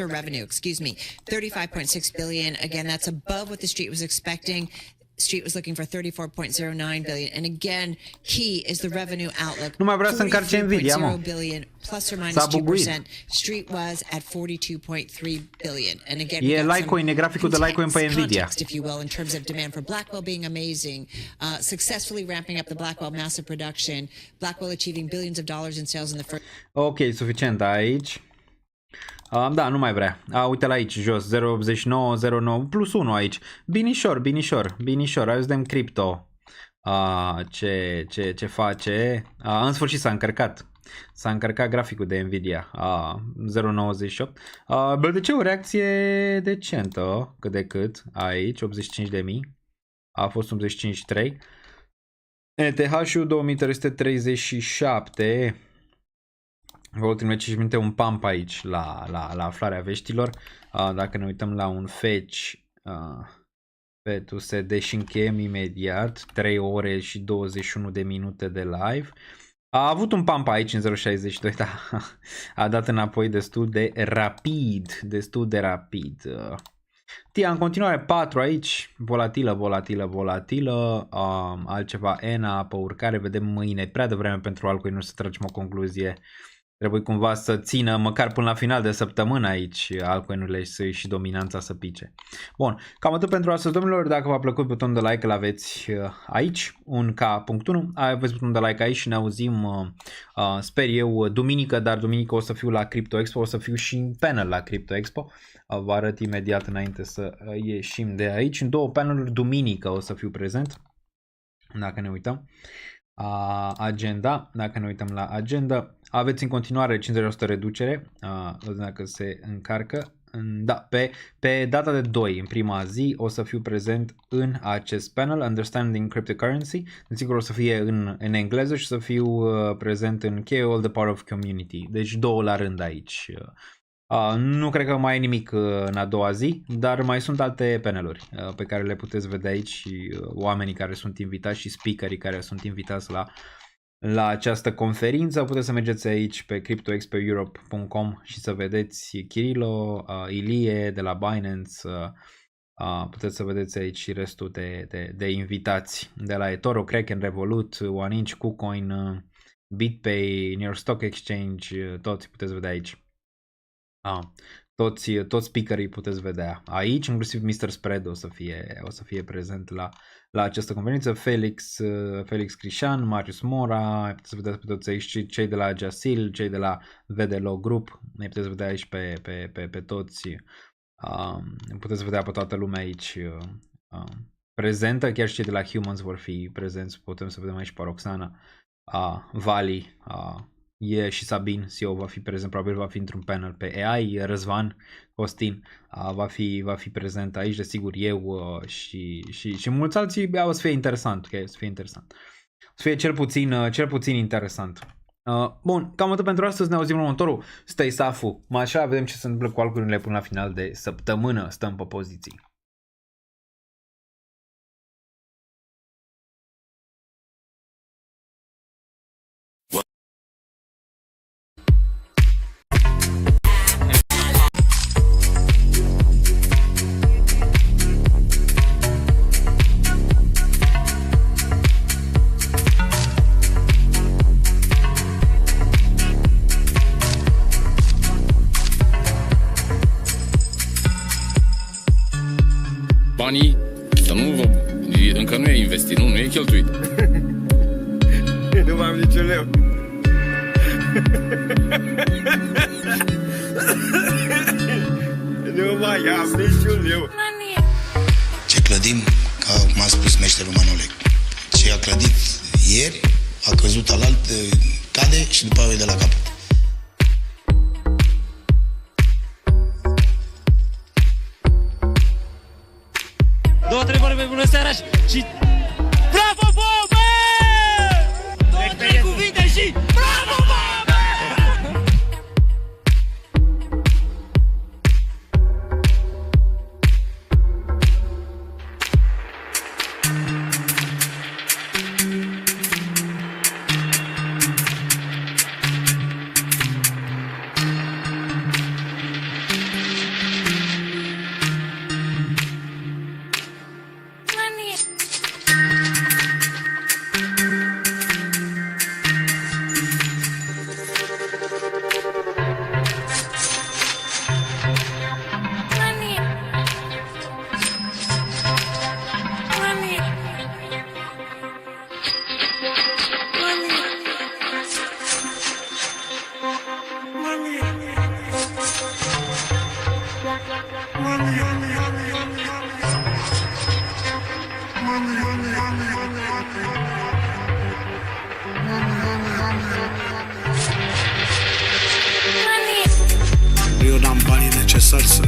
revenue, $35.6 billion. Again, that's above what the street was expecting. Street was looking for $34.09 billion. And again, key is the revenue outlook. Nu mai vrea să încarce Nvidia, mă. billion plus or minus 2%. Street was at $42.3 billion. And again, e Litecoin, e graficul de Litecoin pe Nvidia. Context, if you will, in terms of demand for Blackwell being amazing, successfully ramping up the Blackwell massive production, Blackwell achieving billions of dollars in sales in the first. Ok, suficient aici. Da, nu mai vrea. Uite-l aici, jos, 0,89, plus 1 aici. Binișor. Hai să vedem cripto. Ce face. În sfârșit s-a încărcat. S-a încărcat graficul de Nvidia. 0,98. BLDC o reacție decentă, cât de cât. Aici, 85.000. A fost 85.3. ETH-ul 2337. Vă ultimele 5 minute un pump aici la aflarea veștilor. Dacă ne uităm la un fetch pe USD și încheiem imediat 3 ore și 21 de minute de live. A avut un pump aici în 0.62, dar a dat înapoi destul de rapid. TIA în continuare 4 aici, volatilă, altceva ENA pe urcare, vedem mâine, prea devreme pentru altcoin să tragem o concluzie. Trebuie cumva să țină măcar până la final de săptămână aici altcoin-urile și dominanța să pice. Bun, cam atât pentru astăzi, domnilor. Dacă v-a plăcut, butonul de like îl aveți aici, un K.1. Aveți butonul de like aici și ne auzim, sper eu, duminică, dar duminică o să fiu la Crypto Expo, o să fiu și în panel la Crypto Expo. Vă arăt imediat înainte să ieșim de aici. În 2 paneluri duminică o să fiu prezent, dacă ne uităm. Agenda, dacă ne uităm la agenda, aveți în continuare 50% reducere, dacă se încarcă. Da, pe data de 2, în prima zi, o să fiu prezent în acest panel, Understanding Cryptocurrency. Desigur o să fie în engleză și să fiu prezent în KOL, The Power of Community. Deci 2 la rând aici. Nu cred că mai e nimic în a doua zi, dar mai sunt alte paneluri pe care le puteți vedea aici și oamenii care sunt invitați și speakerii care sunt invitați la această conferință. Puteți să mergeți aici pe cryptoexpoeurope.com și să vedeți Kirilo, Ilie de la Binance, puteți să vedeți aici și restul de invitați de la eToro, Kraken, Revolut, OneInch, KuCoin, BitPay, New York Stock Exchange, toți puteți vedea aici. Toți speakerii puteți vedea aici, inclusiv Mr. Spread o să fie prezent la această conferință, Felix Crișan, Marius Mora, puteți vedea pe toți aici, cei de la Jasil, cei de la VDLO Group, ne puteți vedea aici pe toți Puteți vedea pe toată lumea aici prezentă, chiar și cei de la Humans vor fi prezenți, putem să vedem aici pe Roxana, Vali, și Sabin, CEO va fi prezent, probabil va fi într-un panel pe AI, Răzvan, Costin va fi prezent aici, desigur eu și mulți alții, o să fie interesant, okay? Să fie interesant. Să fie cel puțin interesant. Bun, cam atât pentru astăzi, ne auzim în următorul Stay Safu. Așa, vedem ce se întâmplă cu alcurile până la final de săptămână, stăm pe poziții. Banii, să nu vă... încă nu e investit, nu e cheltuit. Nu mai am niciun leu. Nu mai am niciun leu. Ce clădim, ca m-a spus meșterul Manole, ce a clădit ieri, a căzut alalt, cade și după aia de la capăt. Două, trei vorbe, bună seara și... Bravo, Bobe! Două, trei cuvinte și... Bravo, Bobe! Eu n-am banii necesari să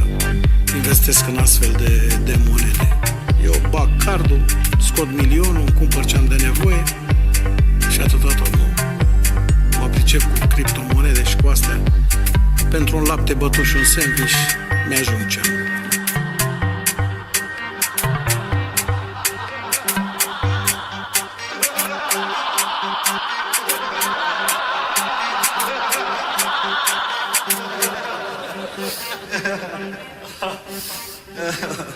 investesc în astfel de monede. Eu bag cardul, scot milionul, îmi cumpăr ce am de nevoie și atâta tot. Nu mă pricep cu criptomonede și cu astea. Pentru un lapte bătut și un sandwich mi-ajung ce am. Ha ha ha.